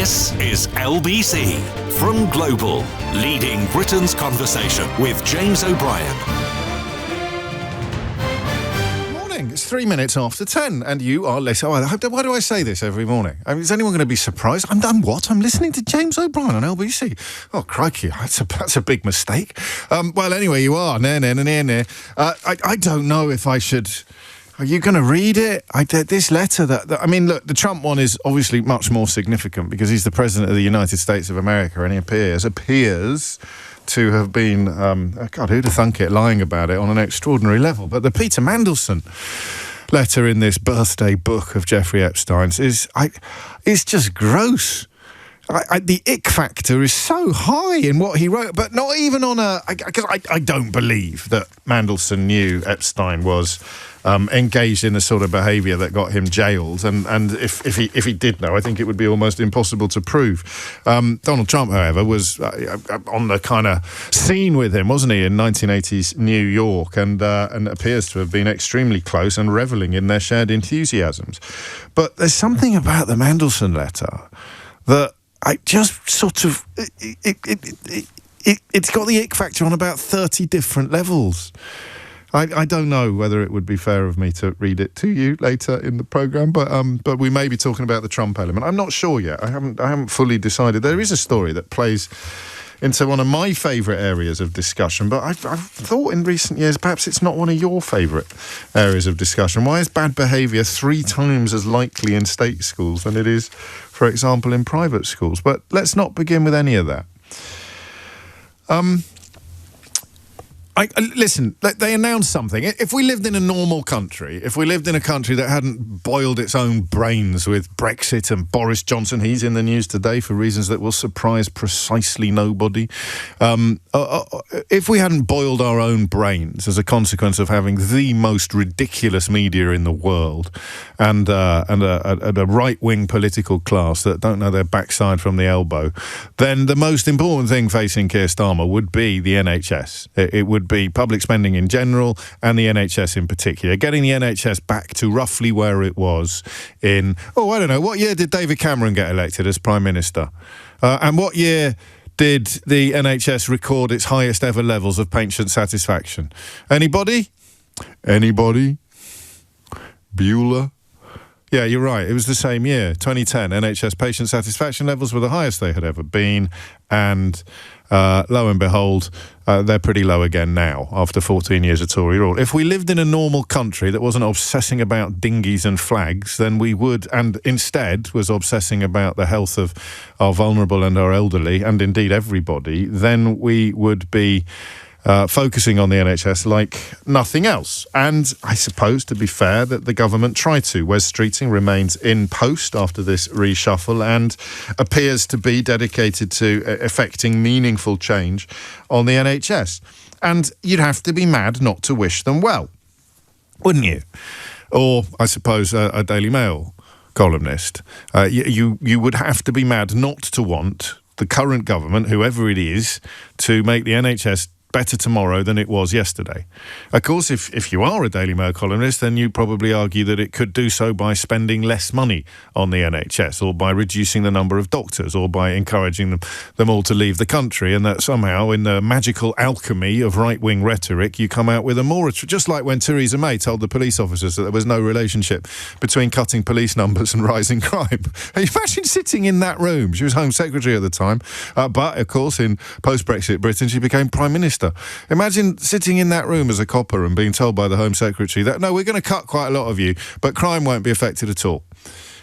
This is LBC from Global, leading Britain's conversation with James O'Brien. Morning, it's 3 minutes after 10, and you are listening. Why do I say this every morning? I mean, is anyone going to be surprised? I'm listening to James O'Brien on LBC. Oh, crikey, that's a big mistake. Well, anyway, you are. I don't know if I should... Are you going to read it? This letter I mean, look, the Trump one is obviously much more significant because he's the President of the United States of America and he appears to have been, God, who'd have thunk it, lying about it on an extraordinary level. But the Peter Mandelson letter in this birthday book of Jeffrey Epstein's is just gross. The ick factor is so high in what he wrote, but not even on because I don't believe that Mandelson knew Epstein was engaged in the sort of behaviour that got him jailed, and if he did know, I think it would be almost impossible to prove. Donald Trump, however, was on the kind of scene with him, wasn't he, in 1980s New York, and appears to have been extremely close and revelling in their shared enthusiasms. But there's something about the Mandelson letter that I just sort of... It's got the ick factor on about 30 different levels. I don't know whether it would be fair of me to read it to you later in the programme, but we may be talking about the Trump element. I'm not sure yet. I haven't fully decided. There is a story that plays into one of my favourite areas of discussion, but I've thought in recent years perhaps it's not one of your favourite areas of discussion. Why is bad behaviour 3 times as likely in state schools than it is, for example, in private schools? But let's not begin with any of that. Listen, they announced something. If we lived in a normal country, if we lived in a country that hadn't boiled its own brains with Brexit and Boris Johnson, he's in the news today for reasons that will surprise precisely nobody. If we hadn't boiled our own brains as a consequence of having the most ridiculous media in the world and a right-wing political class that don't know their backside from the elbow, then the most important thing facing Keir Starmer would be the NHS. It would be public spending in general and the NHS in particular. Getting the NHS back to roughly where it was in, I don't know, what year did David Cameron get elected as Prime Minister? And what year did the NHS record its highest ever levels of patient satisfaction? Anybody? Bueller? Yeah, you're right. It was the same year, 2010. NHS patient satisfaction levels were the highest they had ever been, and lo and behold, they're pretty low again now after 14 years of Tory rule. If we lived in a normal country that wasn't obsessing about dinghies and flags, then we would, and instead was obsessing about the health of our vulnerable and our elderly, and indeed everybody, then we would be focusing on the NHS like nothing else. And I suppose, to be fair, that the government tried to. Wes Streeting remains in post after this reshuffle and appears to be dedicated to effecting meaningful change on the NHS. And you'd have to be mad not to wish them well, wouldn't you? Or, I suppose, a Daily Mail columnist. You would have to be mad not to want the current government, whoever it is, to make the NHS better tomorrow than it was yesterday. Of course, if you are a Daily Mail columnist, then you probably argue that it could do so by spending less money on the NHS, or by reducing the number of doctors, or by encouraging them all to leave the country, and that somehow, in the magical alchemy of right-wing rhetoric, you come out with a more... Just like when Theresa May told the police officers that there was no relationship between cutting police numbers and rising crime. Imagine sitting in that room. She was Home Secretary at the time, but, of course, in post-Brexit Britain, she became Prime Minister. Imagine sitting in that room as a copper and being told by the Home Secretary that, no, we're going to cut quite a lot of you, but crime won't be affected at all.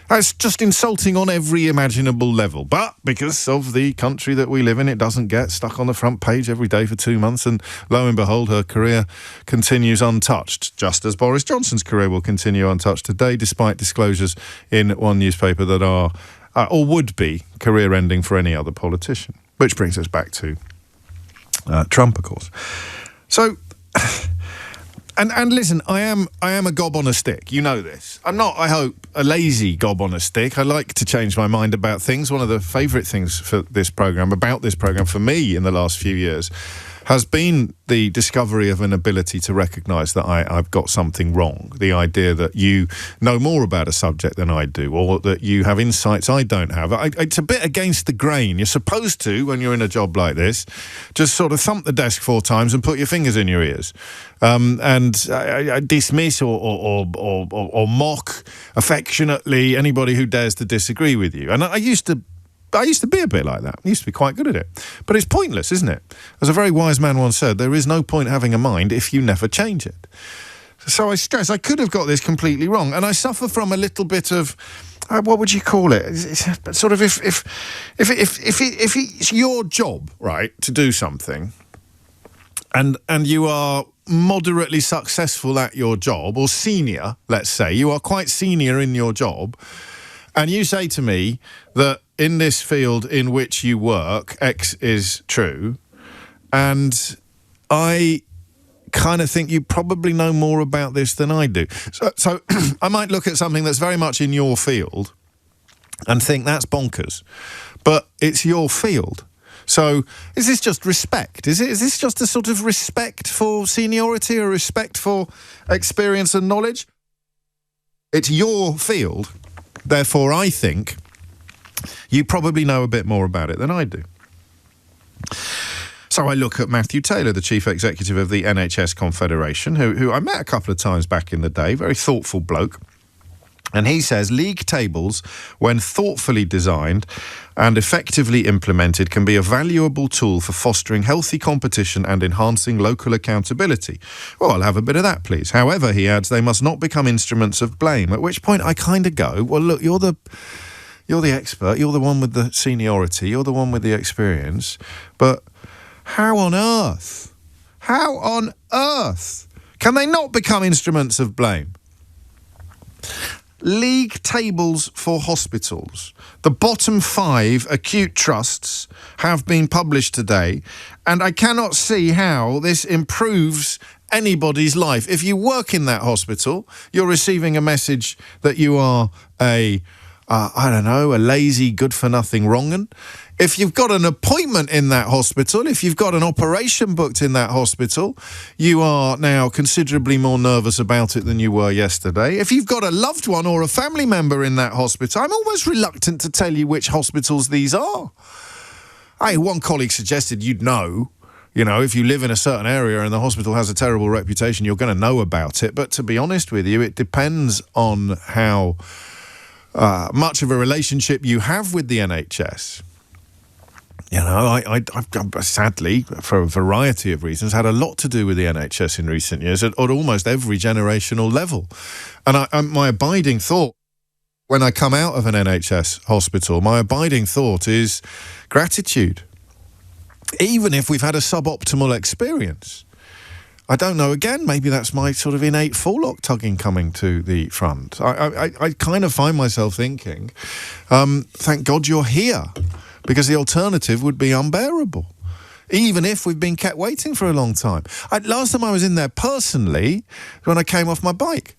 That's just insulting on every imaginable level. But because of the country that we live in, it doesn't get stuck on the front page every day for 2 months, and lo and behold, her career continues untouched, just as Boris Johnson's career will continue untouched today, despite disclosures in one newspaper that are, or would be, career-ending for any other politician. Which brings us back to Trump, of course. So, and listen, I am a gob on a stick. You know this. I'm not, I hope, a lazy gob on a stick. I like to change my mind about things. One of the favourite things about this programme for me in the last few years has been the discovery of an ability to recognise that I've got something wrong. The idea that you know more about a subject than I do, or that you have insights I don't have. It's a bit against the grain. You're supposed to, when you're in a job like this, just sort of thump the desk 4 times and put your fingers in your ears, and dismiss or mock affectionately anybody who dares to disagree with you. And I used to be a bit like that. I used to be quite good at it. But it's pointless, isn't it? As a very wise man once said, there is no point having a mind if you never change it. So I stress, I could have got this completely wrong. And I suffer from a little bit of, what would you call it? It's sort of if it's your job, right, to do something, and you are moderately successful at your job, or senior, let's say, you are quite senior in your job, and you say to me that in this field in which you work, X is true, and I kind of think you probably know more about this than I do. So I might look at something that's very much in your field and think that's bonkers, but it's your field. So is this just respect? Is this just a sort of respect for seniority, or respect for experience and knowledge? It's your field. Therefore, I think you probably know a bit more about it than I do. So I look at Matthew Taylor, the chief executive of the NHS Confederation, who I met a couple of times back in the day, very thoughtful bloke. And he says league tables, when thoughtfully designed and effectively implemented, can be a valuable tool for fostering healthy competition and enhancing local accountability. Well, I'll have a bit of that, please. However, he adds, they must not become instruments of blame, at which point I kind of go, well, look, you're the expert, you're the one with the seniority, you're the one with the experience, but how on earth can they not become instruments of blame? League tables for hospitals. The bottom 5 acute trusts have been published today, and I cannot see how this improves anybody's life. If you work in that hospital, you're receiving a message that you are a lazy, good-for-nothing wrong-un. If you've got an appointment in that hospital, if you've got an operation booked in that hospital, you are now considerably more nervous about it than you were yesterday. If you've got a loved one or a family member in that hospital, I'm almost reluctant to tell you which hospitals these are. One colleague suggested you'd know. You know, if you live in a certain area and the hospital has a terrible reputation, you're going to know about it. But to be honest with you, it depends on how much of a relationship you have with the NHS. You know, I've sadly, for a variety of reasons, had a lot to do with the NHS in recent years at almost every generational level. And my abiding thought, when I come out of an NHS hospital, my abiding thought is gratitude. Even if we've had a suboptimal experience. I don't know, again, maybe that's my sort of innate forelock tugging coming to the front. I kind of find myself thinking, thank God you're here, because the alternative would be unbearable, even if we've been kept waiting for a long time. Last time I was in there personally, when I came off my bike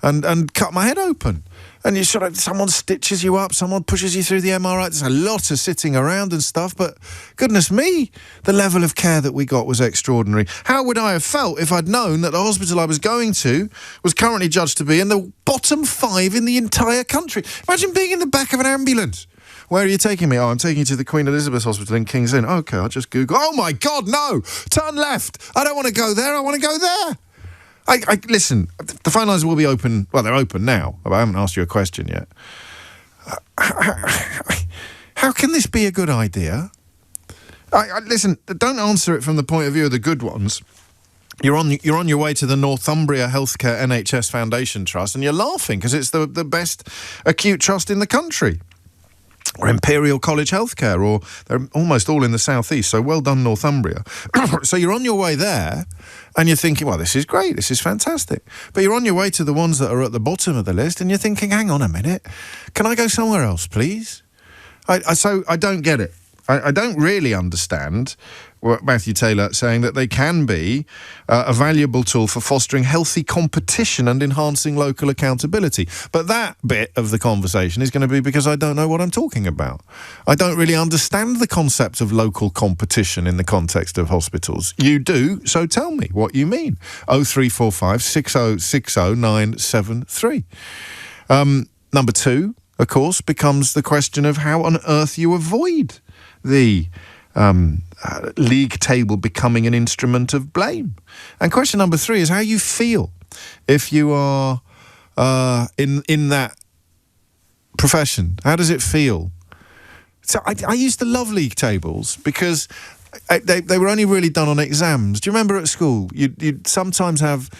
and cut my head open. And you sort of, someone stitches you up, someone pushes you through the MRI. There's a lot of sitting around and stuff, but goodness me, the level of care that we got was extraordinary. How would I have felt if I'd known that the hospital I was going to was currently judged to be in the bottom 5 in the entire country? Imagine being in the back of an ambulance. Where are you taking me? Oh, I'm taking you to the Queen Elizabeth Hospital in King's Lynn. Okay, I'll just Google. Oh my God, no! Turn left! I don't want to go there, I want to go there! Listen, the phone lines will be open. Well, they're open now. I haven't asked you a question yet. How can this be a good idea? Listen, don't answer it from the point of view of the good ones. You're on your way to the Northumbria Healthcare NHS Foundation Trust, and you're laughing because it's the best acute trust in the country. Or Imperial College Healthcare, or they're almost all in the southeast, so well done, Northumbria. So you're on your way there, and you're thinking, well, this is great, this is fantastic. But you're on your way to the ones that are at the bottom of the list, and you're thinking, hang on a minute, can I go somewhere else, please? So I don't get it. I don't really understand what Matthew Taylor saying that they can be a valuable tool for fostering healthy competition and enhancing local accountability. But that bit of the conversation is going to be because I don't know what I'm talking about. I don't really understand the concept of local competition in the context of hospitals. You do, so tell me what you mean. 0345 6060 973. Number two, of course, becomes the question of how on earth you avoid the league table becoming an instrument of blame. And question number three is how you feel if you are in that profession. How does it feel? So I used to love league tables because they were only really done on exams. Do you remember at school you'd sometimes have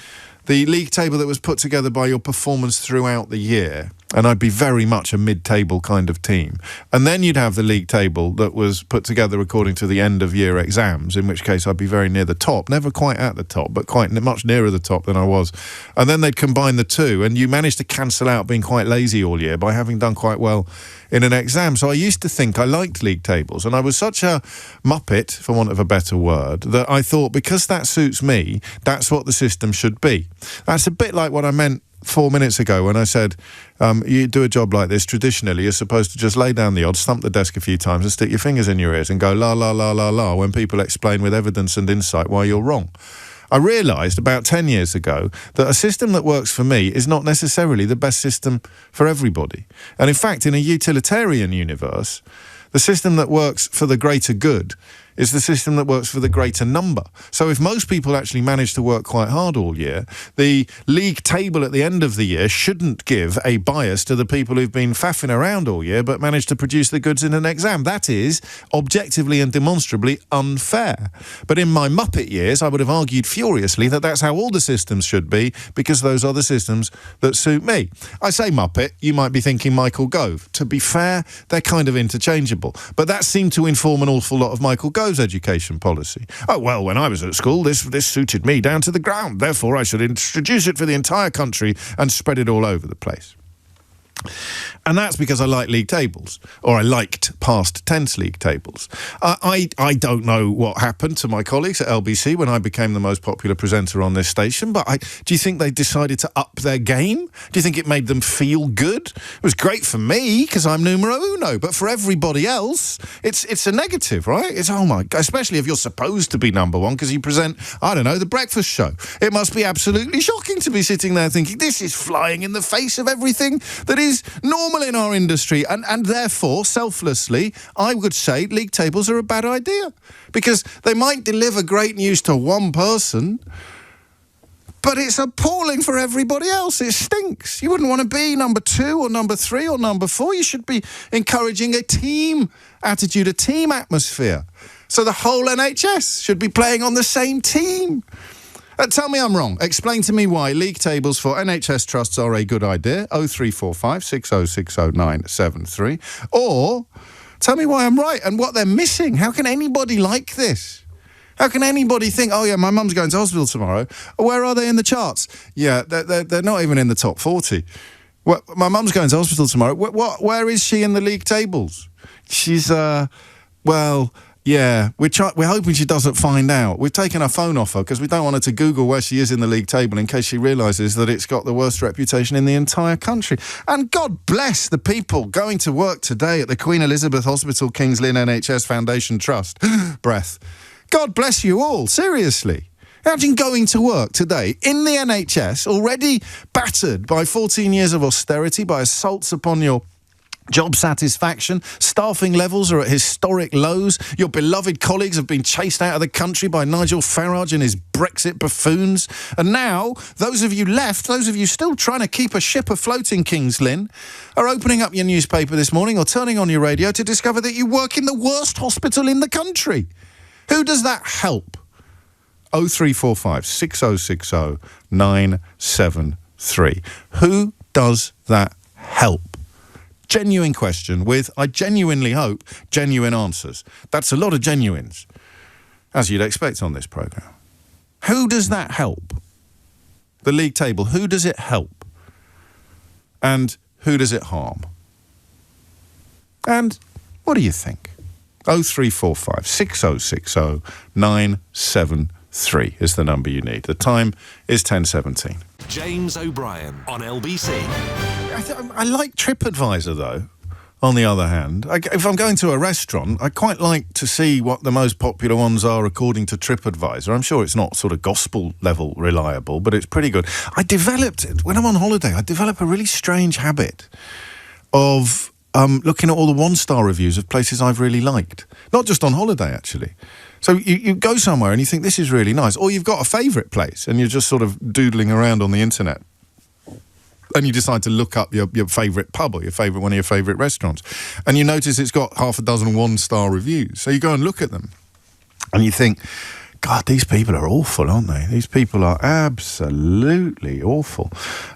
the league table that was put together by your performance throughout the year, and I'd be very much a mid-table kind of team. And then you'd have the league table that was put together according to the end-of-year exams, in which case I'd be very near the top. Never quite at the top, but quite much nearer the top than I was. And then they'd combine the two, and you managed to cancel out being quite lazy all year by having done quite well in an exam. So I used to think I liked league tables, and I was such a muppet, for want of a better word, that I thought because that suits me, that's what the system should be. That's a bit like what I meant 4 minutes ago when I said you do a job like this, traditionally you're supposed to just lay down the odds, thump the desk a few times and stick your fingers in your ears and go la la la la la when people explain with evidence and insight why you're wrong. I realised about 10 years ago that a system that works for me is not necessarily the best system for everybody. And in fact, in a utilitarian universe, the system that works for the greater good is the system that works for the greater number. So if most people actually manage to work quite hard all year, the league table at the end of the year shouldn't give a bias to the people who've been faffing around all year but managed to produce the goods in an exam. That is objectively and demonstrably unfair. But in my Muppet years, I would have argued furiously that that's how all the systems should be, because those are the systems that suit me. I say Muppet, you might be thinking Michael Gove. To be fair, they're kind of interchangeable. But that seemed to inform an awful lot of Michael Gove's education policy. Oh, well, when I was at school, this suited me down to the ground. Therefore, I should introduce it for the entire country and spread it all over the place. And that's because I like league tables, or I liked past tense league tables. I don't know what happened to my colleagues at LBC when I became the most popular presenter on this station, but do you think they decided to up their game? Do you think it made them feel good? It was great for me because I'm numero uno, but for everybody else, it's a negative, right? It's, oh my God, especially if you're supposed to be number one because you present, I don't know, the breakfast show. It must be absolutely shocking to be sitting there thinking, this is flying in the face of everything that is normal in our industry, and therefore, selflessly, I would say league tables are a bad idea because they might deliver great news to one person, but it's appalling for everybody else. It stinks. You wouldn't want to be number 2 or number 3 or number 4. You should be encouraging a team attitude, a team atmosphere. So the whole NHS should be playing on the same team. Tell me I'm wrong. Explain to me why league tables for NHS trusts are a good idea. 0345 6060 973. Or tell me why I'm right and what they're missing. How can anybody like this? How can anybody think, oh yeah, my mum's going to hospital tomorrow. Where are they in the charts? Yeah, they're not even in the top 40. Well, my mum's going to hospital tomorrow. Where is she in the league tables? She's, well... Yeah, we're hoping she doesn't find out. We've taken her phone off her because we don't want her to Google where she is in the league table in case she realises that it's got the worst reputation in the entire country. And God bless the people going to work today at the Queen Elizabeth Hospital Kings Lynn NHS Foundation Trust. Breath. God bless you all, seriously. Imagine going to work today in the NHS, already battered by 14 years of austerity, by assaults upon your job satisfaction. Staffing levels are at historic lows. Your beloved colleagues have been chased out of the country by Nigel Farage and his Brexit buffoons. And now, those of you left, those of you still trying to keep a ship afloat in Kings Lynn, are opening up your newspaper this morning or turning on your radio to discover that you work in the worst hospital in the country. Who does that help? 0345 6060 973. Who does that help? Genuine question with, I genuinely hope, genuine answers. That's a lot of genuines, as you'd expect on this programme. Who does that help? The league table, who does it help? And who does it harm? And what do you think? 0345 6060 973 is the number you need. The time is 10:17. James O'Brien on LBC. I like TripAdvisor, though. On the other hand, if I'm going to a restaurant, I quite like to see what the most popular ones are according to TripAdvisor. I'm sure it's not sort of gospel level reliable, but it's pretty good. When I'm on holiday, I develop a really strange habit of looking at all the one-star reviews of places I've really liked. Not just on holiday, actually. So you go somewhere and you think, this is really nice. Or you've got a favourite place and you're just sort of doodling around on the internet. And you decide to look up your favourite pub or one of your favourite restaurants. And you notice it's got half a dozen one-star reviews. So you go and look at them. And you think, God, these people are awful, aren't they? These people are absolutely awful.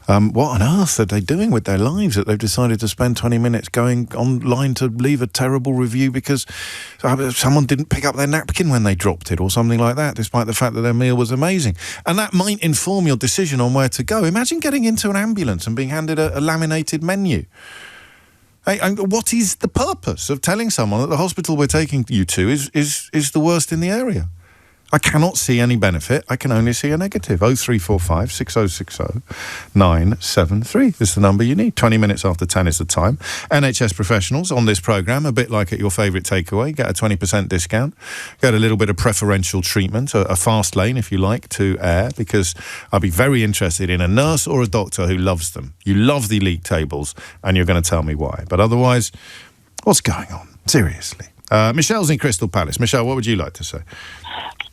What on earth are they doing with their lives that they've decided to spend 20 minutes going online to leave a terrible review because someone didn't pick up their napkin when they dropped it or something like that, despite the fact that their meal was amazing? And that might inform your decision on where to go. Imagine getting into an ambulance and being handed a laminated menu. What is the purpose of telling someone that the hospital we're taking you to is the worst in the area? I cannot see any benefit. I can only see a negative. 0345 6060 973 is the number you need. 20 minutes after 10 is the time. NHS professionals on this programme, a bit like at your favourite takeaway, get a 20% discount, get a little bit of preferential treatment, a fast lane, if you like, to air, because I'll be very interested in a nurse or a doctor who loves them. You love the league tables, and you're going to tell me why. But otherwise, what's going on? Seriously. Michelle's in Crystal Palace. Michelle, what would you like to say?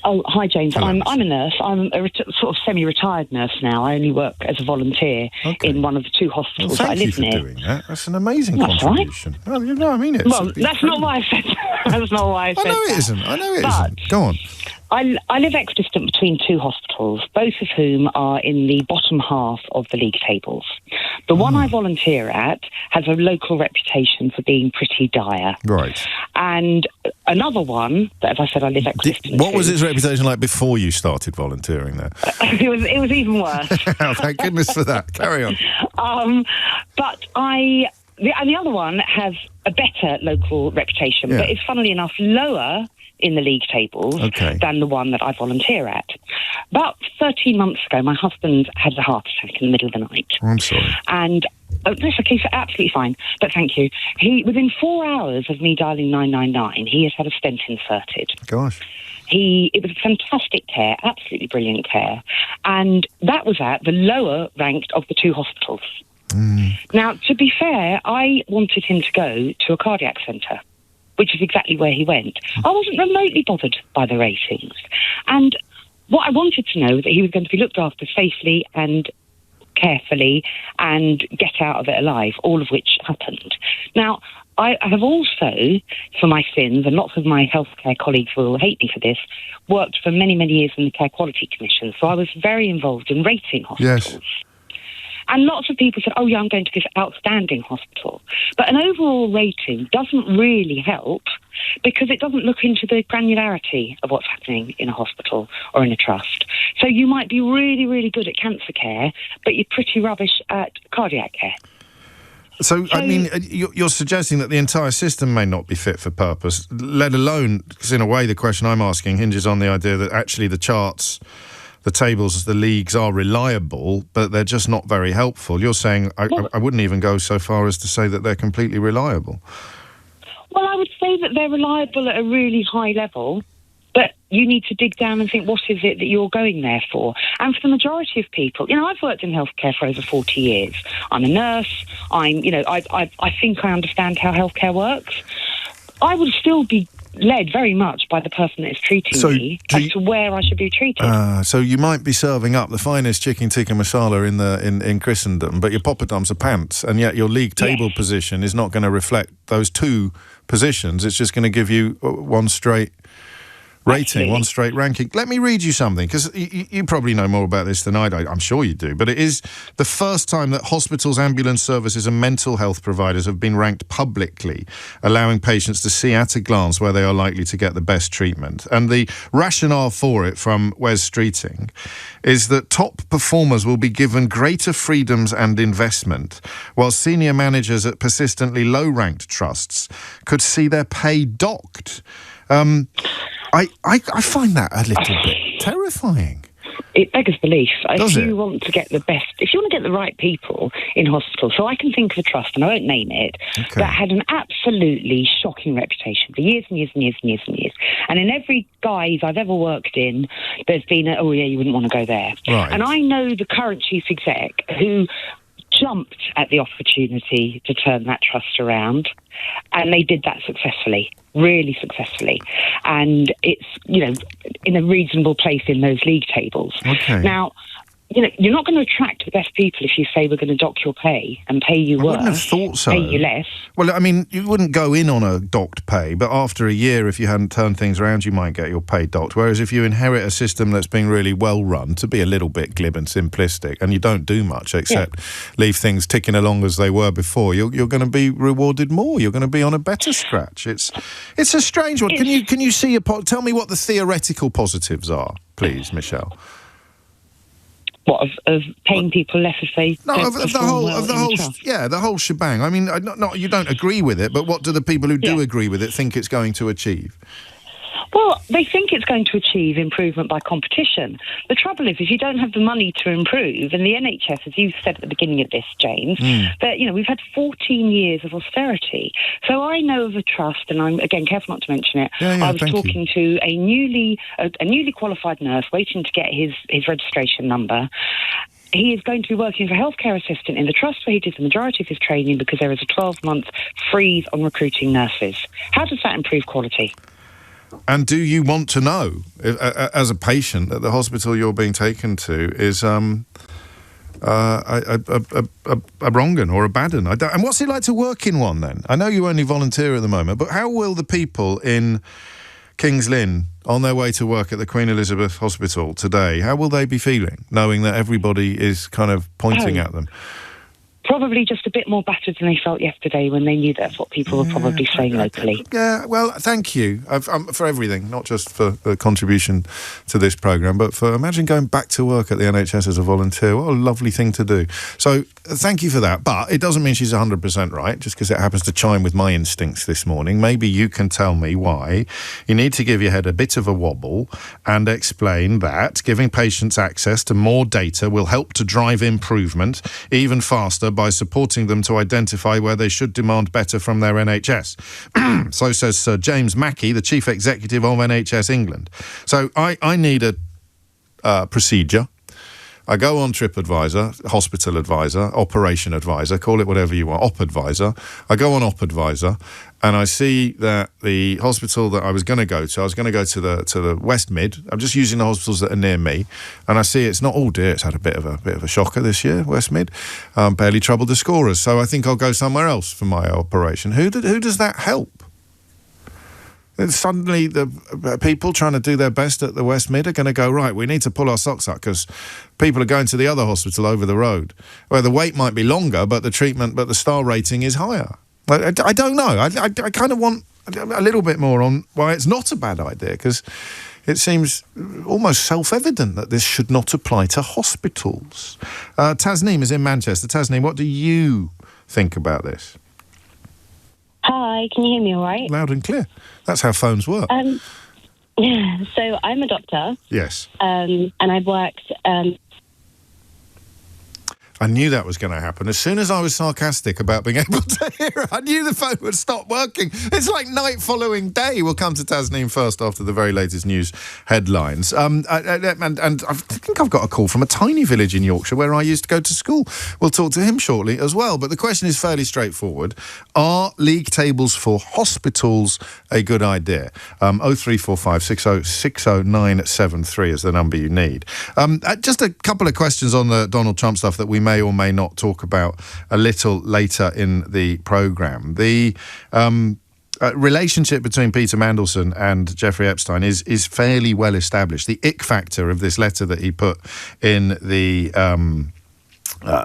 Oh, hi, James. Hello. I'm a nurse. I'm a sort of semi-retired nurse now. I only work as a volunteer in one of the two hospitals that I live near. Thank you for doing that. That's an amazing contribution. Right. Well, you know, I mean it. Well, that's not why I said that. That's not why I said that. I know it isn't. Go on. I live equidistant between two hospitals, both of whom are in the bottom half of the league tables. The one I volunteer at has a local reputation for being pretty dire. Right. And another one, that, as I said, I live equidistant What was its reputation like before you started volunteering there? It was even worse. Oh, thank goodness for that. Carry on. But the other one has a better local reputation, but it's funnily enough lower in the league tables than the one that I volunteer at. About 13 months ago, my husband had a heart attack in the middle of the night. Oh, I'm sorry. And that's okay, so absolutely fine, but thank you. Within 4 hours of me dialing 999, he has had a stent inserted. Gosh. It was fantastic care, absolutely brilliant care. And that was at the lower ranked of the two hospitals. Now, to be fair, I wanted him to go to a cardiac centre, which is exactly where he went. I wasn't remotely bothered by the ratings. And what I wanted to know was that he was going to be looked after safely and carefully and get out of it alive, all of which happened. Now, I have also, for my sins, and lots of my healthcare colleagues will hate me for this, worked for many, many years in the Care Quality Commission. So I was very involved in rating hospitals. Yes. And lots of people said, oh, yeah, I'm going to this outstanding hospital. But an overall rating doesn't really help because it doesn't look into the granularity of what's happening in a hospital or in a trust. So you might be really, really good at cancer care, but you're pretty rubbish at cardiac care. So, I mean, you're suggesting that the entire system may not be fit for purpose, let alone, because in a way the question I'm asking hinges on the idea that actually the charts, the tables, the leagues are reliable, but they're just not very helpful. You're saying I wouldn't even go so far as to say that they're completely reliable. Well, I would say that they're reliable at a really high level, but you need to dig down and think, what is it that you're going there for? And for the majority of people, I've worked in healthcare for over 40 years. I'm a nurse. I think I understand how healthcare works. I would still be led very much by the person that is treating me as to where I should be treated. So you might be serving up the finest chicken tikka masala in Christendom, but your poppadoms are pants, and yet your league table position is not going to reflect those two positions. It's just going to give you one straight rating, Absolutely. one straight ranking. Let me read you something, because you probably know more about this than I do. I'm sure you do, but it is the first time that hospitals, ambulance services and mental health providers have been ranked publicly, allowing patients to see at a glance where they are likely to get the best treatment. And the rationale for it from Wes Streeting is that top performers will be given greater freedoms and investment, while senior managers at persistently low-ranked trusts could see their pay docked. I find that a little bit terrifying. It beggars belief. Does if it? you want to get the best, if you want to get the right people in hospital, so I can think of a trust, and I won't name it, Okay. that had an absolutely shocking reputation for years and years and years and years and years. And in every guise I've ever worked in, there's been you wouldn't want to go there. Right. And I know the current chief exec who jumped at the opportunity to turn that trust around, and they did that successfully, really successfully. And it's, in a reasonable place in those league tables. Okay. Now, you're not going to attract the best people if you say we're going to dock your pay and pay you I worse. wouldn't have thought so. Pay you less. Well, I mean, you wouldn't go in on a docked pay, but after a year, if you hadn't turned things around, you might get your pay docked. Whereas if you inherit a system that's been really well run, to be a little bit glib and simplistic, and you don't do much except leave things ticking along as they were before, you're going to be rewarded more. You're going to be on a better scratch. It's a strange one. Can you see tell me what the theoretical positives are, please, Michelle? What, of paying people less if they No, don't of the perform whole, well of the in whole, trust? the whole shebang. I mean, not you don't agree with it, but what do the people who do Yeah. agree with it think it's going to achieve? Well, they think it's going to achieve improvement by competition. The trouble is, if you don't have the money to improve, and the NHS, as you said at the beginning of this, James, that we've had 14 years of austerity. So I know of a trust, and I'm again careful not to mention it. Yeah, I was thank you. talking to a newly qualified nurse waiting to get his registration number. He is going to be working as a healthcare assistant in the trust where he did the majority of his training, because there is a 12-month freeze on recruiting nurses. How does that improve quality? And do you want to know, as a patient, that the hospital you're being taken to is a wrong 'un or a bad 'un? And what's it like to work in one then? I know you only volunteer at the moment, but how will the people in King's Lynn on their way to work at the Queen Elizabeth Hospital today, how will they be feeling, knowing that everybody is kind of pointing at them? Probably just a bit more battered than they felt yesterday when they knew that's what people were probably saying locally. Yeah, well, thank you for everything, not just for the contribution to this programme, but for imagine going back to work at the NHS as a volunteer. What a lovely thing to do. So thank you for that, but it doesn't mean she's 100% right, just because it happens to chime with my instincts this morning. Maybe you can tell me why you need to give your head a bit of a wobble and explain that giving patients access to more data will help to drive improvement even faster by supporting them to identify where they should demand better from their NHS. So says Sir James Mackey, the Chief Executive of NHS England. So I need a procedure. I go on TripAdvisor, Hospital Advisor, Operation Advisor, call it whatever you want, Op Advisor. I go on Op Advisor and I see that the hospital that I was going to go to the West Mid. I'm just using the hospitals that are near me, and I see it's not. Oh dear, it's had a bit of a shocker this year. West Mid, barely troubled the scorers. So I think I'll go somewhere else for my operation. Who does that help? And suddenly the people trying to do their best at the West Mid are going to go, right, we need to pull our socks up because people are going to the other hospital over the road where the wait might be longer, but the star rating is higher. I don't know. I kind of want a little bit more on why it's not a bad idea, because it seems almost self-evident that this should not apply to hospitals. Tasneem is in Manchester. Tasneem, what do you think about this? Hi, can you hear me all right? Loud and clear. That's how phones work. So I'm a doctor. Yes. And I've worked... I knew that was going to happen. As soon as I was sarcastic about being able to hear it, I knew the phone would stop working. It's like night following day. We'll come to Tasneem first after the very latest news headlines. And I think I've got a call from a tiny village in Yorkshire where I used to go to school. We'll talk to him shortly as well. But the question is fairly straightforward. Are league tables for hospitals a good idea? 0345 60973 is the number you need. Just a couple of questions on the Donald Trump stuff that we may or may not talk about a little later in the programme. relationship between Peter Mandelson and Jeffrey Epstein is fairly well established. The ick factor of this letter that he put in the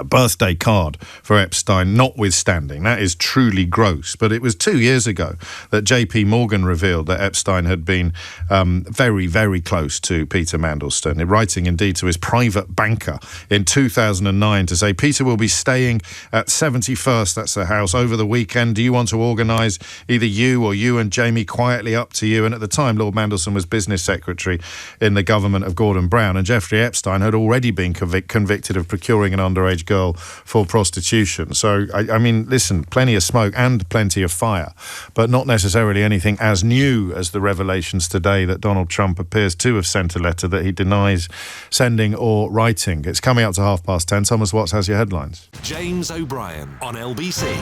birthday card for Epstein notwithstanding, that is truly gross. But it was 2 years ago that JP Morgan revealed that Epstein had been very, very close to Peter Mandelson, writing indeed to his private banker in 2009 to say, Peter will be staying at 71st, that's the house, over the weekend. Do you want to organise either you or you and Jamie? Quietly, up to you. And at the time, Lord Mandelson was business secretary in the government of Gordon Brown, and Jeffrey Epstein had already been convicted of procuring an underage girl for prostitution. So, I mean, listen, plenty of smoke and plenty of fire, but not necessarily anything as new as the revelations today that Donald Trump appears to have sent a letter that he denies sending or writing. It's coming up to 10:30. Thomas Watts has your headlines. James O'Brien on LBC.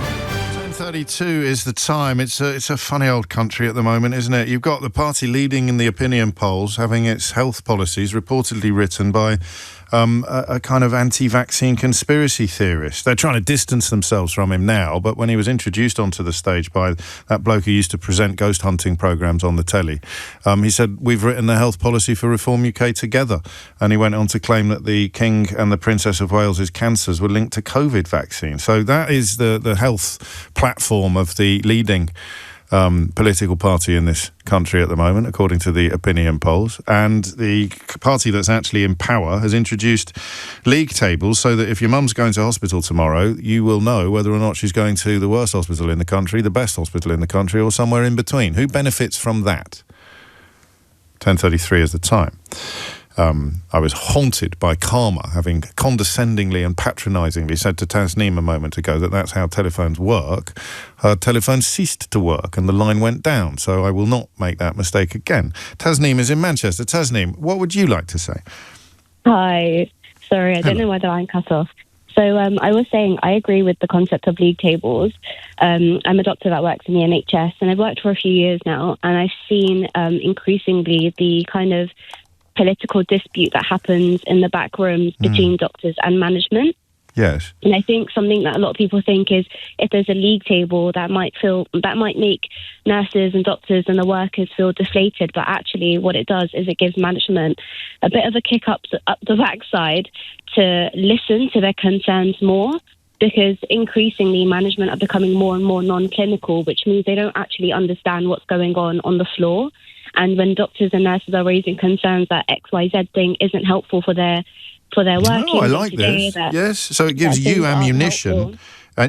10:32 is the time. It's a funny old country at the moment, isn't it? You've got the party leading in the opinion polls having its health policies reportedly written by a kind of anti-vaccine conspiracy theorist. They're trying to distance themselves from him now, but when he was introduced onto the stage by that bloke who used to present ghost hunting programmes on the telly, he said, we've written the health policy for Reform UK together. And he went on to claim that the King and the Princess of Wales's cancers were linked to COVID vaccine. So that is the health platform of the leading political party in this country at the moment, according to the opinion polls. And the party that's actually in power has introduced league tables so that if your mum's going to hospital tomorrow, you will know whether or not she's going to the worst hospital in the country, the best hospital in the country, or somewhere in between. Who benefits from that? 10:33 is the time. I was haunted by Karma having condescendingly and patronisingly said to Tasneem a moment ago that that's how telephones work. Her telephone ceased to work and the line went down, so I will not make that mistake again. Tasneem is in Manchester. Tasneem, what would you like to say? Hi. Sorry, I don't know why the line cut off. So I was saying I agree with the concept of league tables. I'm a doctor that works in the NHS, and I've worked for a few years now, and I've seen increasingly the kind of political dispute that happens in the back rooms between doctors and management. Yes. And I think something that a lot of people think is if there's a league table, that might make nurses and doctors and the workers feel deflated. But actually what it does is it gives management a bit of a kick up the backside to listen to their concerns more, because increasingly management are becoming more and more non-clinical, which means they don't actually understand what's going on the floor. And when doctors and nurses are raising concerns that XYZ thing isn't helpful for their work. Oh, I like this. Yes, so it gives you ammunition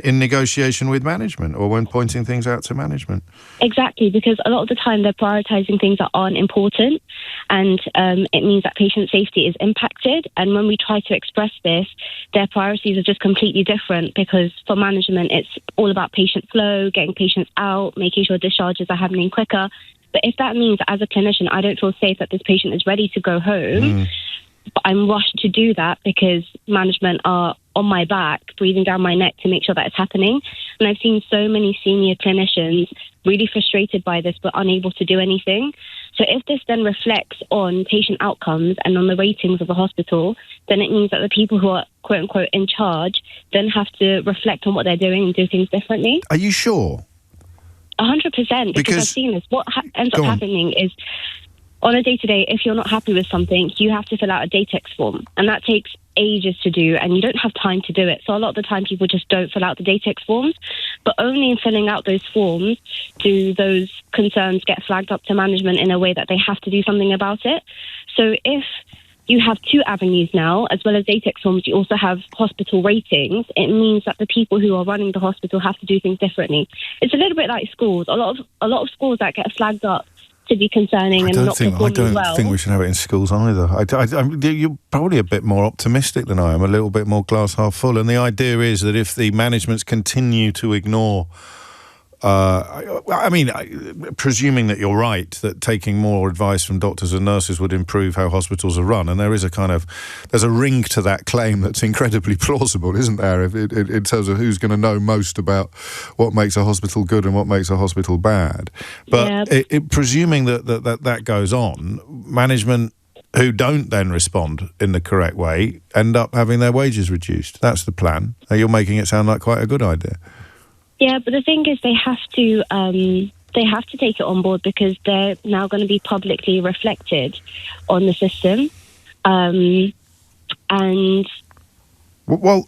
in negotiation with management or when pointing things out to management. Exactly, because a lot of the time they're prioritising things that aren't important, and it means that patient safety is impacted. And when we try to express this, their priorities are just completely different, because for management it's all about patient flow, getting patients out, making sure discharges are happening quicker. But if that means that as a clinician I don't feel safe that this patient is ready to go home, but I'm rushed to do that because management are on my back, breathing down my neck to make sure that it's happening. And I've seen so many senior clinicians really frustrated by this but unable to do anything. So if this then reflects on patient outcomes and on the ratings of the hospital, then it means that the people who are quote-unquote in charge then have to reflect on what they're doing and do things differently. Are you sure? 100%, because I've seen this. What ends up happening is, on a day-to-day, if you're not happy with something, you have to fill out a Datex form, and that takes ages to do, and you don't have time to do it. So a lot of the time people just don't fill out the Datex forms, but only in filling out those forms do those concerns get flagged up to management in a way that they have to do something about it. So if you have two avenues now, as well as Datex forms, you also have hospital ratings. It means that the people who are running the hospital have to do things differently. It's a little bit like schools. A lot of schools that get flagged up to be concerning and not performing well. I don't think we should have it in schools either. You're probably a bit more optimistic than I am, a little bit more glass half full. And the idea is that if the managements continue to ignore presuming that you're right, that taking more advice from doctors and nurses would improve how hospitals are run, and there's a ring to that claim that's incredibly plausible, isn't there, in terms of who's going to know most about what makes a hospital good and what makes a hospital bad. But presuming that goes on, management who don't then respond in the correct way end up having their wages reduced. That's the plan. You're making it sound like quite a good idea. Yeah, but the thing is they have to they have to take it on board because they're now going to be publicly reflected on the system. And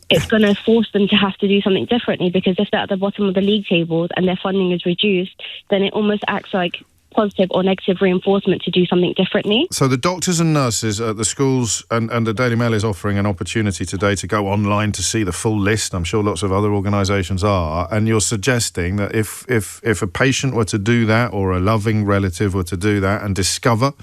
it's going to force them to have to do something differently, because if they're at the bottom of the league tables and their funding is reduced, then it almost acts like positive or negative reinforcement to do something differently. So the doctors and nurses at the schools, and the Daily Mail is offering an opportunity today to go online to see the full list. I'm sure lots of other organisations are. And you're suggesting that if a patient were to do that, or a loving relative were to do that, and discover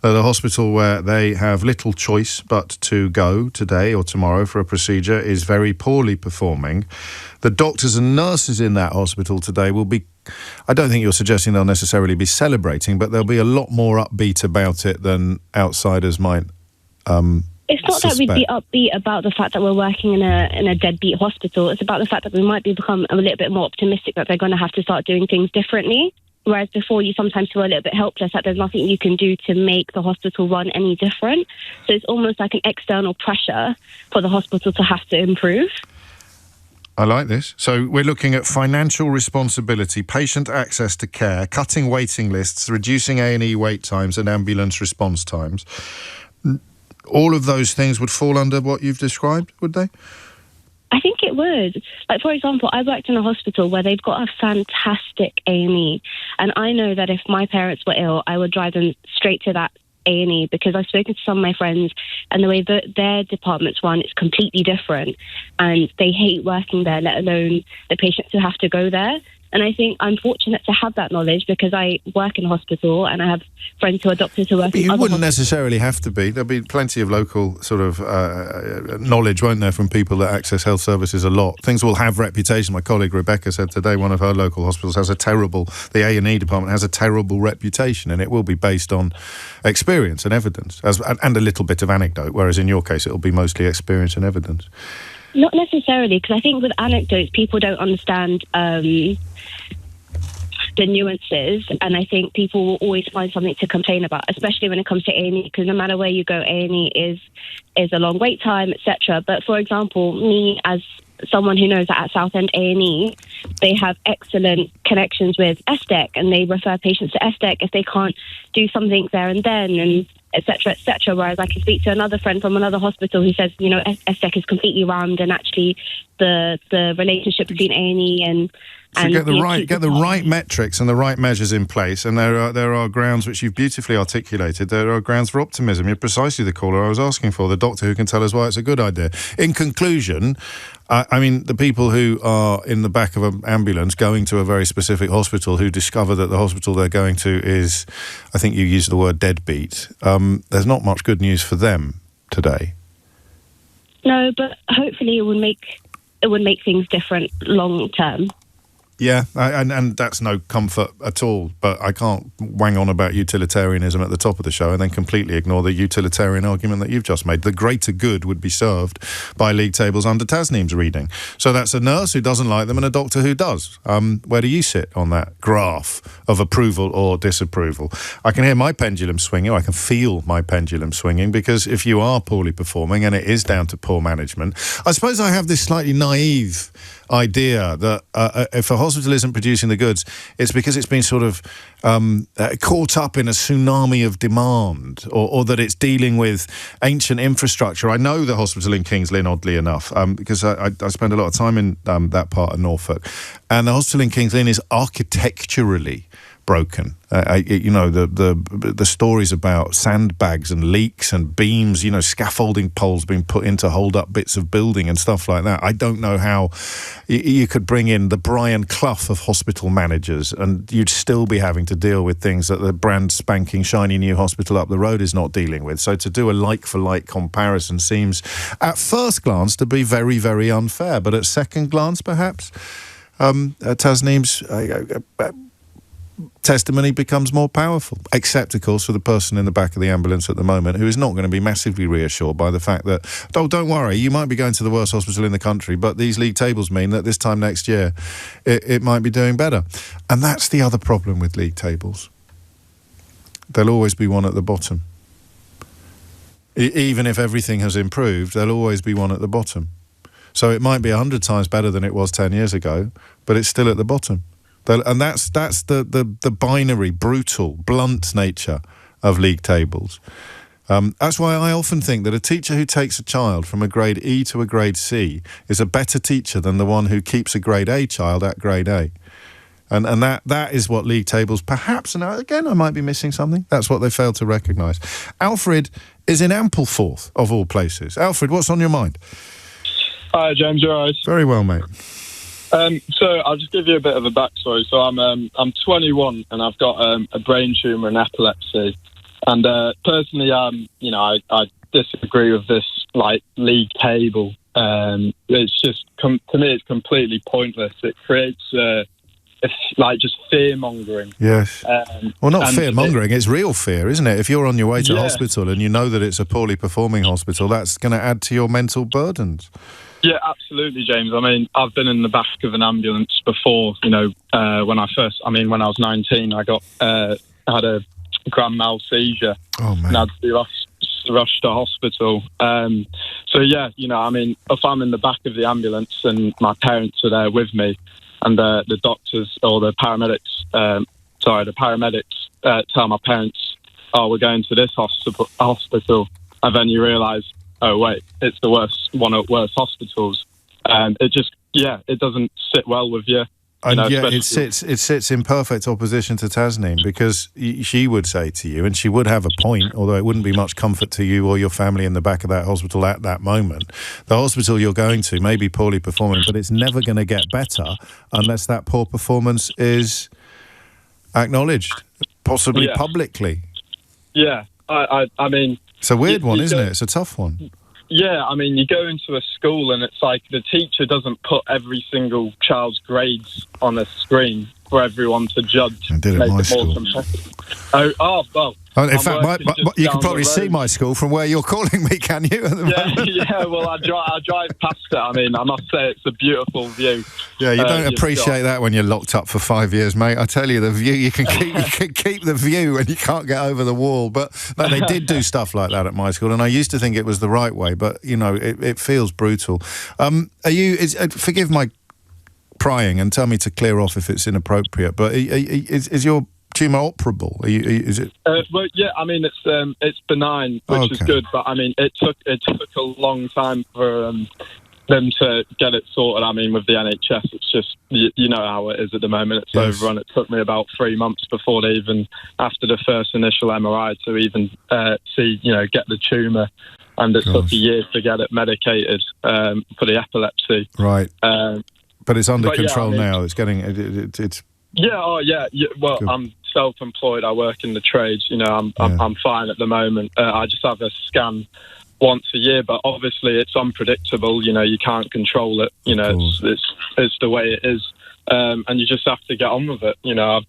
that a hospital where they have little choice but to go today or tomorrow for a procedure is very poorly performing, the doctors and nurses in that hospital today will be, I don't think you're suggesting they'll necessarily be celebrating, but they'll be a lot more upbeat about it than outsiders might It's not suspect. that we'd be upbeat about the fact that we're working in a deadbeat hospital. It's about the fact that we might become a little bit more optimistic that they're going to have to start doing things differently. Whereas before, you sometimes feel a little bit helpless that there's nothing you can do to make the hospital run any different. So it's almost like an external pressure for the hospital to have to improve. I like this. So we're looking at financial responsibility, patient access to care, cutting waiting lists, reducing A&E wait times and ambulance response times. All of those things would fall under what you've described, would they? I think it would. Like, for example, I worked in a hospital where they've got a fantastic A&E. And I know that if my parents were ill, I would drive them straight to that A&E, because I've spoken to some of my friends and the way that their departments run is completely different. And they hate working there, let alone the patients who have to go there. And I think I'm fortunate to have that knowledge because I work in a hospital and I have friends who are doctors who work in other You wouldn't hospitals. necessarily have to be. There'll be plenty of local sort of knowledge, won't there, from people that access health services a lot. Things will have reputation. My colleague Rebecca said today one of her local hospitals has the A&E department has a terrible reputation, and it will be based on experience and evidence, and a little bit of anecdote, whereas in your case it'll be mostly experience and evidence. Not necessarily, because I think with anecdotes, people don't understand the nuances, and I think people will always find something to complain about, especially when it comes to A&E, because no matter where you go, A&E is a long wait time, etc. But for example, me as someone who knows that at Southend A&E, they have excellent connections with SDEC, and they refer patients to SDEC if they can't do something there and then, and etc., etc. Whereas I can speak to another friend from another hospital who says, SDEC is completely rammed, and actually the relationship between A&E and get the right metrics and the right measures in place, and there are grounds which you've beautifully articulated. There are grounds for optimism. You're precisely the caller I was asking for, the doctor who can tell us why it's a good idea. In conclusion, I mean, the people who are in the back of an ambulance going to a very specific hospital who discover that the hospital they're going to is, I think you used the word deadbeat, there's not much good news for them today. No, but hopefully it would make things different long term. Yeah, and that's no comfort at all, but I can't wang on about utilitarianism at the top of the show and then completely ignore the utilitarian argument that you've just made. The greater good would be served by league tables under Tasneem's reading. So that's a nurse who doesn't like them and a doctor who does. Where do you sit on that graph of approval or disapproval? I can hear my pendulum swinging, or I can feel my pendulum swinging, because if you are poorly performing and it is down to poor management, I suppose I have this slightly naive idea that if a hospital isn't producing the goods, it's because it's been sort of caught up in a tsunami of demand, or that it's dealing with ancient infrastructure. I know the hospital in King's Lynn, oddly enough, because I spend a lot of time in that part of Norfolk, and the hospital in King's Lynn is architecturally broken. The stories about sandbags and leaks and beams, scaffolding poles being put in to hold up bits of building and stuff like that. I don't know how you could bring in the Brian Clough of hospital managers and you'd still be having to deal with things that the brand spanking shiny new hospital up the road is not dealing with. So to do a like-for-like comparison seems at first glance to be very, very unfair, but at second glance perhaps Tasneem's testimony becomes more powerful, except of course for the person in the back of the ambulance at the moment who is not going to be massively reassured by the fact that, don't worry, you might be going to the worst hospital in the country, but these league tables mean that this time next year it might be doing better. And that's the other problem with league tables. There'll always be one at the bottom. Even if everything has improved, there'll always be one at the bottom. So it might be 100 times better than it was 10 years ago, but it's still at the bottom. And that's the binary, brutal, blunt nature of league tables. That's why I often think that a teacher who takes a child from a grade E to a grade C is a better teacher than the one who keeps a grade A child at grade A. And that is what league tables perhaps, and again, I might be missing something, that's what they fail to recognise. Alfred is in Ampleforth, of all places. Alfred, what's on your mind? Hi, James, you all right? Very well, mate. So I'll just give you a bit of a backstory. So I'm 21 and I've got a brain tumour and epilepsy. And personally, I disagree with this league table. It's just to me, it's completely pointless. It creates it's just fear mongering. Yes. Well, not fear mongering. It's real fear, isn't it? If you're on your way to hospital and you know that it's a poorly performing hospital, that's going to add to your mental burdens. Yeah, absolutely, James. I mean, I've been in the back of an ambulance before. When I was 19, I had a grand mal seizure. Oh, man. And I had to be rushed to hospital. If I'm in the back of the ambulance and my parents are there with me, and the doctors or the paramedics tell my parents, "Oh, we're going to this hospital," and then you realise, oh wait, it's one of the worst hospitals. It doesn't sit well with you. And yet it sits in perfect opposition to Tasneem, because she would say to you, and she would have a point, although it wouldn't be much comfort to you or your family in the back of that hospital at that moment. The hospital you're going to may be poorly performing, but it's never going to get better unless that poor performance is acknowledged, possibly publicly. Yeah, I mean... It's a weird one, isn't it? It's a tough one. Yeah, I mean, you go into a school and it's like the teacher doesn't put every single child's grades on a screen for everyone to judge. I did it at my school. Well. In fact, you can probably see my school from where you're calling me, can you? Well, I drive past it. I mean, I must say it's a beautiful view. Yeah, you don't appreciate that when you're locked up for 5 years, mate. I tell you, the view, you can keep the view and you can't get over the wall. But no, they did do stuff like that at my school, and I used to think it was the right way, but, it feels brutal. Forgive my prying and tell me to clear off if it's inappropriate, but is your tumour operable? Is it? Well, yeah. I mean, it's benign, which is good. But I mean, it took a long time for them to get it sorted. I mean, with the NHS, it's just you know how it is at the moment. It's overrun. It took me about 3 months before they even, after the first initial MRI, to even get the tumour, and it took a year to get it medicated for the epilepsy. Right. But it's under control now. It's getting it's. Yeah. Oh, yeah. Well, good. I'm self-employed. I work in the trades. I'm fine at the moment. I just have a scan once a year, but obviously it's unpredictable. You can't control it. It's the way it is, and you just have to get on with it.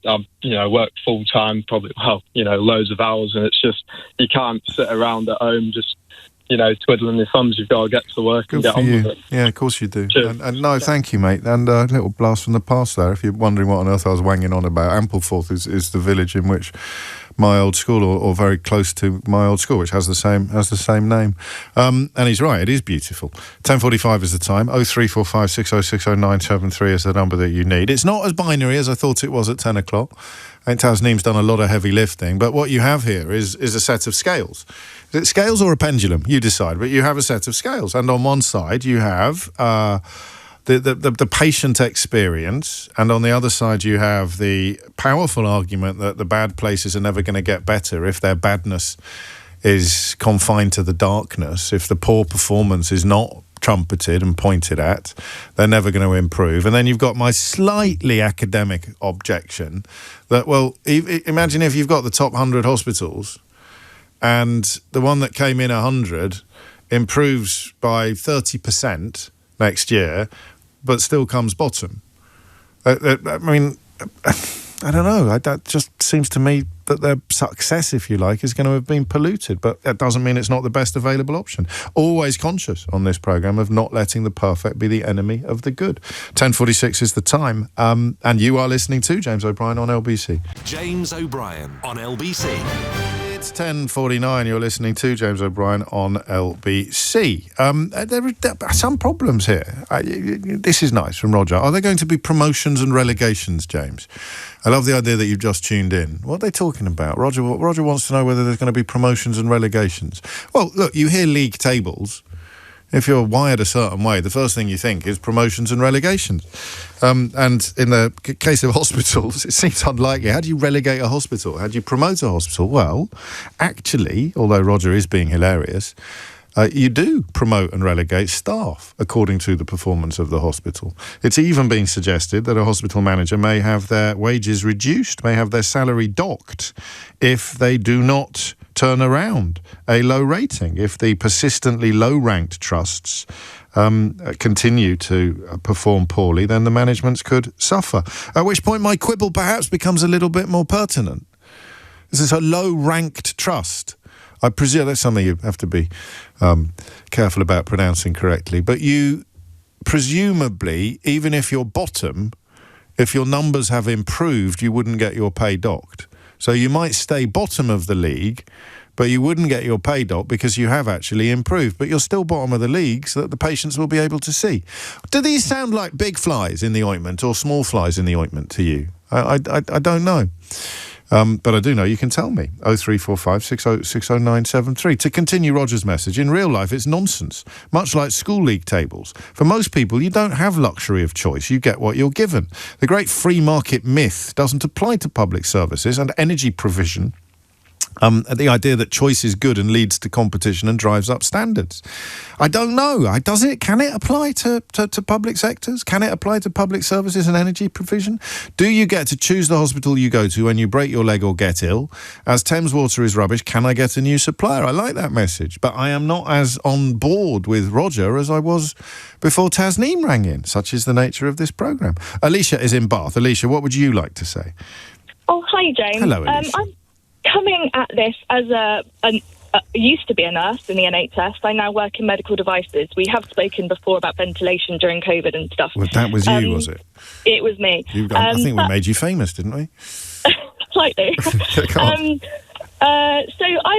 I've worked full time, probably loads of hours, and it's just you can't sit around at home just twiddling your thumbs. You've got to get to work and get on with it. Yeah, of course you do. And no, thank you, mate. And a little blast from the past there. If you're wondering what on earth I was wanging on about, Ampleforth is the village in which my old school, or very close to my old school, which has the same name. And he's right, it is beautiful. 10:45 is the time. 0345 6060 973 is the number that you need. It's not as binary as I thought it was at 10 o'clock. I think Tasneem's done a lot of heavy lifting, but what you have here is a set of scales. Is it scales or a pendulum? You decide, but you have a set of scales. And on one side, you have the patient experience, and on the other side, you have the powerful argument that the bad places are never going to get better if their badness is confined to the darkness, if the poor performance is not trumpeted and pointed at, they're never going to improve. And then you've got my slightly academic objection that, well, imagine if you've got the top 100 hospitals and the one that came in 100 improves by 30% next year, but still comes bottom. I mean, I don't know. That just seems to me that their success, if you like, is going to have been polluted. But that doesn't mean it's not the best available option. Always conscious on this programme of not letting the perfect be the enemy of the good. 10:46 is the time. And you are listening to James O'Brien on LBC. James O'Brien on LBC. It's 10:49. You're listening to James O'Brien on LBC. There are some problems here. This is nice from Roger. Are there going to be promotions and relegations, James? I love the idea that you've just tuned in. What are they talking about? Roger wants to know whether there's going to be promotions and relegations. Well, look, you hear league tables. If you're wired a certain way, the first thing you think is promotions and relegations. And in the case of hospitals, it seems unlikely. How do you relegate a hospital? How do you promote a hospital? Well, actually, although Roger is being hilarious, you do promote and relegate staff according to the performance of the hospital. It's even being suggested that a hospital manager may have their wages reduced, may have their salary docked if they do not turn around a low rating. If the persistently low-ranked trusts continue to perform poorly, then the managements could suffer. At which point my quibble perhaps becomes a little bit more pertinent. This is a low-ranked trust. I presume that's something you have to be careful about pronouncing correctly. But you, presumably, even if you're bottom, if your numbers have improved, you wouldn't get your pay docked. So you might stay bottom of the league, but you wouldn't get your pay docked because you have actually improved. But you're still bottom of the league so that the patients will be able to see. Do these sound like big flies in the ointment or small flies in the ointment to you? I don't know. But I do know you can tell me. 0345 60973. To continue Roger's message, in real life it's nonsense. Much like school league tables. For most people, you don't have luxury of choice. You get what you're given. The great free market myth doesn't apply to public services and energy provision. The idea that choice is good and leads to competition and drives up standards. I don't know. Can it apply to public sectors? Can it apply to public services and energy provision? Do you get to choose the hospital you go to when you break your leg or get ill? As Thames Water is rubbish, can I get a new supplier? I like that message, but I am not as on board with Roger as I was before Tasneem rang in. Such is the nature of this programme. Alicia is in Bath. Alicia, what would you like to say? Oh, hi, James. Hello, Alicia. I'm coming at this as used to be a nurse in the NHS. I now work in medical devices. We have spoken before about ventilation during COVID and stuff. Well, that was you, was it? It was me. I think we made you famous, didn't we? Slightly. So I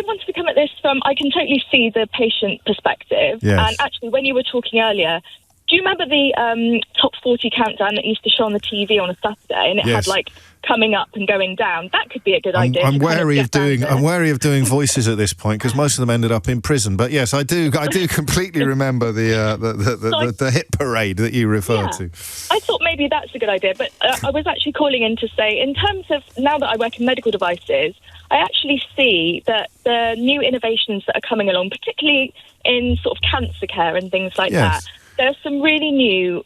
wanted to come at this from, I can totally see the patient perspective. Yes. And actually, when you were talking earlier, do you remember the top 40 countdown that used to show on the TV on a Saturday, and it Yes. had like coming up and going down? That could be a good idea. I'm wary of doing voices at this point because most of them ended up in prison. But yes, I do completely remember the hit parade that you referred to. I thought maybe that's a good idea, but I was actually calling in to say, in terms of now that I work in medical devices, I actually see that the new innovations that are coming along, particularly in sort of cancer care and things like that, there are some really new,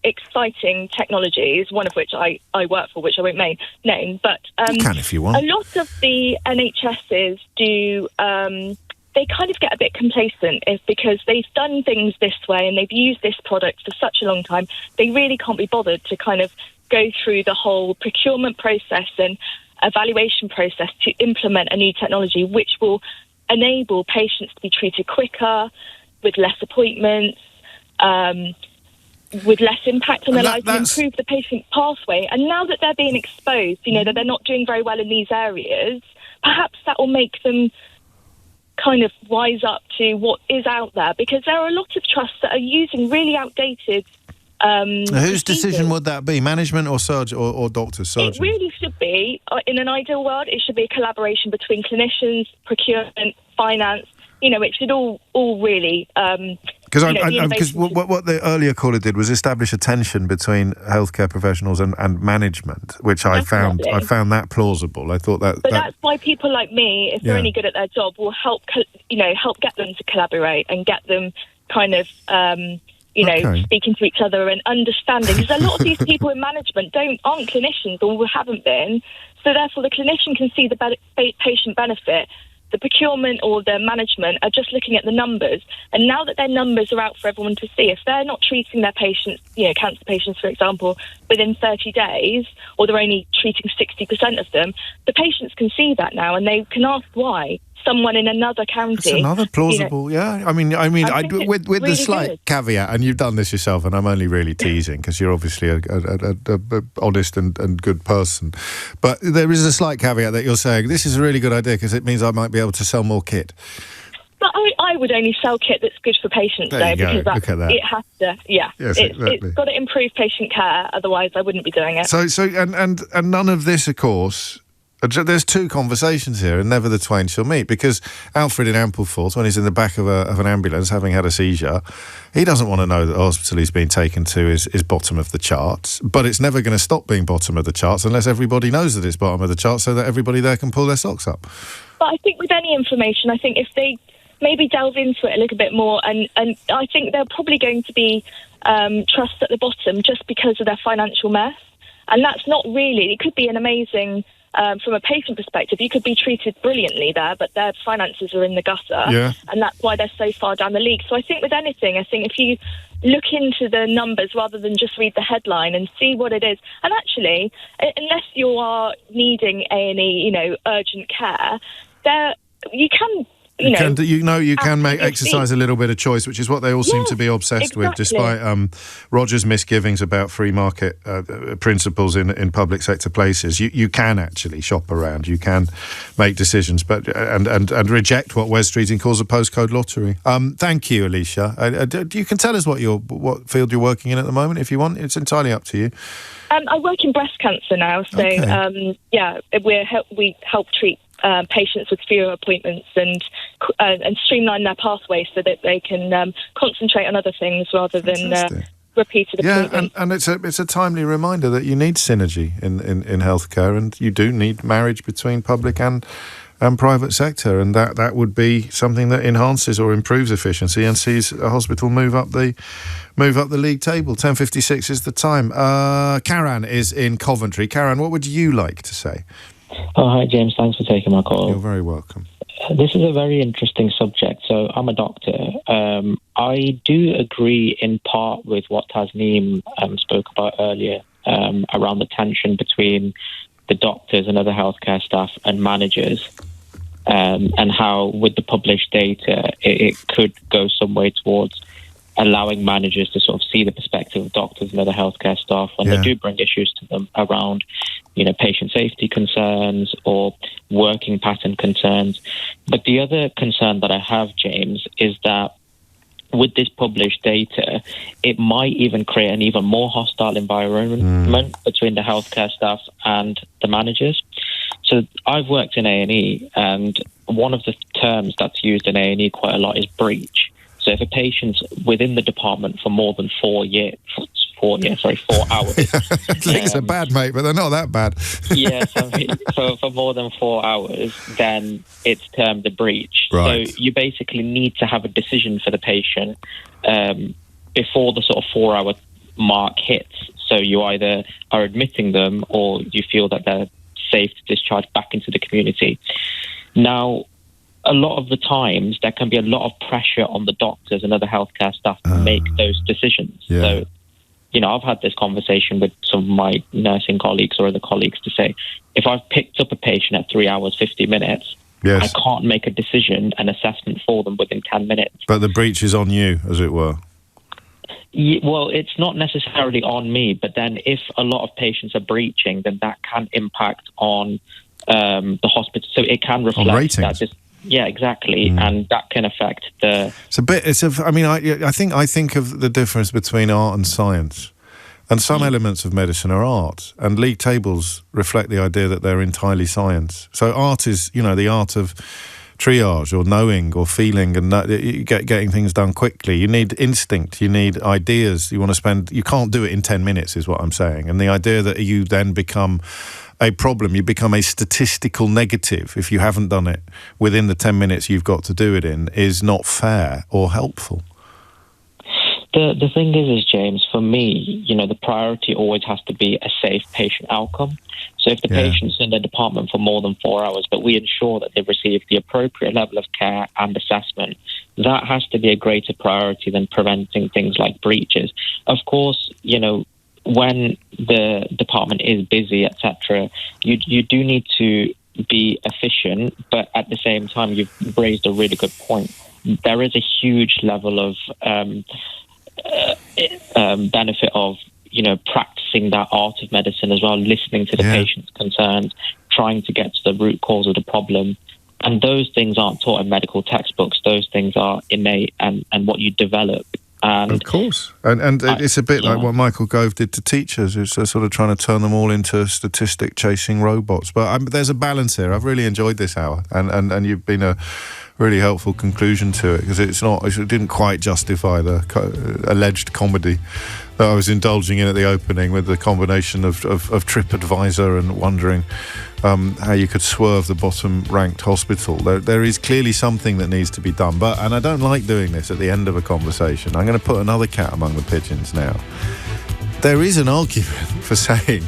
exciting technologies, one of which I work for, which I won't name. But you can if you want. A lot of the NHSs do, they kind of get a bit complacent because they've done things this way and they've used this product for such a long time. They really can't be bothered to kind of go through the whole procurement process and evaluation process to implement a new technology which will enable patients to be treated quicker, with less appointments, with less impact on their lives, and improve the patient pathway. And now that they're being exposed, that they're not doing very well in these areas, perhaps that will make them kind of wise up to what is out there, because there are a lot of trusts that are using really outdated whose decision would that be? Management or surgeon or doctors? Surgeon? It really should be, in an ideal world, it should be a collaboration between clinicians, procurement, finance. It should all really... Because what the earlier caller did was establish a tension between healthcare professionals and management, which I found that plausible. I thought that. But that's why people like me, if they're any good at their job, will help get them to collaborate and get them kind of speaking to each other and understanding. Because a lot of these people in management aren't clinicians or haven't been, so therefore the clinician can see the patient benefit. The procurement or the management are just looking at the numbers. And now that their numbers are out for everyone to see, if they're not treating their patients, cancer patients, for example, within 30 days, or they're only treating 60% of them, the patients can see that now and they can ask why. someone in another county. It's another plausible, yeah. I mean, with really the slight caveat, and you've done this yourself, and I'm only really teasing because you're obviously a honest and good person. But there is a slight caveat that you're saying this is a really good idea because it means I might be able to sell more kit. But I would only sell kit that's good for patients, though, because look at that. It has to, it's got to improve patient care. Otherwise, I wouldn't be doing it. So none of this, of course. There's two conversations here, and never the twain shall meet, because Alfred in Ampleforth, when he's in the back of an ambulance having had a seizure, he doesn't want to know that the hospital he's being taken to is bottom of the charts, but it's never going to stop being bottom of the charts unless everybody knows that it's bottom of the charts so that everybody there can pull their socks up. But I think with any information, I think if they maybe delve into it a little bit more, and I think they're probably going to be trusts at the bottom just because of their financial mess, and that's not really, it could be an amazing... from a patient perspective, you could be treated brilliantly there, but their finances are in the gutter, and that's why they're so far down the league. So I think with anything, if you look into the numbers rather than just read the headline and see what it is, and actually, unless you are needing A&E, urgent care, you can... You can make exercise a little bit of choice, which is what they all seem to be obsessed with, despite Roger's misgivings about free market principles in public sector places. You can actually shop around, you can make decisions, but and reject what Wes Streeting calls a postcode lottery. Thank you, Alicia. You can tell us what field you're working in at the moment if you want. It's entirely up to you. I work in breast cancer now, so we help treat patients with fewer appointments and streamline their pathways so that they can concentrate on other things rather than repeated appointments. And it's a timely reminder that you need synergy in healthcare, and you do need marriage between public and private sector, and that would be something that enhances or improves efficiency and sees a hospital move up the league table. 10:56 is the time. Karan is in Coventry. Karan, what would you like to say? Oh, hi, James. Thanks for taking my call. You're very welcome. This is a very interesting subject. So I'm a doctor. I do agree in part with what Tasneem spoke about earlier around the tension between the doctors and other healthcare staff and managers, and how with the published data, it could go some way towards allowing managers to sort of see the perspective of doctors and other healthcare staff when they do bring issues to them around, patient safety concerns or working pattern concerns. But the other concern that I have, James, is that with this published data, it might even create an even more hostile environment between the healthcare staff and the managers. So I've worked in A&E, and one of the terms that's used in A&E quite a lot is breach. So if a patient's within the department for more than 4 hours. Things are bad, mate, but they're not that bad. Yes, for more than 4 hours, then it's termed a breach. Right. So you basically need to have a decision for the patient before the sort of 4 hour mark hits. So you either are admitting them or you feel that they're safe to discharge back into the community. Now, a lot of the times, there can be a lot of pressure on the doctors and other healthcare staff to make those decisions. Yeah. So, I've had this conversation with some of my nursing colleagues or other colleagues to say, if I've picked up a patient at 3 hours, 50 minutes, I can't make a decision, an assessment for them within 10 minutes. But the breach is on you, as it were. Well, it's not necessarily on me, but then if a lot of patients are breaching, then that can impact on the hospital. So it can reflect on ratings. That yeah, exactly, and that can affect the... I think of the difference between art and science, and some elements of medicine are art, and league tables reflect the idea that they're entirely science. So art is, the art of triage or knowing or feeling and getting things done quickly. You need instinct, you need ideas. You can't do it in 10 minutes is what I'm saying. And the idea that you then become a problem, you become a statistical negative if you haven't done it within the 10 minutes you've got to do it in is not fair or helpful. The thing is, James, for me, the priority always has to be a safe patient outcome. So if the patient's in the department for more than 4 hours, but we ensure that they receive the appropriate level of care and assessment, that has to be a greater priority than preventing things like breaches. Of course, when the department is busy, etc., you do need to be efficient, but at the same time, you've raised a really good point. There is a huge level of benefit of, practicing that art of medicine as well, listening to the patient's concerns, trying to get to the root cause of the problem. And those things aren't taught in medical textbooks. Those things are innate and what you develop. And of course. And it's a bit like what Michael Gove did to teachers, who's sort of trying to turn them all into statistic-chasing robots. But there's a balance here. I've really enjoyed this hour, and you've been a really helpful conclusion to it, because it didn't quite justify the alleged comedy that I was indulging in at the opening, with the combination of TripAdvisor and wondering how you could swerve the bottom-ranked hospital. There is clearly something that needs to be done, and I don't like doing this at the end of a conversation. I'm going to put another cat among the pigeons now. There is an argument for saying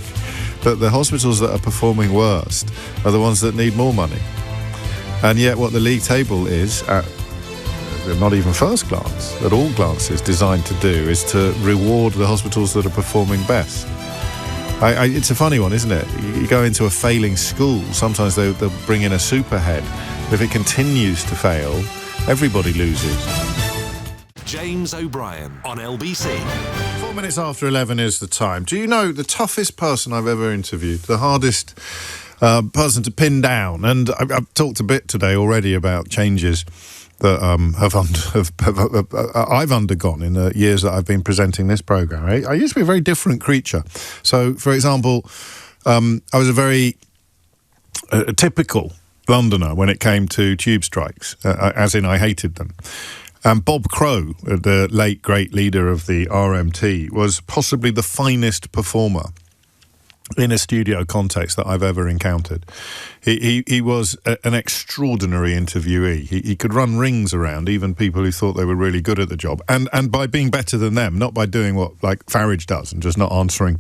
that the hospitals that are performing worst are the ones that need more money. And yet what the league table is, at not even first glance, at all glances, designed to do is to reward the hospitals that are performing best. It's a funny one, isn't it? You go into a failing school, sometimes they'll bring in a superhead. If it continues to fail, everybody loses. James O'Brien on LBC. 4 minutes after 11 is the time. Do you know the toughest person I've ever interviewed, the hardest person to pin down? And I've talked a bit today already about changes that I've undergone in the years that I've been presenting this programme. I used to be a very different creature. So, for example, I was a very typical Londoner when it came to tube strikes, as in I hated them. And Bob Crow, the late great leader of the RMT, was possibly the finest performer in a studio context that I've ever encountered. He was an extraordinary interviewee. He could run rings around even people who thought they were really good at the job, and by being better than them, not by doing what like Farage does and just not answering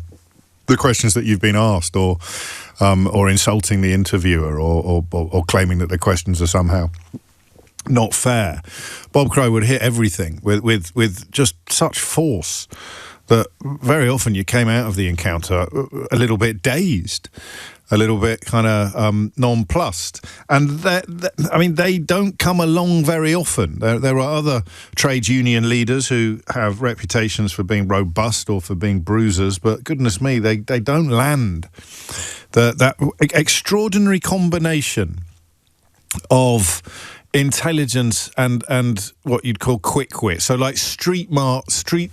the questions that you've been asked, or insulting the interviewer, or claiming that the questions are somehow not fair. Bob Crow would hit everything with just such force that very often you came out of the encounter a little bit dazed, a little bit kind of nonplussed. And they don't come along very often. There are other trade union leaders who have reputations for being robust or for being bruisers, but goodness me, they don't land. That extraordinary combination of intelligence and what you'd call quick wit. So like street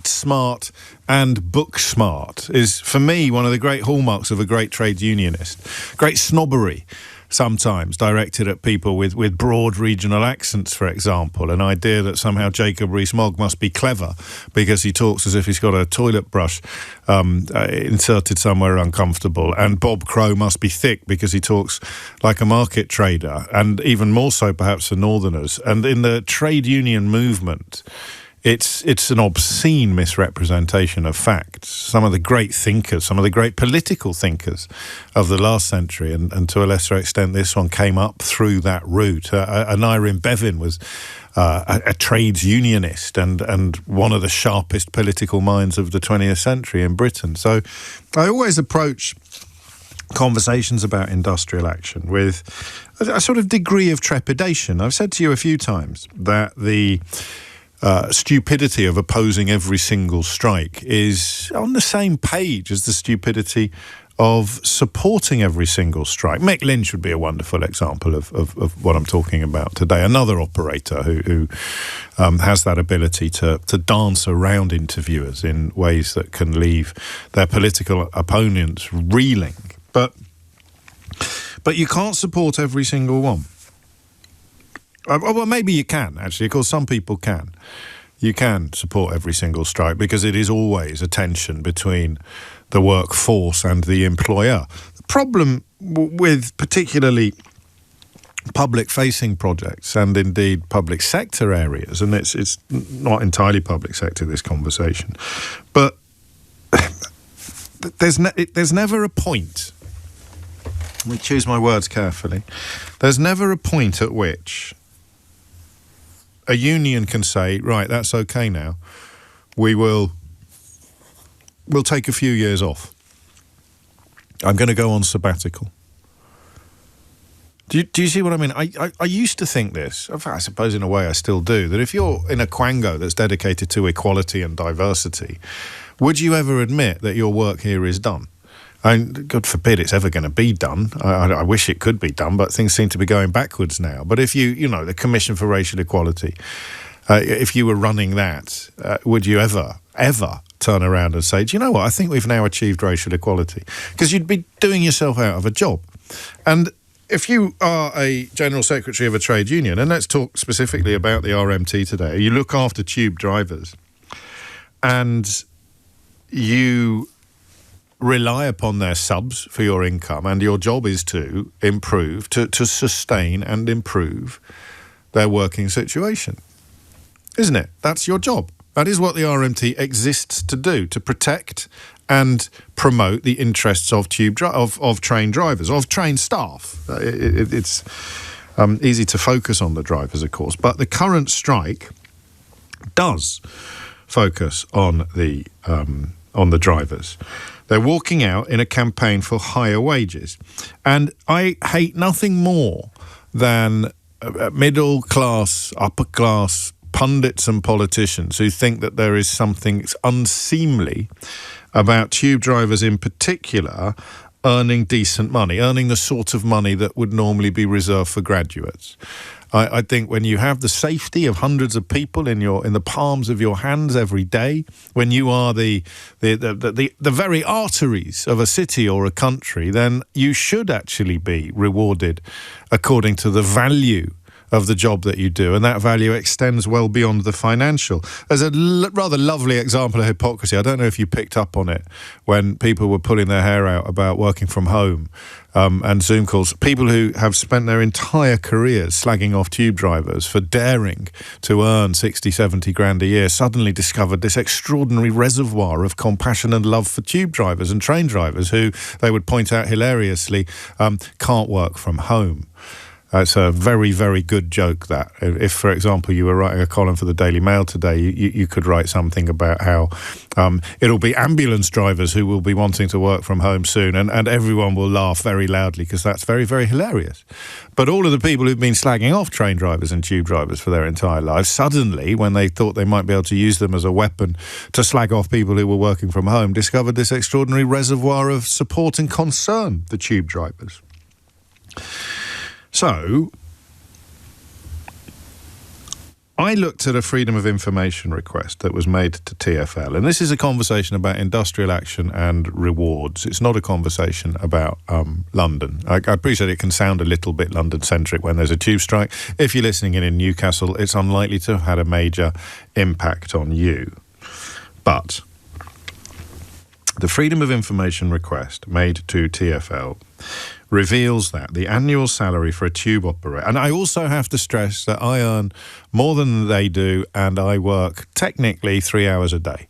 smart and book smart is, for me, one of the great hallmarks of a great trade unionist. Great snobbery, sometimes directed at people with broad regional accents, for example. An idea that somehow Jacob Rees-Mogg must be clever because he talks as if he's got a toilet brush inserted somewhere uncomfortable, and Bob Crow must be thick because he talks like a market trader, and even more so perhaps for Northerners. And in the trade union movement, it's an obscene misrepresentation of facts. Some of the great thinkers, some of the great political thinkers of the last century, and to a lesser extent this one, came up through that route. Aneurin Bevan was a trades unionist and one of the sharpest political minds of the 20th century in Britain. So I always approach conversations about industrial action with a sort of degree of trepidation. I've said to you a few times that the stupidity of opposing every single strike is on the same page as the stupidity of supporting every single strike. Mick Lynch would be a wonderful example of what I'm talking about today. Another operator who has that ability to dance around interviewers in ways that can leave their political opponents reeling. But you can't support every single one. Well, maybe you can, actually. Of course, some people can. You can support every single strike because it is always a tension between the workforce and the employer. The problem with particularly public-facing projects and indeed public sector areas, and it's not entirely public sector, this conversation, but there's never a point. Let me choose my words carefully. There's never a point at which a union can say, right, that's okay now. We'll take a few years off. I'm going to go on sabbatical. Do you see what I mean? I used to think this, in fact, I suppose in a way I still do, that if you're in a quango that's dedicated to equality and diversity, would you ever admit that your work here is done? God forbid it's ever going to be done. I wish it could be done, but things seem to be going backwards now. But if the Commission for Racial Equality, if you were running that, would you ever turn around and say, do you know what, I think we've now achieved racial equality? Because you'd be doing yourself out of a job. And if you are a General Secretary of a trade union, and let's talk specifically about the RMT today, you look after tube drivers and you rely upon their subs for your income, and your job is to improve, to sustain and improve their working situation. Isn't it? That's your job. That is what the RMT exists to do, to protect and promote the interests of of trained drivers, of trained staff. It's easy to focus on the drivers, of course, but the current strike does focus on the drivers. They're walking out in a campaign for higher wages, and I hate nothing more than middle class, upper class pundits and politicians who think that there is something unseemly about tube drivers in particular earning decent money, earning the sort of money that would normally be reserved for graduates. I think when you have the safety of hundreds of people in the palms of your hands every day, when you are the very arteries of a city or a country, then you should actually be rewarded according to the value of the job that you do, and that value extends well beyond the financial. There's a rather lovely example of hypocrisy. I don't know if you picked up on it when people were pulling their hair out about working from home and Zoom calls. People who have spent their entire careers slagging off tube drivers for daring to earn 60, 70 grand a year suddenly discovered this extraordinary reservoir of compassion and love for tube drivers and train drivers who, they would point out hilariously, can't work from home. It's a very, very good joke that if, for example, you were writing a column for the Daily Mail today, you could write something about how it'll be ambulance drivers who will be wanting to work from home soon, and everyone will laugh very loudly because that's very, very hilarious. But all of the people who've been slagging off train drivers and tube drivers for their entire lives, suddenly, when they thought they might be able to use them as a weapon to slag off people who were working from home, discovered this extraordinary reservoir of support and concern for tube drivers. So, I looked at a Freedom of Information request that was made to TfL, and this is a conversation about industrial action and rewards. It's not a conversation about London. I appreciate it can sound a little bit London-centric when there's a tube strike. If you're listening in Newcastle, it's unlikely to have had a major impact on you. But the Freedom of Information request made to TfL reveals that the annual salary for a tube operator, and I also have to stress that I earn more than they do and I work technically 3 hours a day.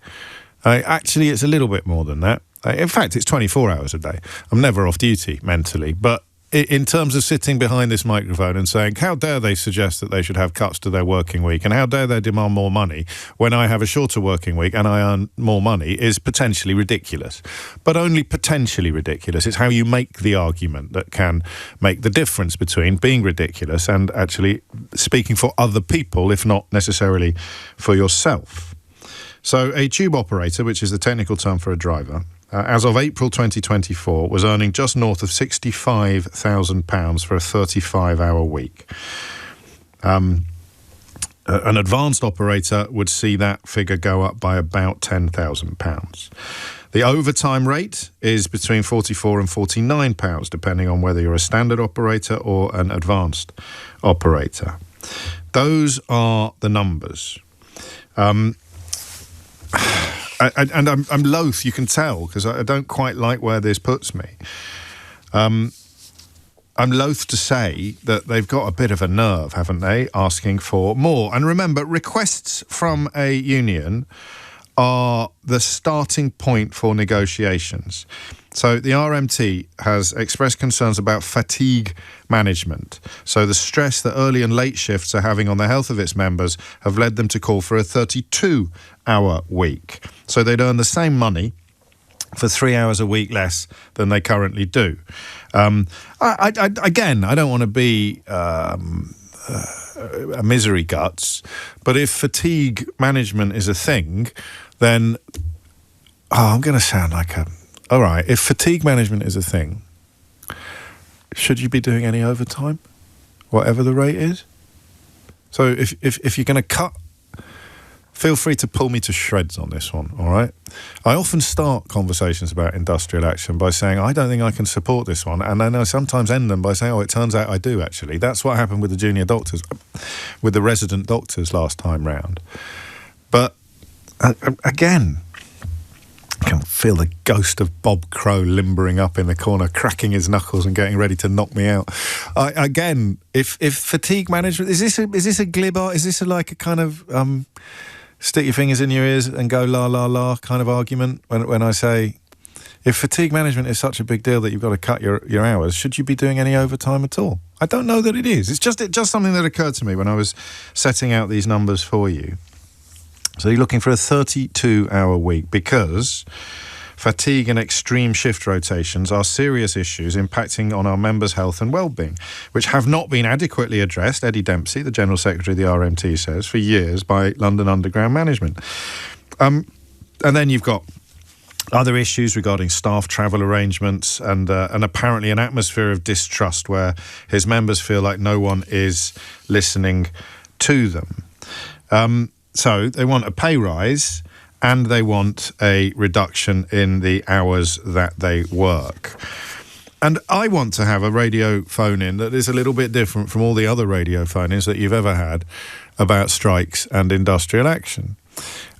Actually, it's a little bit more than that. In fact, it's 24 hours a day. I'm never off duty mentally, but in terms of sitting behind this microphone and saying, how dare they suggest that they should have cuts to their working week, and how dare they demand more money when I have a shorter working week and I earn more money, is potentially ridiculous. But only potentially ridiculous. It's how you make the argument that can make the difference between being ridiculous and actually speaking for other people, if not necessarily for yourself. So a tube operator, which is the technical term for a driver, as of April 2024, was earning just north of £65,000 for a 35-hour week. An advanced operator would see that figure go up by about £10,000. The overtime rate is between £44 and £49, depending on whether you're a standard operator or an advanced operator. Those are the numbers. And I'm loath, you can tell, because I don't quite like where this puts me. I'm loath to say that they've got a bit of a nerve, haven't they, asking for more. And remember, requests from a union are the starting point for negotiations. So the RMT has expressed concerns about fatigue management. So the stress that early and late shifts are having on the health of its members have led them to call for a 32-hour week. So they'd earn the same money for 3 hours a week less than they currently do. Again, I don't want to be a misery guts, but if fatigue management is a thing, then I'm going to sound like all right, if fatigue management is a thing, should you be doing any overtime, whatever the rate is? So if you're going to cut, feel free to pull me to shreds on this one, all right? I often start conversations about industrial action by saying, I don't think I can support this one, and then I sometimes end them by saying, it turns out I do, actually. That's what happened with the junior doctors, with the resident doctors last time round. But, again, I can feel the ghost of Bob Crow limbering up in the corner, cracking his knuckles and getting ready to knock me out. Again, if fatigue management, is this a glib art? Is this like a kind of stick your fingers in your ears and go la la la kind of argument when I say, if fatigue management is such a big deal that you've got to cut your hours, should you be doing any overtime at all? I don't know that it is. It's just something that occurred to me when I was setting out these numbers for you. So you're looking for a 32-hour week because fatigue and extreme shift rotations are serious issues impacting on our members' health and well-being, which have not been adequately addressed, Eddie Dempsey, the General Secretary of the RMT, says, for years by London Underground management. And then you've got other issues regarding staff travel arrangements and apparently an atmosphere of distrust where his members feel like no one is listening to them. So they want a pay rise and they want a reduction in the hours that they work. And I want to have a radio phone-in that is a little bit different from all the other radio phone-ins that you've ever had about strikes and industrial action.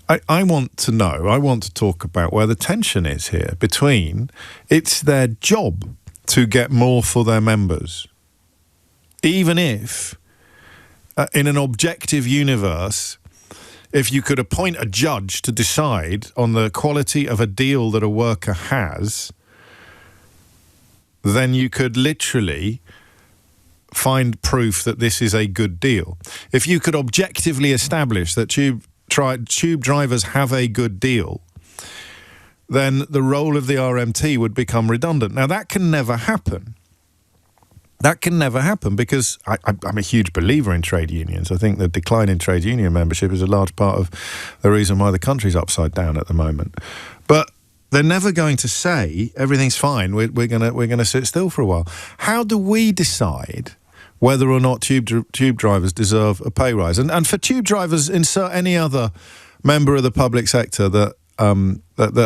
I want to talk about where the tension is here between it's their job to get more for their members, even if in an objective universe, if you could appoint a judge to decide on the quality of a deal that a worker has, then you could literally find proof that this is a good deal. If you could objectively establish that tube drivers have a good deal, then the role of the RMT would become redundant. Now, that can never happen. That can never happen because I'm a huge believer in trade unions. I think the decline in trade union membership is a large part of the reason why the country's upside down at the moment. But they're never going to say everything's fine. We're gonna sit still for a while. How do we decide whether or not tube drivers deserve a pay rise? And for tube drivers, insert any other member of the public sector that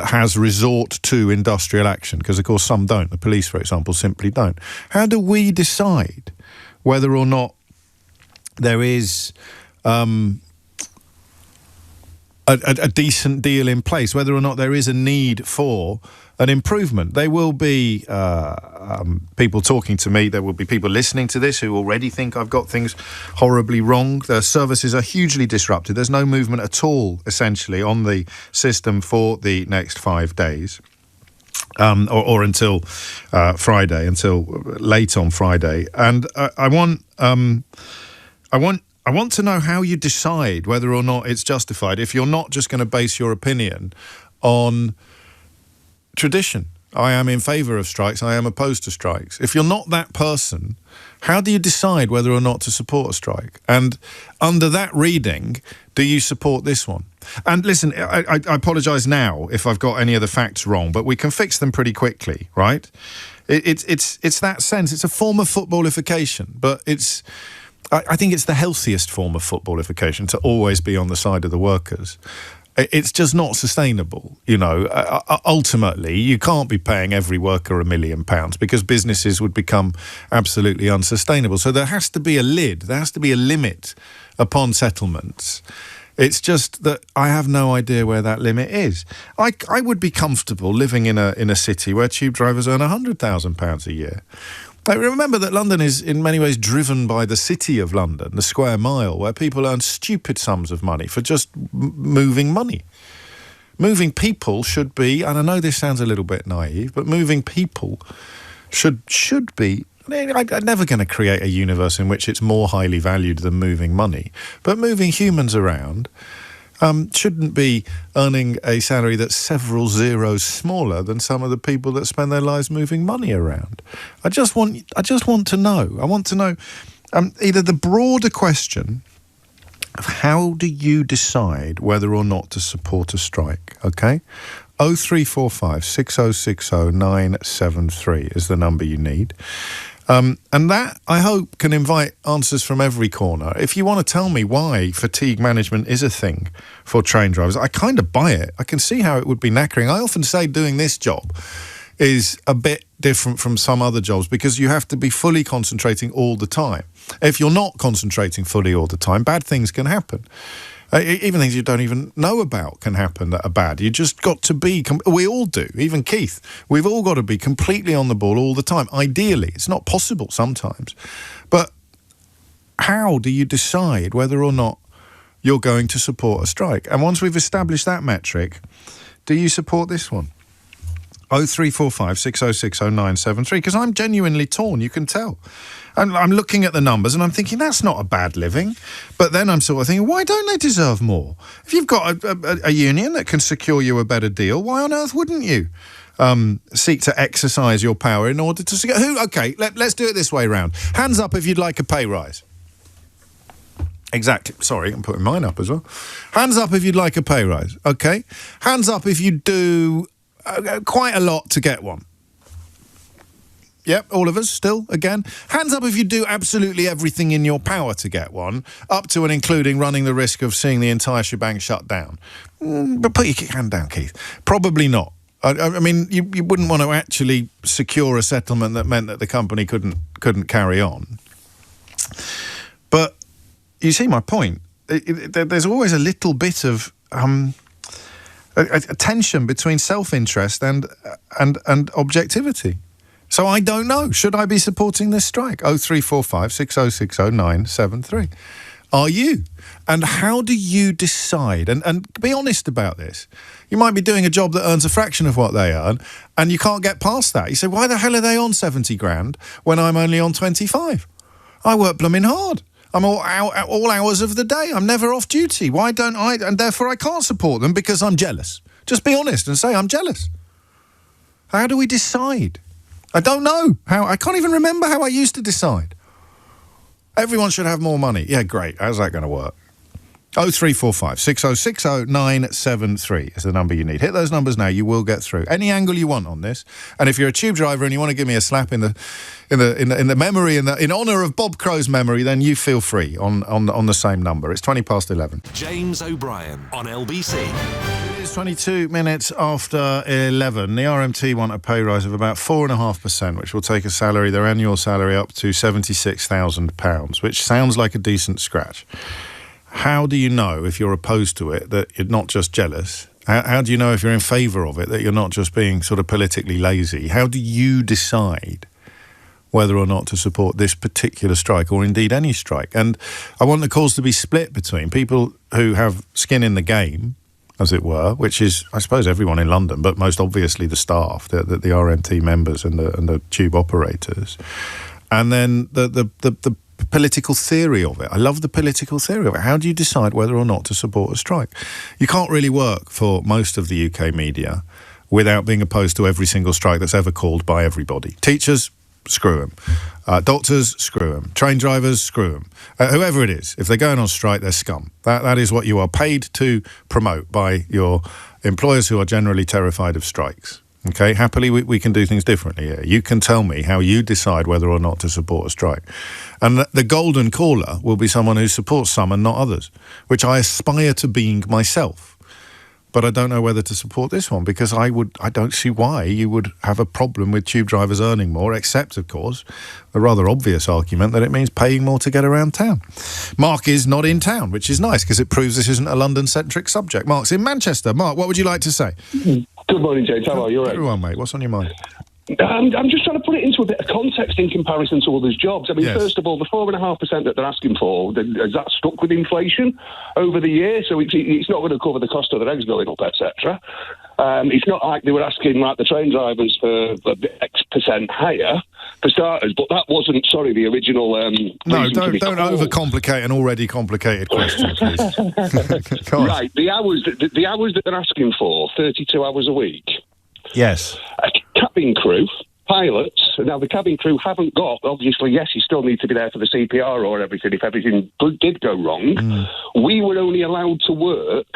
has resort to industrial action, because of course some don't. The police, for example, simply don't. How do we decide whether or not there is a decent deal in place, whether or not there is a need for an improvement? There will be people talking to me, there will be people listening to this who already think I've got things horribly wrong. The services are hugely disrupted. There's no movement at all, essentially, on the system for the next 5 days. Or until Friday, until late on Friday. And I want to know how you decide whether or not it's justified if you're not just going to base your opinion on tradition. I am in favour of strikes, I am opposed to strikes. If you're not that person, how do you decide whether or not to support a strike? And under that reading, do you support this one? And listen, I apologise now if I've got any of the facts wrong, but we can fix them pretty quickly, right? It's that sense. It's a form of footballification, but I think it's the healthiest form of footballification to always be on the side of the workers. It's just not sustainable, you know. Ultimately, you can't be paying every worker £1 million because businesses would become absolutely unsustainable. So there has to be a lid, there has to be a limit upon settlements. It's just that I have no idea where that limit is. I would be comfortable living in a city where tube drivers earn £100,000 a year. I remember that London is in many ways driven by the city of London, the square mile, where people earn stupid sums of money for just moving money. Moving people should be, and I know this sounds a little bit naive, but moving people should be. I'm never going to create a universe in which it's more highly valued than moving money, but moving humans around shouldn't be earning a salary that's several zeros smaller than some of the people that spend their lives moving money around. I just want to know. I want to know either the broader question of how do you decide whether or not to support a strike, okay? 0345 6060 973 is the number you need. And that, I hope, can invite answers from every corner. If you want to tell me why fatigue management is a thing for train drivers, I kind of buy it. I can see how it would be knackering. I often say doing this job is a bit different from some other jobs because you have to be fully concentrating all the time. If you're not concentrating fully all the time, bad things can happen. Even things you don't even know about can happen that are bad. You just got to be, we all do, even Keith, we've all got to be completely on the ball all the time. Ideally, it's not possible sometimes. But how do you decide whether or not you're going to support a strike? And once we've established that metric, do you support this one? 0345 6060 973, because I'm genuinely torn, you can tell. I'm looking at the numbers and I'm thinking, that's not a bad living. But then I'm sort of thinking, why don't they deserve more? If you've got a union that can secure you a better deal, why on earth wouldn't you seek to exercise your power in order to secure... Okay, let's do it this way round. Hands up if you'd like a pay rise. Exactly. Sorry, I'm putting mine up as well. Hands up if you'd like a pay rise, okay? Hands up if you do quite a lot to get one. Yep, all of us still, again. Hands up if you do absolutely everything in your power to get one, up to and including running the risk of seeing the entire shebang shut down. But put your hand down, Keith. Probably not. I mean, you wouldn't want to actually secure a settlement that meant that the company couldn't carry on. But you see my point. There's always a little bit of a tension between self-interest and objectivity. So I don't know. Should I be supporting this strike? 0345 6060 973. Are you? And how do you decide? And be honest about this. You might be doing a job that earns a fraction of what they earn, and you can't get past that. You say, why the hell are they on 70 grand when I'm only on 25? I work blooming hard. I'm all hours of the day. I'm never off duty. Why don't I? And therefore I can't support them because I'm jealous. Just be honest and say I'm jealous. How do we decide? I don't know. I can't even remember how I used to decide. Everyone should have more money. Yeah, great. How's that going to work? 0345 6060 973 is the number you need. Hit those numbers now. You will get through. Any angle you want on this. And if you're a tube driver and you want to give me a slap in the memory, in honour of Bob Crow's memory, then you feel free on the same number. It's 11:20. James O'Brien on LBC. It is 22 minutes after 11. The RMT want a pay rise of about 4.5%, which will take their annual salary up to £76,000, which sounds like a decent scratch. How do you know, if you're opposed to it, that you're not just jealous? How do you know, if you're in favour of it, that you're not just being sort of politically lazy? How do you decide whether or not to support this particular strike, or indeed any strike? And I want the calls to be split between people who have skin in the game, as it were, which is, I suppose, everyone in London, but most obviously the staff, the RMT members and the tube operators, and then the political theory of it. I love the political theory of it. How do you decide whether or not to support a strike? You can't really work for most of the UK media without being opposed to every single strike that's ever called by everybody. Teachers, screw them. Doctors, screw them. Train drivers, screw them. Whoever it is, if they're going on strike, they're scum. That is what you are paid to promote by your employers, who are generally terrified of strikes. Okay, happily we can do things differently here. You can tell me how you decide whether or not to support a strike. And the golden caller will be someone who supports some and not others, which I aspire to being myself. But I don't know whether to support this one, because I don't see why you would have a problem with tube drivers earning more, except, of course, the rather obvious argument that it means paying more to get around town. Mark is not in town, which is nice, because it proves this isn't a London-centric subject. Mark's in Manchester. Mark, what would you like to say? Good morning, James. How are you? All right? Everyone, mate. What's on your mind? I'm just trying to put it into a bit of context in comparison to others' jobs. I mean, First of all, the 4.5% that they're asking for, is that stuck with inflation over the year? So it's not going to cover the cost of their eggs going up, etc. It's not like they were asking, like the train drivers, for X percent higher, for starters, but that wasn't, the original... no, don't overcomplicate an already complicated question, please. Right, the hours that they're asking for, 32 hours a week. Yes. Cabin crew, pilots. Now, the cabin crew haven't got, obviously, yes, you still need to be there for the CPR or everything if everything did go wrong. We were only allowed to work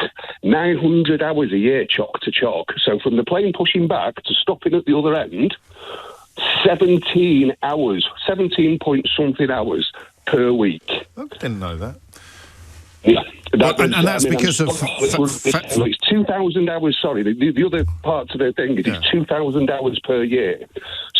900 hours a year, chock to chock. So from the plane pushing back to stopping at the other end, 17 hours, 17-point-something hours per week. I didn't know that. Yeah. That's because of... It's 2,000 hours, the other part of the thing is it's 2,000 hours per year.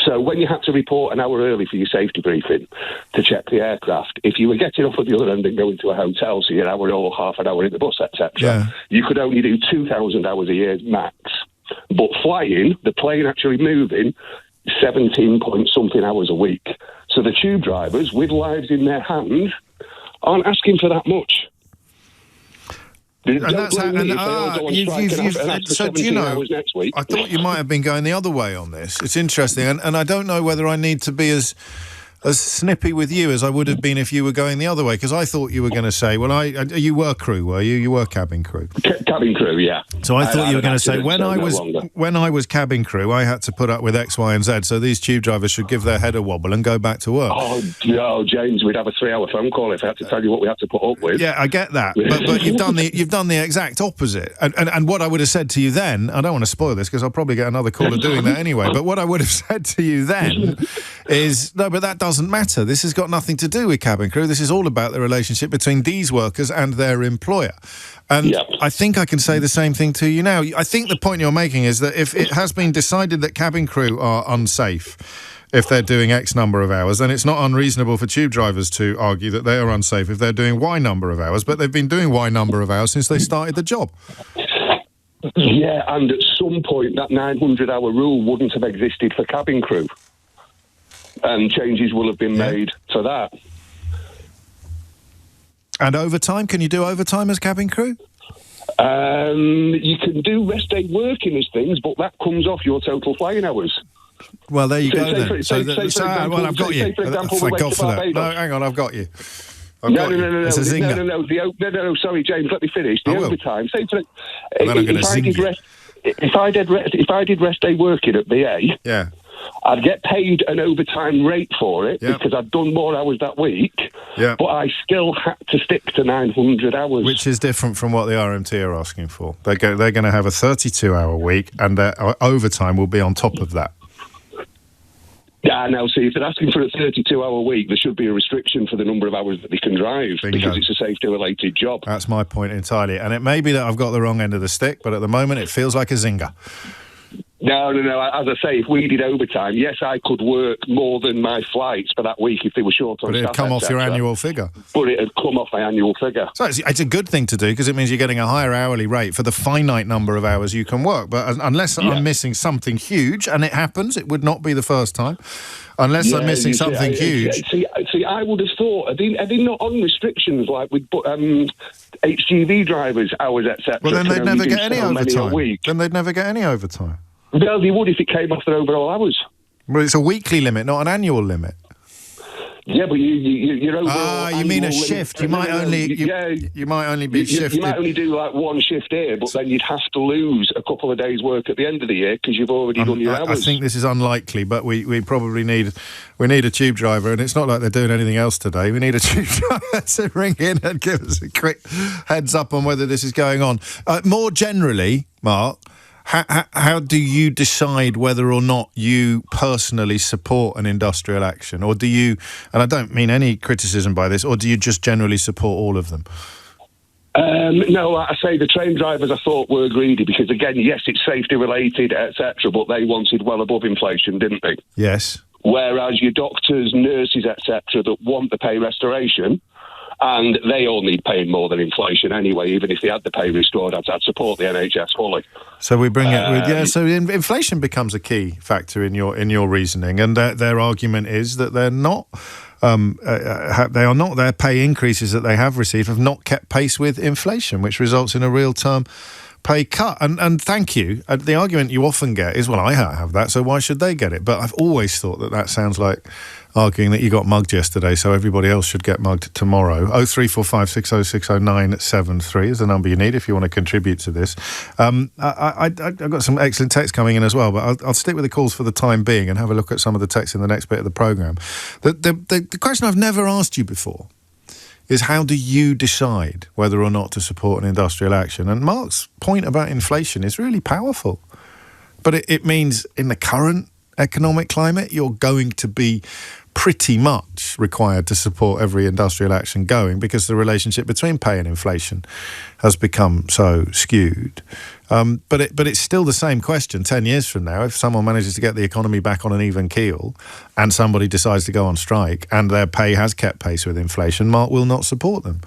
So when you had to report an hour early for your safety briefing to check the aircraft, if you were getting off at the other end and going to a hotel, so you're an hour or half an hour in the bus, etc., you could only do 2,000 hours a year max. But flying, the plane actually moving, 17-point-something hours a week. So the tube drivers, with lives in their hands, aren't asking for that much. So do you know, I thought you might have been going the other way on this. It's interesting, and I don't know whether I need to be as snippy with you as I would have been if you were going the other way, because I thought you were going to say, you were crew, were you? You were cabin crew. Cabin crew, yeah. So I thought you were going to say, when I was cabin crew, I had to put up with X, Y, and Z, so these tube drivers should give their head a wobble and go back to work. Oh, no, James, we'd have a 3-hour phone call if I had to tell you what we had to put up with. Yeah, I get that, but you've done the exact opposite. And what I would have said to you then, I don't want to spoil this because I'll probably get another caller doing that anyway, but what I would have said to you then is, no, but that doesn't matter. This has got nothing to do with cabin crew. This is all about the relationship between these workers and their employer. And I think I can say the same thing to you now. I think the point you're making is that if it has been decided that cabin crew are unsafe if they're doing X number of hours, then it's not unreasonable for tube drivers to argue that they are unsafe if they're doing Y number of hours, but they've been doing Y number of hours since they started the job. Yeah, and at some point that 900-hour rule wouldn't have existed for cabin crew. And changes will have been made for that. And overtime? Can you do overtime as cabin crew? You can do rest day working as things, but that comes off your total flying hours. Well, there you go then. I've got you. Thank God for that. No, hang on, I've got you. No, sorry, James, let me finish. The overtime. If I did rest day working at BA, I'd get paid an overtime rate for it because I'd done more hours that week, but I still had to stick to 900 hours. Which is different from what the RMT are asking for. They're going to have a 32-hour week, and their overtime will be on top of that. Yeah, now, see, if they're asking for a 32-hour week, there should be a restriction for the number of hours that they can drive because it's a safety-related job. That's my point entirely. And it may be that I've got the wrong end of the stick, but at the moment it feels like a zinger. No. As I say, if we did overtime, yes, I could work more than my flights for that week if they were short on staff. But it'd come off your annual figure. But it'd come off my annual figure. So it's a good thing to do because it means you're getting a higher hourly rate for the finite number of hours you can work. But unless I'm missing something huge, and it happens, it would not be the first time. Unless I'm missing something huge. See, I would have thought, are they not on restrictions like with HGV drivers, hours, etc.? Well, then they'd never get any overtime. Then they'd never get any overtime. Well, they would if it came off their overall hours. Well, it's a weekly limit, not an annual limit. Yeah, but your overall you mean a shift? You might only be shifted. You might only do like one shift here, but then you'd have to lose a couple of days' work at the end of the year because you've already done your hours. I think this is unlikely, but we probably need a tube driver, and it's not like they're doing anything else today. We need a tube driver to ring in and give us a quick heads up on whether this is going on. More generally, Mark, how do you decide whether or not you personally support an industrial action? Or do you, and I don't mean any criticism by this, or do you just generally support all of them? No, like I say, the train drivers I thought were greedy because, again, yes, it's safety related, etc., but they wanted well above inflation, didn't they? Yes. Whereas your doctors, nurses, etc., that want the pay restoration And they all need paying more than inflation anyway. Even if they had the pay restored, I'd support the NHS fully. So we bring it with So inflation becomes a key factor in your reasoning, and their argument is that they're not. They are not. Their pay increases that they have received have not kept pace with inflation, which results in a real-term pay cut. And thank you. The argument you often get is, well, I have that, so why should they get it? But I've always thought that sounds like arguing that you got mugged yesterday, so everybody else should get mugged tomorrow. 0345 6060 973 is the number you need if you want to contribute to this. I've got some excellent text coming in as well, but I'll stick with the calls for the time being and have a look at some of the text in the next bit of the programme. The question I've never asked you before is, how do you decide whether or not to support an industrial action? And Mark's point about inflation is really powerful. But it means in the current economic climate, you're going to be pretty much required to support every industrial action going, because the relationship between pay and inflation has become so skewed. But it's still the same question 10 years from now. If someone manages to get the economy back on an even keel and somebody decides to go on strike and their pay has kept pace with inflation, Mark will not support them.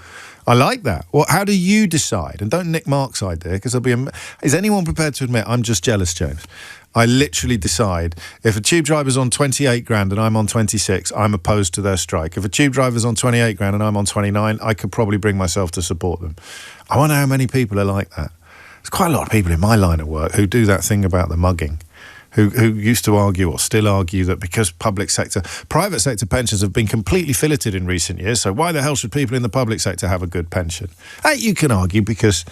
I like that. Well, how do you decide? And don't nick Mark's idea, because is anyone prepared to admit I'm just jealous, James? I literally decide, if a tube driver's on 28 grand and I'm on 26, I'm opposed to their strike. If a tube driver's on 28 grand and I'm on 29, I could probably bring myself to support them. I wonder how many people are like that. There's quite a lot of people in my line of work who do that thing about the mugging, who used to argue or still argue that because private sector pensions have been completely filleted in recent years, so why the hell should people in the public sector have a good pension? You can argue because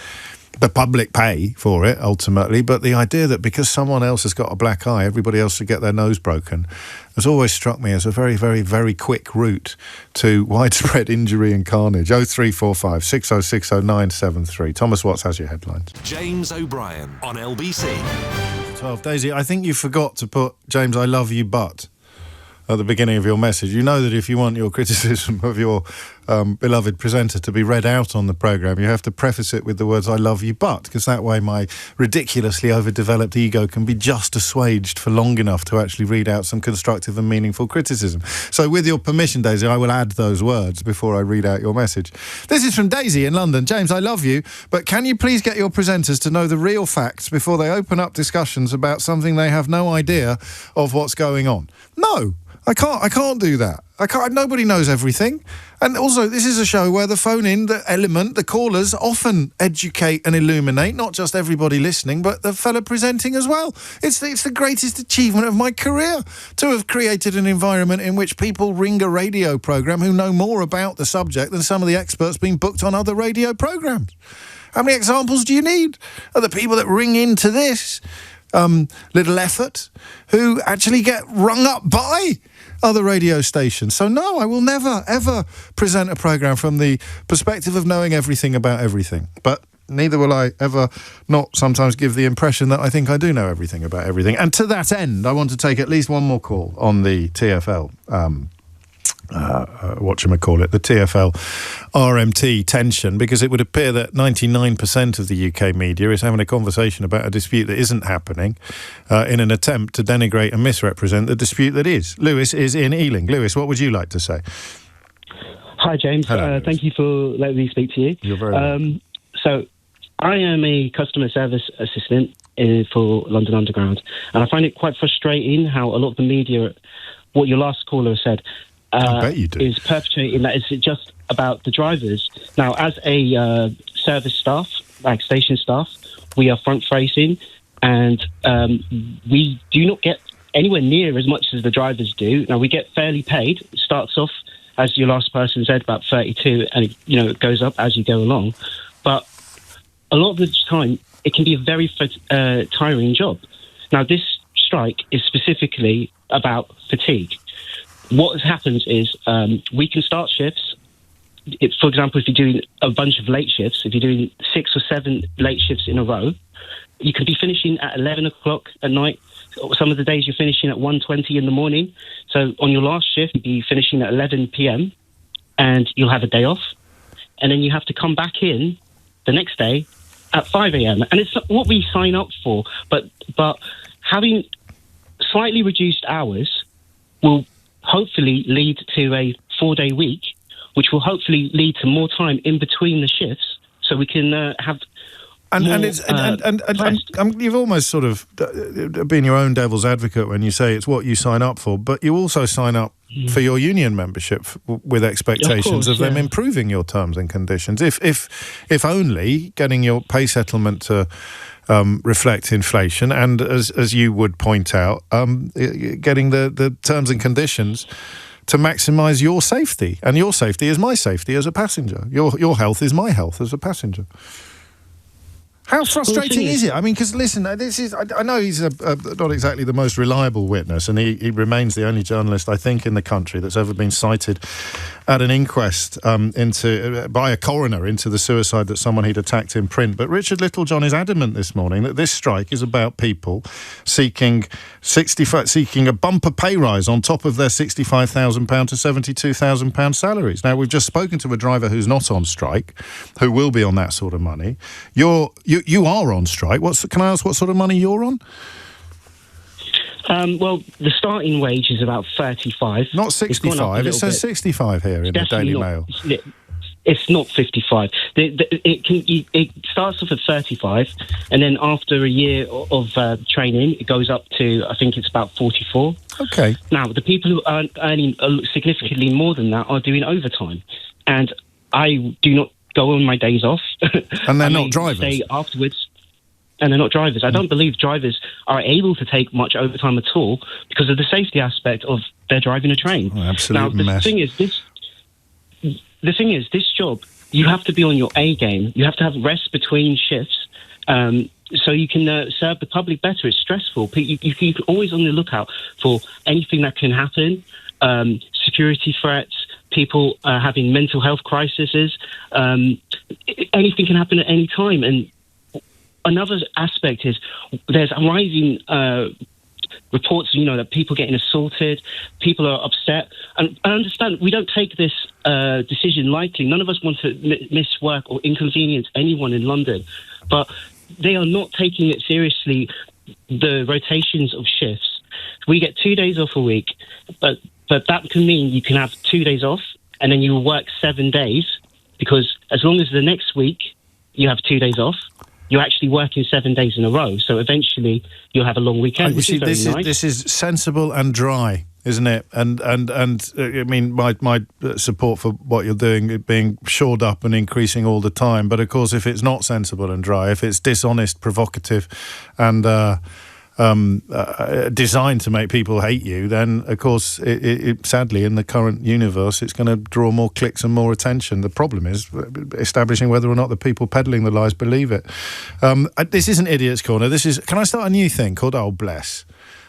the public pay for it ultimately, but the idea that because someone else has got a black eye, everybody else should get their nose broken has always struck me as a very, very, very quick route to widespread injury and carnage. 0345 6060 973. Thomas Watts has your headlines. James O'Brien on LBC. 12. Daisy, I think you forgot to put James, I love you, but at the beginning of your message. You know that if you want your criticism of your beloved presenter to be read out on the programme, you have to preface it with the words, I love you, but, because that way my ridiculously overdeveloped ego can be just assuaged for long enough to actually read out some constructive and meaningful criticism. So with your permission, Daisy, I will add those words before I read out your message. This is from Daisy in London. James, I love you, but can you please get your presenters to know the real facts before they open up discussions about something they have no idea of what's going on? No. I can't do that. Nobody knows everything. And also, this is a show where the phone-in, the callers often educate and illuminate, not just everybody listening, but the fella presenting as well. It's the greatest achievement of my career to have created an environment in which people ring a radio programme who know more about the subject than some of the experts being booked on other radio programmes. How many examples do you need of the people that ring into this little effort who actually get rung up by other radio stations? So no, I will never, ever present a programme from the perspective of knowing everything about everything. But neither will I ever not sometimes give the impression that I think I do know everything about everything. And to that end, I want to take at least one more call on the TfL, the TfL RMT tension, because it would appear that 99% of the UK media is having a conversation about a dispute that isn't happening in an attempt to denigrate and misrepresent the dispute that is. Lewis is in Ealing. Lewis, what would you like to say? Hi, James. Thank you for letting me speak to you. You're very welcome. So, I am a customer service assistant for London Underground, and I find it quite frustrating how a lot of the media, what your last caller said, I bet you do, is perpetuating that it's just about the drivers. Now, as a service staff, like station staff, we are front-facing, and we do not get anywhere near as much as the drivers do. Now, we get fairly paid. It starts off, as your last person said, about 32, and it goes up as you go along. But a lot of the time, it can be a very tiring job. Now, this strike is specifically about fatigue. What happens is we can start shifts. For example, if you're doing a bunch of late shifts, if you're doing 6 or 7 late shifts in a row, you can be finishing at 11 o'clock at night. Some of the days you're finishing at 1:20 in the morning. So on your last shift, you'll be finishing at 11 p.m. and you'll have a day off. And then you have to come back in the next day at 5 a.m. And it's what we sign up for. But having slightly reduced hours will hopefully lead to a 4-day week which will hopefully lead to more time in between the shifts, so we can have. You've almost sort of been your own devil's advocate when you say it's what you sign up for, but you also sign up for your union membership with expectations of them improving your terms and conditions. If only getting your pay settlement to reflect inflation, and as you would point out, getting the terms and conditions to maximise your safety, and your safety is my safety as a passenger. Your health is my health as a passenger. How frustrating is it? I mean, because listen, this is. I know he's not exactly the most reliable witness, and he remains the only journalist, I think, in the country that's ever been cited at an inquest by a coroner into the suicide that someone he'd attacked in print. But Richard Littlejohn is adamant this morning that this strike is about people seeking a bumper pay rise on top of their £65,000 to £72,000 salaries. Now, we've just spoken to a driver who's not on strike, who will be on that sort of money. You are on strike. Can I ask what sort of money you're on? Well, the starting wage is about 35. Not 65. It says 65 here in the Daily Mail. It's not 55. It starts off at 35, and then after a year of training, it goes up to, I think it's about 44. Okay. Now, the people who are earning significantly more than that are doing overtime, and I do not go on my days off. And they're not drivers. Stay afterwards. And they're not drivers. I don't believe drivers are able to take much overtime at all because of the safety aspect of their driving a train. Oh, absolute mess. The thing is, this job, you have to be on your A game. You have to have rest between shifts, so you can serve the public better. It's stressful. You're always on the lookout for anything that can happen, security threats, people having mental health crises. Anything can happen at any time. And another aspect is there's rising reports, that people getting assaulted, people are upset. And I understand we don't take this decision lightly. None of us want to miss work or inconvenience anyone in London. But they are not taking it seriously, the rotations of shifts. We get 2 days off a week, but that can mean you can have 2 days off and then you will work 7 days, because as long as the next week you have 2 days off, you're actually working 7 days in a row. So eventually you'll have a long weekend, which is very nice. This is sensible and dry, isn't it? And I mean, my support for what you're doing, it being shored up and increasing all the time. But of course, if it's not sensible and dry, if it's dishonest, provocative, and designed to make people hate you, then of course, it sadly, in the current universe, it's going to draw more clicks and more attention. The problem is establishing whether or not the people peddling the lies believe it. This isn't Idiot's Corner. Can I start a new thing called Old Bless?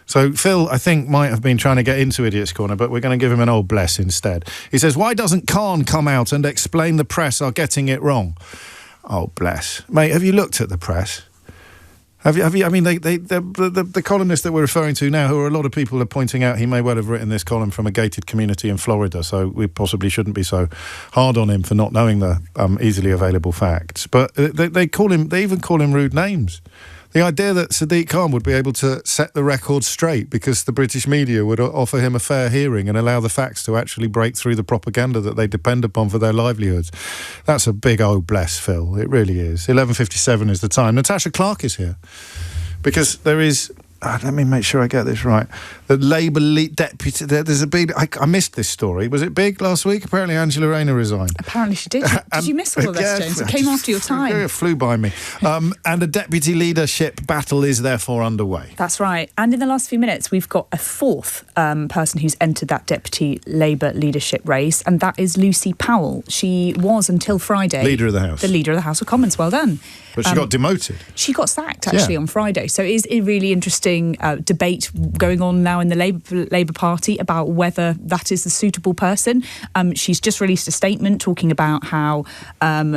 So Phil, I think, might have been trying to get into Idiot's Corner, but we're going to give him an Old Bless instead. He says, why doesn't Khan come out and explain the press are getting it wrong? Oh, bless. Mate, have you looked at the press? Have you? I mean, the columnist that we're referring to now, who a lot of people are pointing out, he may well have written this column from a gated community in Florida, so we possibly shouldn't be so hard on him for not knowing the easily available facts. But they even call him rude names. The idea that Sadiq Khan would be able to set the record straight because the British media would offer him a fair hearing and allow the facts to actually break through the propaganda that they depend upon for their livelihoods. That's a big old bless, Phil. It really is. 11:57 is the time. Natasha Clark is here because there is... let me make sure I get this right. The Labour deputy... There's a big... I missed this story. Was it big last week? Apparently Angela Rayner resigned. Apparently she did. Did you miss all of this, James? It came after your time. It flew by me. And a deputy leadership battle is therefore underway. That's right. And in the last few minutes, we've got a fourth person who's entered that deputy Labour leadership race, and that is Lucy Powell. She was, until Friday... Leader of the House. The Leader of the House of Commons. Well done. But she got demoted. She got sacked, actually, on Friday. So it is a really interesting debate going on now in the Labour Party about whether that is the suitable person. She's just released a statement talking about how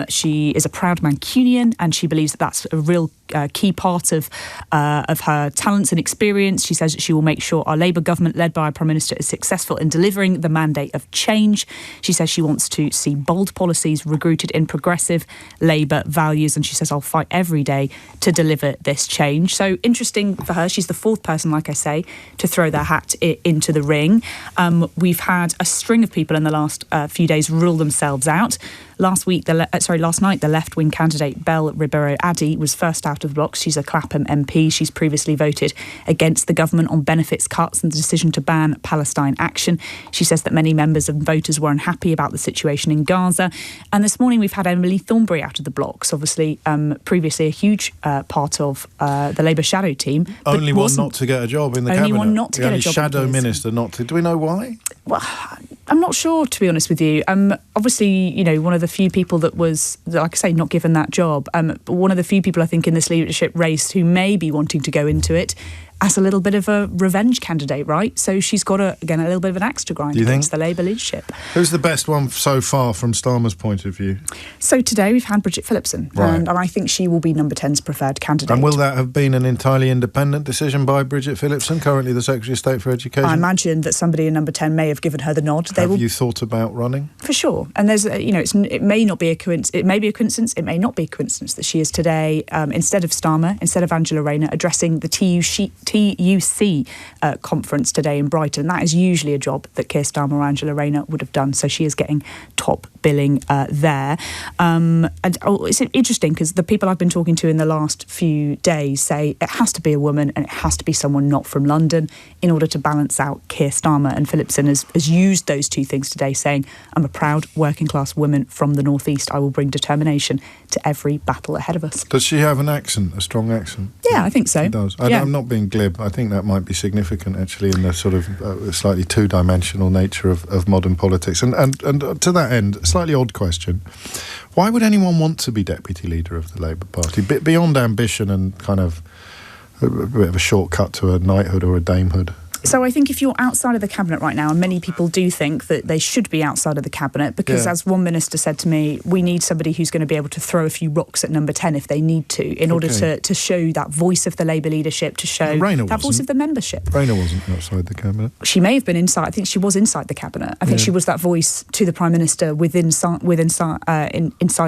she is a proud Mancunian and she believes that that's a real key part of her talents and experience. She says that she will make sure our Labour government, led by our Prime Minister, is successful in delivering the mandate of change. She says she wants to see bold policies rooted in progressive Labour values, and she says, I'll fight every day to deliver this change. So interesting for her. She's the fourth person, like I say, to throw their hat into the ring. We've had a string of people in the last few days rule themselves out. Last night, the left-wing candidate Belle Ribeiro-Addy was first out of the blocks. She's a Clapham MP. She's previously voted against the government on benefits cuts and the decision to ban Palestine action. She says that many members and voters were unhappy about the situation in Gaza. And this morning we've had Emily Thornberry out of the blocks, obviously previously a huge part of the Labour shadow team. Only one not to get a job in the cabinet. Only one not to get a job. Shadow minister not to. Do we know why? Well, I'm not sure, to be honest with you. Obviously, one of the few people that was, like I say, not given that job. But one of the few people I think in this leadership race who may be wanting to go into it as a little bit of a revenge candidate, right? So she's got, a little bit of an axe to grind against the Labour leadership. Who's the best one so far from Starmer's point of view? So today we've had Bridget Phillipson, right. and I think she will be number 10's preferred candidate. And will that have been an entirely independent decision by Bridget Phillipson, currently the Secretary of State for Education? I imagine that somebody in number 10 may have given her the nod. Have you thought about running? For sure. And there's, it may not be a coincidence. It may be a coincidence. It may not be a coincidence that she is today, instead of Starmer, instead of Angela Rayner, addressing the TUC conference today in Brighton. That is usually a job that Keir Starmer or Angela Rayner would have done. So she is getting top billing there. It's interesting because the people I've been talking to in the last few days say it has to be a woman and it has to be someone not from London in order to balance out Keir Starmer. And Phillipson has used those two things today, saying, I'm a proud working class woman from the North East. I will bring determination to every battle ahead of us. Does she have an accent, a strong accent? Yeah, I think so. She does. I'm not being glib. I think that might be significant, actually, in the sort of slightly two-dimensional nature of modern politics. And to that end, a slightly odd question. Why would anyone want to be deputy leader of the Labour Party? Beyond ambition and kind of a bit of a shortcut to a knighthood or a damehood? So I think if you're outside of the cabinet right now, and many people do think that they should be outside of the cabinet, because as one minister said to me, we need somebody who's going to be able to throw a few rocks at number 10 if they need to, in order to show that voice of the Labour leadership, to show that voice of the membership. Rayner wasn't outside the cabinet. She may have been inside. I think she was inside the cabinet. I think she was that voice to the Prime Minister inside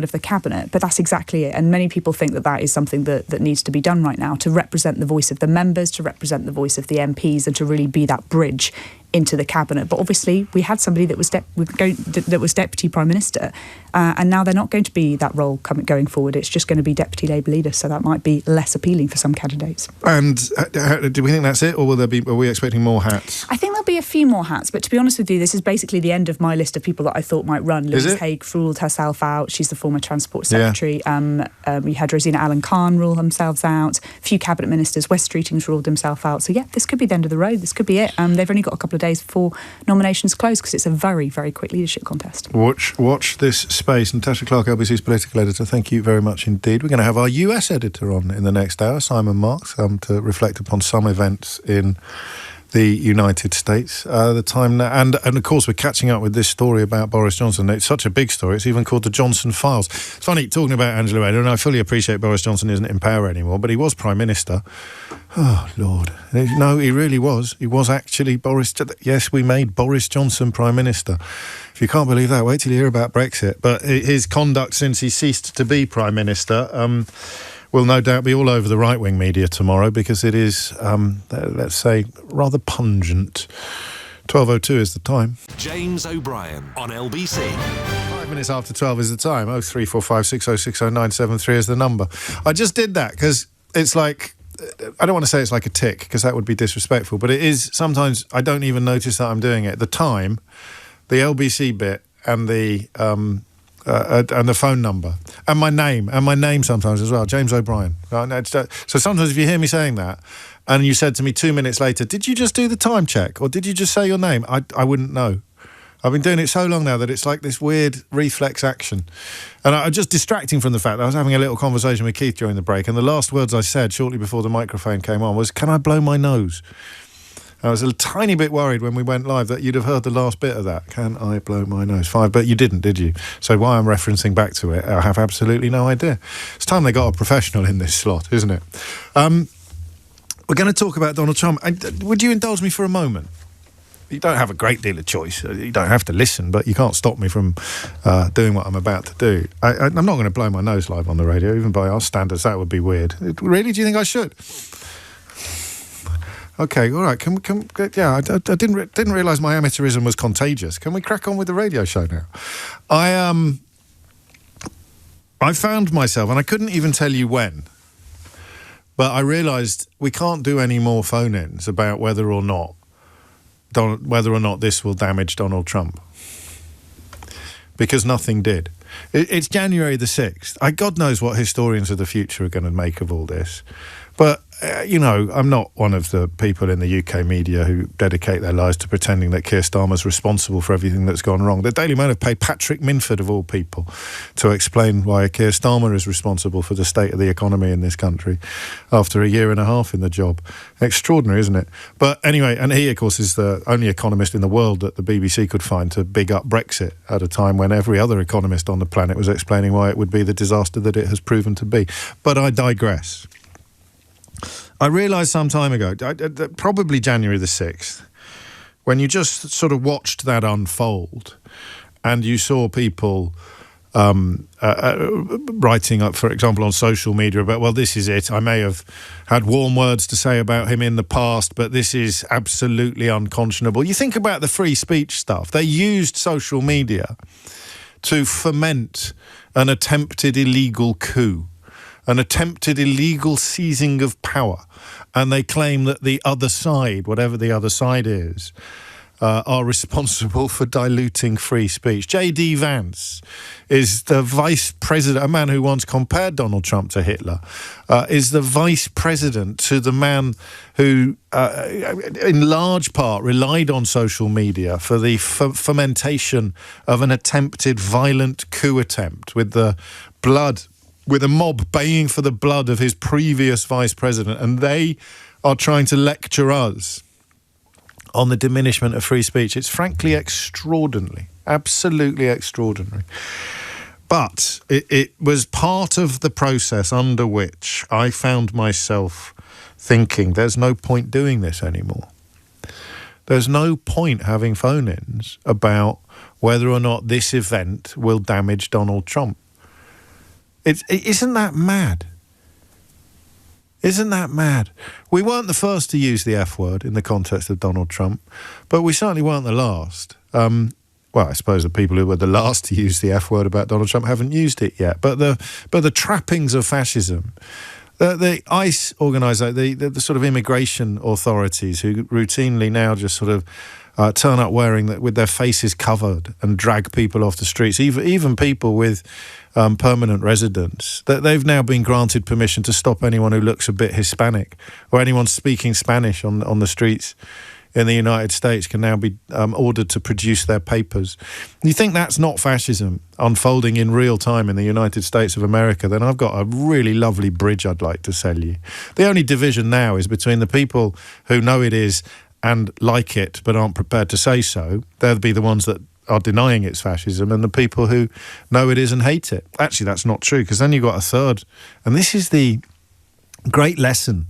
of the cabinet. But that's exactly it. And many people think that is something that needs to be done right now, to represent the voice of the members, to represent the voice of the MPs, and to really be that bridge into the cabinet. But obviously we had somebody that was deputy prime minister, and now they're not going to be that role going forward. It's just going to be deputy Labour leader, so that might be less appealing for some candidates. And do we think that's it, or are we expecting more hats? I think there'll be a few more hats, but to be honest with you, this is basically the end of my list of people that I thought might run. Louise Haigh ruled herself out. She's the former Transport Secretary. We had Rosina Allen-Khan rule themselves out. A few cabinet ministers, Wes Streeting's ruled himself out. So this could be the end of the road. This could be it. They've only got a couple of days before nominations close, because it's a very, very quick leadership contest. Watch this space. Natasha Clark, LBC's political editor, thank you very much indeed. We're going to have our US editor on in the next hour, Simon Marks, to reflect upon some events in the United States. The time now, and of course we're catching up with this story about Boris Johnson. It's such a big story, it's even called the Johnson Files. It's funny talking about Angela Rayner, and I fully appreciate Boris Johnson isn't in power anymore, but he was Prime Minister. Oh Lord, no, he really was. He was actually Boris. Yes, we made Boris Johnson Prime Minister. If you can't believe that, wait till you hear about Brexit. But his conduct since he ceased to be Prime Minister will no doubt be all over the right-wing media tomorrow, because it is, let's say, rather pungent. 12:02 is the time. James O'Brien on LBC. 5 minutes after 12 is the time. 03456060973 is the number. I just did that because it's like, I don't want to say it's like a tick, because that would be disrespectful, but it is. Sometimes I don't even notice that I'm doing it. The time, the LBC bit, and the phone number, and my name sometimes as well, James O'Brien. So sometimes if you hear me saying that, and you said to me 2 minutes later, did you just do the time check, or did you just say your name? I wouldn't know. I've been doing it so long now that it's like this weird reflex action. And I'm just distracting from the fact that I was having a little conversation with Keith during the break, and the last words I said shortly before the microphone came on was, can I blow my nose? I was a tiny bit worried when we went live that you'd have heard the last bit of that. Can I blow my nose? 5, but you didn't, did you? So why I'm referencing back to it, I have absolutely no idea. It's time they got a professional in this slot, isn't it? We're going to talk about Donald Trump. Would you indulge me for a moment? You don't have a great deal of choice. You don't have to listen, but you can't stop me from doing what I'm about to do. I'm not going to blow my nose live on the radio, even by our standards. That would be weird. Really? Do you think I should? Okay, all right. I didn't realise my amateurism was contagious. Can we crack on with the radio show now? I found myself, and I couldn't even tell you when, but I realised we can't do any more phone-ins about whether or not this will damage Donald Trump, because nothing did. It's January the 6th. God knows what historians of the future are going to make of all this. But, I'm not one of the people in the UK media who dedicate their lives to pretending that Keir Starmer's responsible for everything that's gone wrong. The Daily Mail have paid Patrick Minford, of all people, to explain why Keir Starmer is responsible for the state of the economy in this country after a year and a half in the job. Extraordinary, isn't it? But anyway, and he, of course, is the only economist in the world that the BBC could find to big up Brexit at a time when every other economist on the planet was explaining why it would be the disaster that it has proven to be. But I digress. I realised some time ago, probably January the 6th, when you just sort of watched that unfold and you saw people writing up, for example, on social media about, well, this is it. I may have had warm words to say about him in the past, but this is absolutely unconscionable. You think about the free speech stuff. They used social media to foment an attempted illegal coup, an attempted illegal seizing of power. And they claim that the other side, whatever the other side is, are responsible for diluting free speech. J.D. Vance is the vice president, a man who once compared Donald Trump to Hitler, is the vice president to the man who, in large part, relied on social media for the fomentation of an attempted violent coup attempt with a mob baying for the blood of his previous vice president, and they are trying to lecture us on the diminishment of free speech. It's frankly extraordinary, absolutely extraordinary. But it was part of the process under which I found myself thinking, there's no point doing this anymore. There's no point having phone-ins about whether or not this event will damage Donald Trump. Isn't that mad? Isn't that mad? We weren't the first to use the F word in the context of Donald Trump, but we certainly weren't the last. Well, I suppose the people who were the last to use the F word about Donald Trump haven't used it yet. But the trappings of fascism, the ICE organisation, the sort of immigration authorities who routinely now just sort of turn up with their faces covered and drag people off the streets, even people with permanent residence, that they've now been granted permission to stop anyone who looks a bit Hispanic or anyone speaking Spanish on the streets in the United States can now be ordered to produce their papers. You think that's not fascism unfolding in real time in the United States of America, then I've got a really lovely bridge I'd like to sell you. The only division now is between the people who know it is and like it but aren't prepared to say so. They'll be the ones that are denying it's fascism, and the people who know it is and hate it. Actually, that's not true, because then you've got a third. And this is the great lesson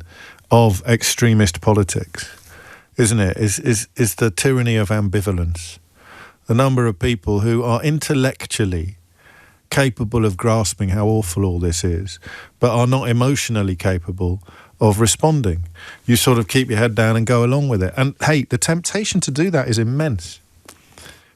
of extremist politics, isn't it? Is the tyranny of ambivalence. The number of people who are intellectually capable of grasping how awful all this is, but are not emotionally capable of responding. You sort of keep your head down and go along with it. And hey, the temptation to do that is immense.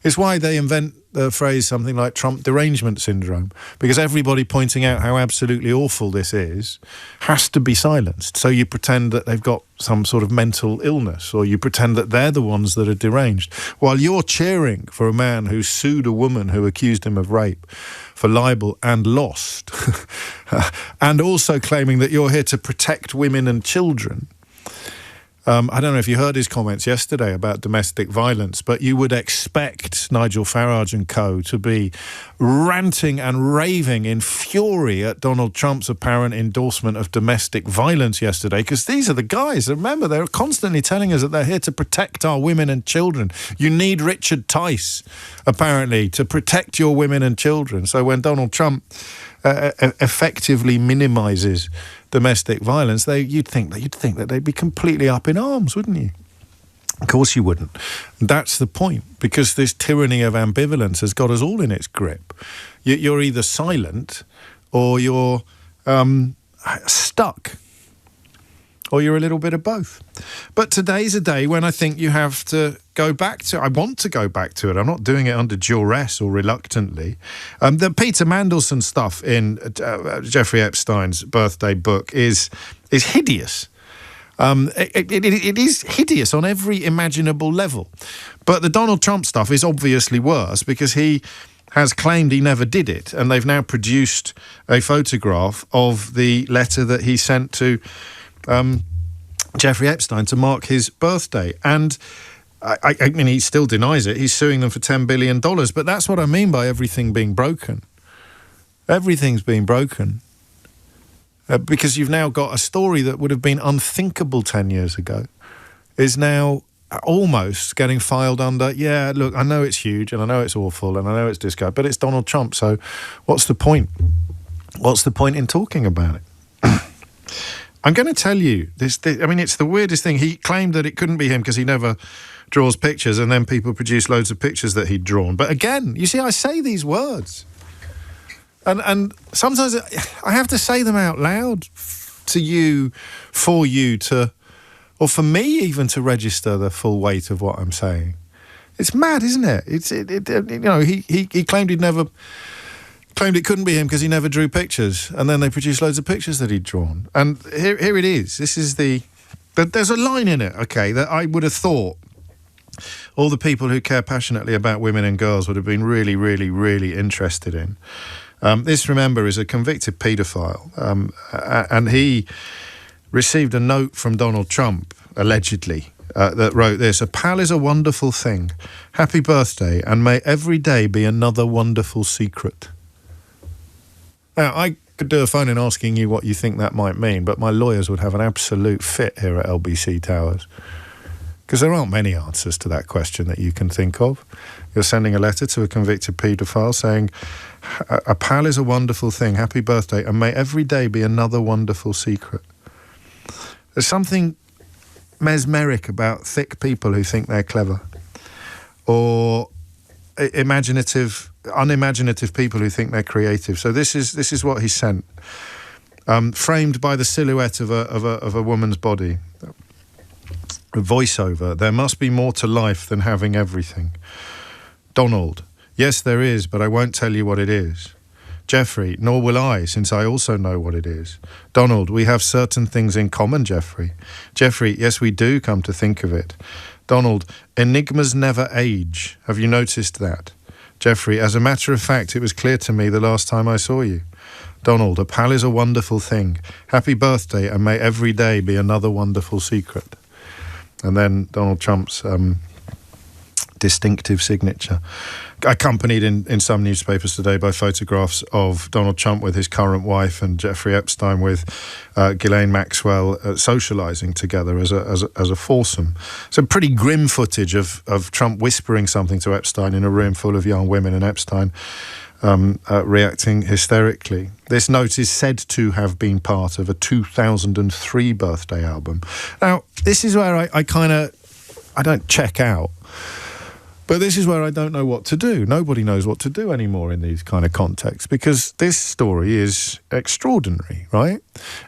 It's why they invent the phrase something like Trump derangement syndrome, because everybody pointing out how absolutely awful this is has to be silenced. So you pretend that they've got some sort of mental illness, or you pretend that they're the ones that are deranged, while you're cheering for a man who sued a woman who accused him of rape for libel and lost, and also claiming that you're here to protect women and children. I don't know if you heard his comments yesterday about domestic violence, but you would expect Nigel Farage and co. to be ranting and raving in fury at Donald Trump's apparent endorsement of domestic violence yesterday, because these are the guys. Remember, they're constantly telling us that they're here to protect our women and children. You need Richard Tice, apparently, to protect your women and children. So when Donald Trump effectively minimises domestic violence, you'd think that they'd be completely up in arms, wouldn't you? Of course you wouldn't. That's the point, because this tyranny of ambivalence has got us all in its grip. You're either silent or you're stuck. or you're a little bit of both. But today's a day when I think you have to go back to, I want to go back to it. I'm not doing it under duress or reluctantly. The Peter Mandelson stuff in Jeffrey Epstein's birthday book is hideous. It is hideous on every imaginable level. But the Donald Trump stuff is obviously worse because he has claimed he never did it, and they've now produced a photograph of the letter that he sent to Jeffrey Epstein to mark his birthday. And I mean, he still denies it. He's suing them for $10 billion. But that's what I mean by everything being broken. Everything's been broken. Because you've now got a story that would have been unthinkable 10 years ago, is now almost getting filed under, yeah, look, I know it's huge and I know it's awful and I know it's disco, but it's Donald Trump, so what's the point? What's the point in talking about it? I'm going to tell you this, I mean, it's the weirdest thing. He claimed that it couldn't be him because he never draws pictures, and then people produce loads of pictures that he'd drawn. But again, you see, I say these words, and sometimes I have to say them out loud to you, for you to, or for me even to register the full weight of what I'm saying. It's mad, isn't it? You know, he claimed it couldn't be him because he never drew pictures, and then they produced loads of pictures that he'd drawn. And here it is. This is but there's a line in it, okay, that I would have thought all the people who care passionately about women and girls would have been really, really, really interested in. This, remember, is a convicted paedophile, and he received a note from Donald Trump, allegedly, that wrote this: "A pal is a wonderful thing. Happy birthday, and may every day be another wonderful secret." Now, I could do a phone in asking you what you think that might mean, but my lawyers would have an absolute fit here at LBC Towers. Because there aren't many answers to that question that you can think of. You're sending a letter to a convicted paedophile saying, "A pal is a wonderful thing. Happy birthday, and may every day be another wonderful secret." There's something mesmeric about thick people who think they're clever, or unimaginative people who think they're creative. So this is what he sent, framed by the silhouette of a woman's body. A voiceover: "There must be more to life than having everything. Donald: Yes, there is, but I won't tell you what it is. Jeffrey: Nor will I, since I also know what it is. Donald: We have certain things in common, Jeffrey. Jeffrey: Yes, we do, come to think of it. Donald: Enigmas never age. Have you noticed that? Jeffrey: As a matter of fact, it was clear to me the last time I saw you. Donald: A pal is a wonderful thing. Happy birthday, and may every day be another wonderful secret." And then Donald Trump's distinctive signature, accompanied in some newspapers today by photographs of Donald Trump with his current wife and Jeffrey Epstein with Ghislaine Maxwell socialising together as a foursome. So pretty grim footage of Trump whispering something to Epstein in a room full of young women, and Epstein reacting hysterically. This note is said to have been part of a 2003 birthday album. Now, this is where I don't check out, but this is where I don't know what to do. Nobody knows what to do anymore in these kind of contexts, because this story is extraordinary, right?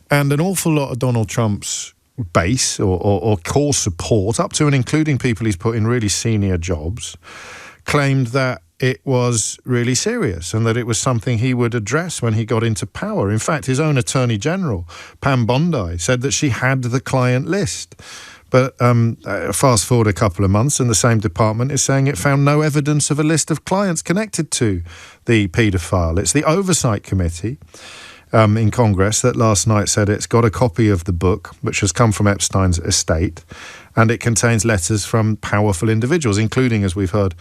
And an awful lot of Donald Trump's base or core support, up to and including people he's put in really senior jobs, claimed that it was really serious and that it was something he would address when he got into power. In fact, his own Attorney General, Pam Bondi, said that she had the client list. But fast forward a couple of months and the same department is saying it found no evidence of a list of clients connected to the paedophile. It's the Oversight Committee in Congress that last night said it's got a copy of the book, which has come from Epstein's estate, and it contains letters from powerful individuals, including, as we've heard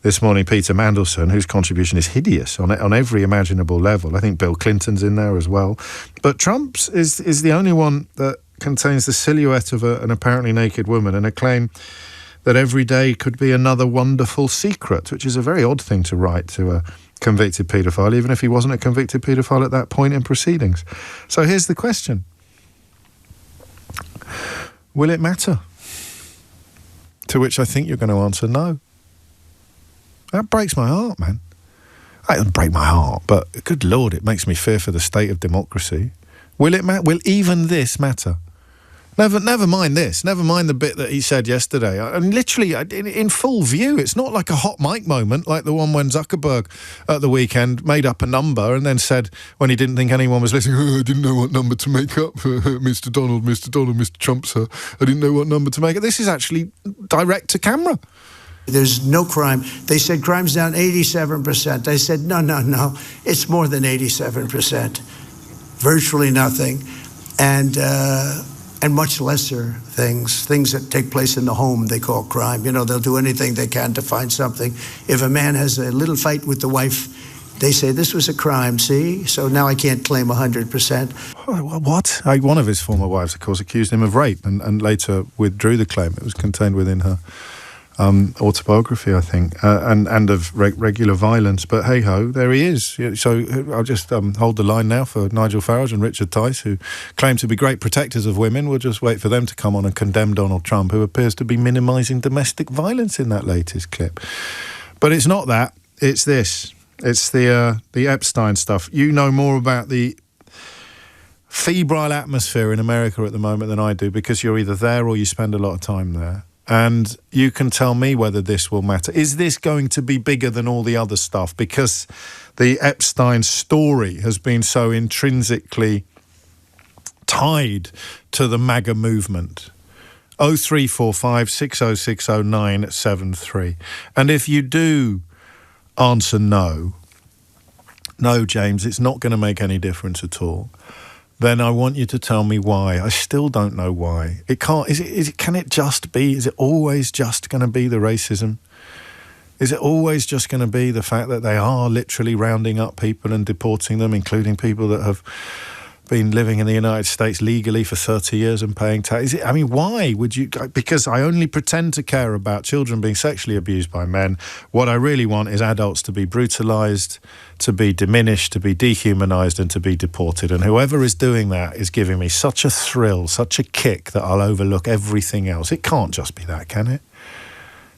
this morning, Peter Mandelson, whose contribution is hideous on every imaginable level. I think Bill Clinton's in there as well. But Trump's is the only one that contains the silhouette of an apparently naked woman and a claim that every day could be another wonderful secret, which is a very odd thing to write to a convicted paedophile, even if he wasn't a convicted paedophile at that point in proceedings. So here's the question. Will it matter? To which I think you're going to answer no. That breaks my heart, man. It doesn't break my heart, but good Lord, it makes me fear for the state of democracy. Will it matter? Will even this matter? Never mind this. Never mind the bit that he said yesterday. And literally, in full view, it's not like a hot mic moment like the one when Zuckerberg at the weekend made up a number and then said, when he didn't think anyone was listening, I didn't know what number to make up for Mr. Donald, Mr. Trump, sir. I didn't know what number to make it. This is actually direct to camera. There's no crime. They said crime's down 87%. I said, no. It's more than 87%. Virtually nothing. And much lesser things that take place in the home they call crime. You know, they'll do anything they can to find something. If a man has a little fight with the wife, they say, this was a crime, see? So now I can't claim 100%. What? One of his former wives, of course, accused him of rape and later withdrew the claim. It was contained within her autobiography, I think, and of regular violence. But hey-ho, there he is. So I'll just hold the line now for Nigel Farage and Richard Tice, who claim to be great protectors of women. We'll just wait for them to come on and condemn Donald Trump, who appears to be minimising domestic violence in that latest clip. But it's not that. It's this. It's the Epstein stuff. You know more about the febrile atmosphere in America at the moment than I do, because you're either there or you spend a lot of time there. And you can tell me whether this will matter. Is this going to be bigger than all the other stuff? Because the Epstein story has been so intrinsically tied to the MAGA movement. 0345 6060 973. And if you do answer no, James, it's not going to make any difference at all, then I want you to tell me why. I still don't know why. It can't. Can it just be? Is it always just going to be the racism? Is it always just going to be the fact that they are literally rounding up people and deporting them, including people that have been living in the United States legally for 30 years and paying tax? I mean, why would you? Because I only pretend to care about children being sexually abused by men. What I really want is adults to be brutalised, to be diminished, to be dehumanised and to be deported. And whoever is doing that is giving me such a thrill, such a kick that I'll overlook everything else. It can't just be that, can it?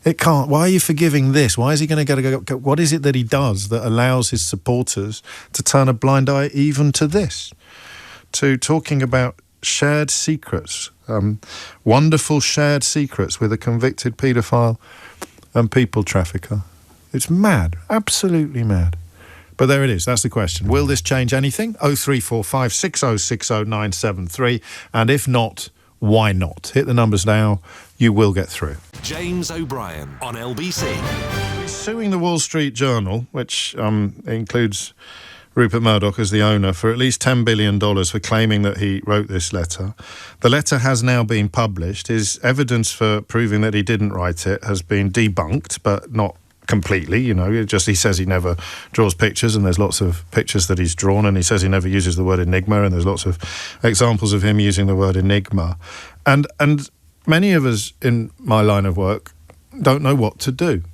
It can't. Why are you forgiving this? Why is he going to go? What is it that he does that allows his supporters to turn a blind eye even to this? To talking about shared secrets, wonderful shared secrets with a convicted paedophile and people trafficker. It's mad, absolutely mad. But there it is, that's the question. Will this change anything? 0345 6060 973. And if not, why not? Hit the numbers now, you will get through. James O'Brien on LBC. He's suing the Wall Street Journal, which includes Rupert Murdoch as the owner, for at least $10 billion for claiming that he wrote this letter. The letter has now been published. His evidence for proving that he didn't write it has been debunked, but not completely, you know. He says he never draws pictures, and there's lots of pictures that he's drawn, and he says he never uses the word enigma, and there's lots of examples of him using the word enigma. And many of us in my line of work don't know what to do.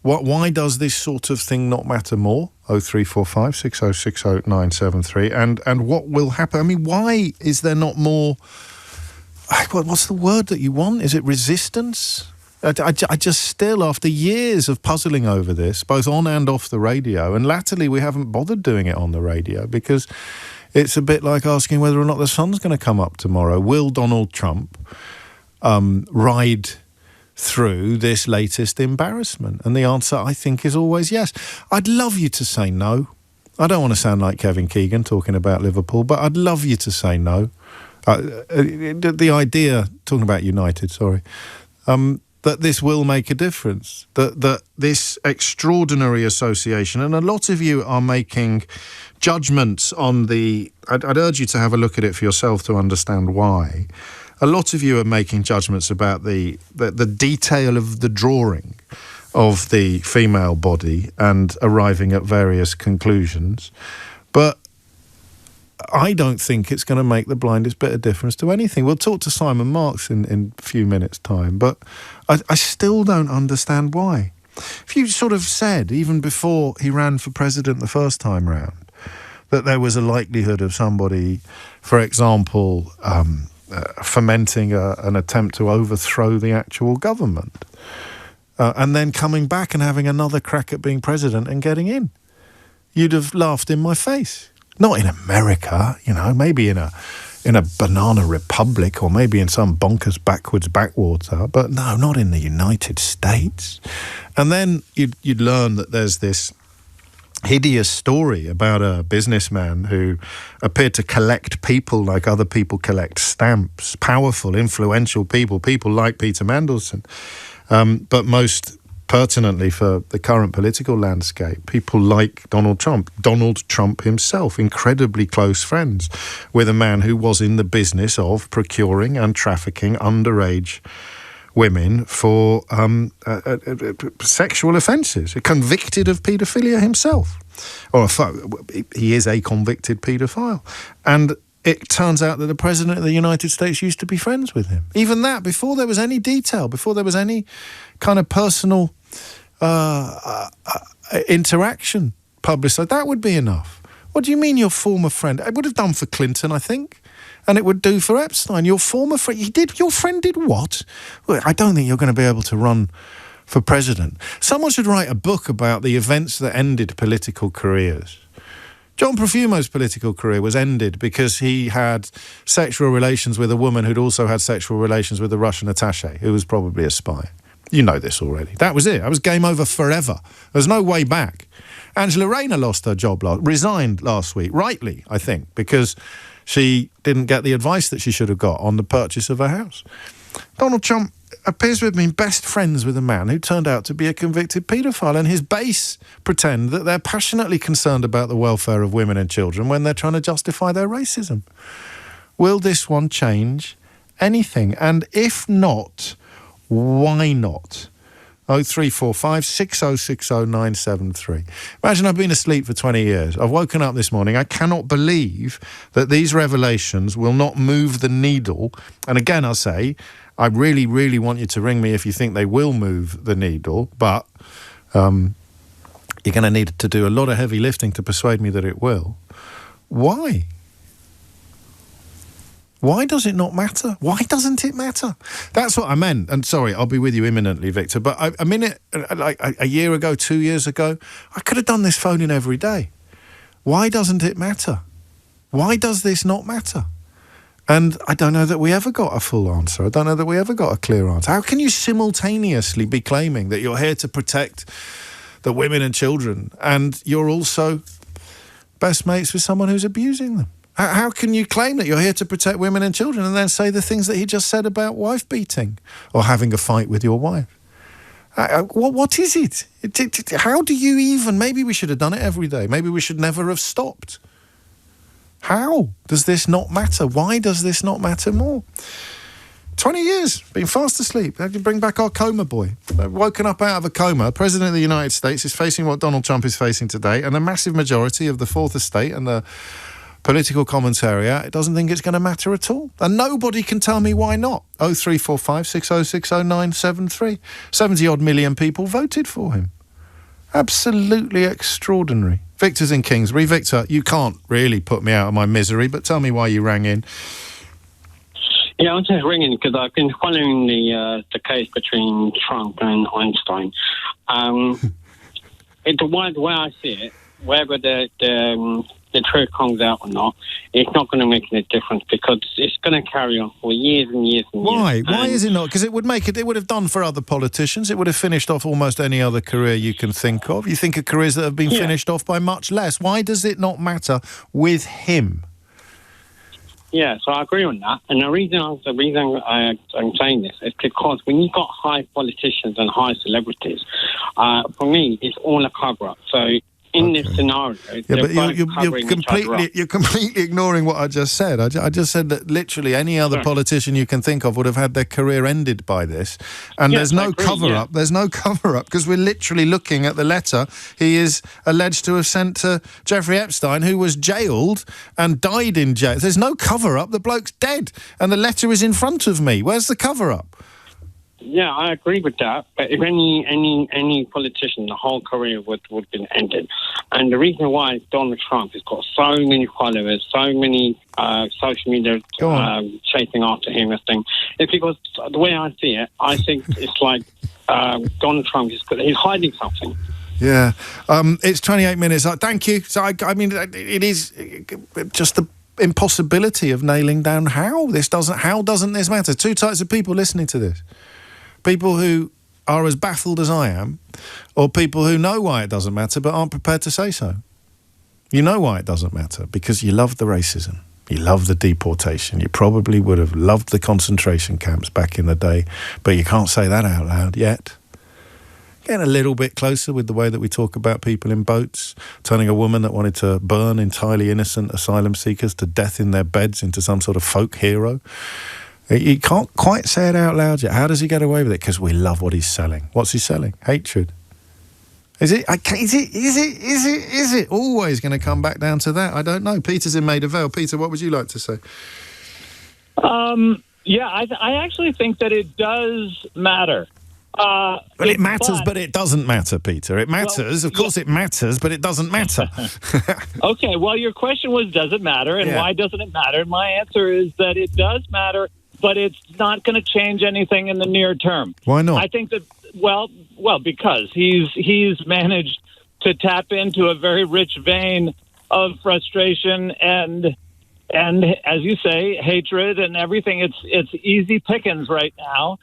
Why does this sort of thing not matter more? 0345 6060 973. And what will happen? I mean, why is there not more? What's the word that you want? Is it resistance? I just still, after years of puzzling over this, both on and off the radio, and latterly we haven't bothered doing it on the radio because it's a bit like asking whether or not the sun's going to come up tomorrow. Will Donald Trump ride through this latest embarrassment? And the answer, I think, is always yes. I'd love you to say no. I don't want to sound like Kevin Keegan talking about Liverpool, but I'd love you to say no. The idea, talking about United, that this will make a difference, that this extraordinary association, and a lot of you are making judgments on I'd urge you to have a look at it for yourself to understand why. A lot of you are making judgments about the detail of the drawing of the female body and arriving at various conclusions. But I don't think it's going to make the blindest bit of difference to anything. We'll talk to Simon Marks in a few minutes' time, but I still don't understand why. If you sort of said, even before he ran for president the first time round, that there was a likelihood of somebody, for example, fomenting an attempt to overthrow the actual government, and then coming back and having another crack at being president and getting in, you'd have laughed in my face. Not in America, maybe in a banana republic or maybe in some bonkers backwater, but no, not in the United States. And then you'd learn that there's this hideous story about a businessman who appeared to collect people like other people collect stamps, powerful, influential people like Peter Mandelson, but most pertinently for the current political landscape, people like Donald Trump himself, incredibly close friends with a man who was in the business of procuring and trafficking underage women for sexual offences, convicted of paedophilia himself. He is a convicted paedophile. And it turns out that the President of the United States used to be friends with him. Even that, before there was any detail, before there was any kind of personal interaction publicised, that would be enough. What do you mean your former friend? It would have done for Clinton, I think. And it would do for Epstein. Your former friend, your friend did what? Well, I don't think you're going to be able to run for president. Someone should write a book about the events that ended political careers. John Profumo's political career was ended because he had sexual relations with a woman who'd also had sexual relations with a Russian attaché, who was probably a spy. You know this already. That was it. That was game over forever. There's no way back. Angela Rayner lost her job, resigned last week, rightly, I think, because she didn't get the advice that she should have got on the purchase of her house. Donald Trump appears to have been best friends with a man who turned out to be a convicted paedophile, and his base pretend that they're passionately concerned about the welfare of women and children when they're trying to justify their racism. Will this one change anything? And if not, why not? 0345 6060 973. Imagine I've been asleep for 20 years. I've woken up this morning. I cannot believe that these revelations will not move the needle. And again, I'll say, I really, really want you to ring me if you think they will move the needle, but you're going to need to do a lot of heavy lifting to persuade me that it will. Why? Why does it not matter? Why doesn't it matter? That's what I meant. And sorry, I'll be with you imminently, Victor. But a minute, like a year ago, 2 years ago, I could have done this phone-in every day. Why doesn't it matter? Why does this not matter? And I don't know that we ever got a full answer. I don't know that we ever got a clear answer. How can you simultaneously be claiming that you're here to protect the women and children and you're also best mates with someone who's abusing them? How can you claim that you're here to protect women and children and then say the things that he just said about wife beating or having a fight with your wife? What is it? How do you even... Maybe we should have done it every day. Maybe we should never have stopped. How does this not matter? Why does this not matter more? 20 years, been fast asleep. How do you bring back our coma boy? Woken up out of a coma. The President of the United States is facing what Donald Trump is facing today, and the massive majority of the Fourth Estate and the political commentariat, it doesn't think it's going to matter at all. And nobody can tell me why not. 0345 6060 973. 70-odd million people voted for him. Absolutely extraordinary. Victor's in Kingsbury. Victor, you can't really put me out of my misery, but tell me why you rang in. Yeah, I'm just ringing because I've been following the case between Trump and Einstein. The way I see it, whether the truth comes out or not, it's not going to make any difference because it's going to carry on for years and years and years. Why? Why is it not? Because it would have done for other politicians. It would have finished off almost any other career you can think of. You think of careers that have been finished off by much less. Why does it not matter with him? Yeah, so I agree on that. And the reason I'm saying this is because when you've got high politicians and high celebrities, for me, it's all a cover-up. So in this scenario, but you're completely ignoring what I just said. I just said that literally any other politician you can think of would have had their career ended by this. And there's no cover-up. Yeah. There's no cover-up because we're literally looking at the letter he is alleged to have sent to Jeffrey Epstein, who was jailed and died in jail. There's no cover-up. The bloke's dead. And the letter is in front of me. Where's the cover-up? Yeah, I agree with that. But if any politician, the whole career would have been ended. And the reason why Donald Trump has got so many followers, so many social media chasing after him, is because the way I see it, I think it's like Donald Trump he's hiding something. Yeah. It's 28 minutes. Thank you. So, I mean, it is just the impossibility of nailing down how doesn't this matter? Two types of people listening to this. People who are as baffled as I am, or people who know why it doesn't matter but aren't prepared to say so. You know why it doesn't matter, because you love the racism. You love the deportation. You probably would have loved the concentration camps back in the day, but you can't say that out loud yet. Getting a little bit closer with the way that we talk about people in boats, turning a woman that wanted to burn entirely innocent asylum seekers to death in their beds into some sort of folk hero. You can't quite say it out loud yet. How does he get away with it? Because we love what he's selling. What's he selling? Hatred. Is it always going to come back down to that? I don't know. Peter's in Maida Vale. Peter, what would you like to say? Yeah, I actually think that it does matter. But it matters, but it doesn't matter, Peter. It matters. Well, of course it matters, but it doesn't matter. Okay, well, your question was, does it matter? And why doesn't it matter? And my answer is that it does matter, but it's not going to change anything in the near term. Why not? I think that, well, because he's managed to tap into a very rich vein of frustration and as you say, hatred and everything. It's easy pickings right now.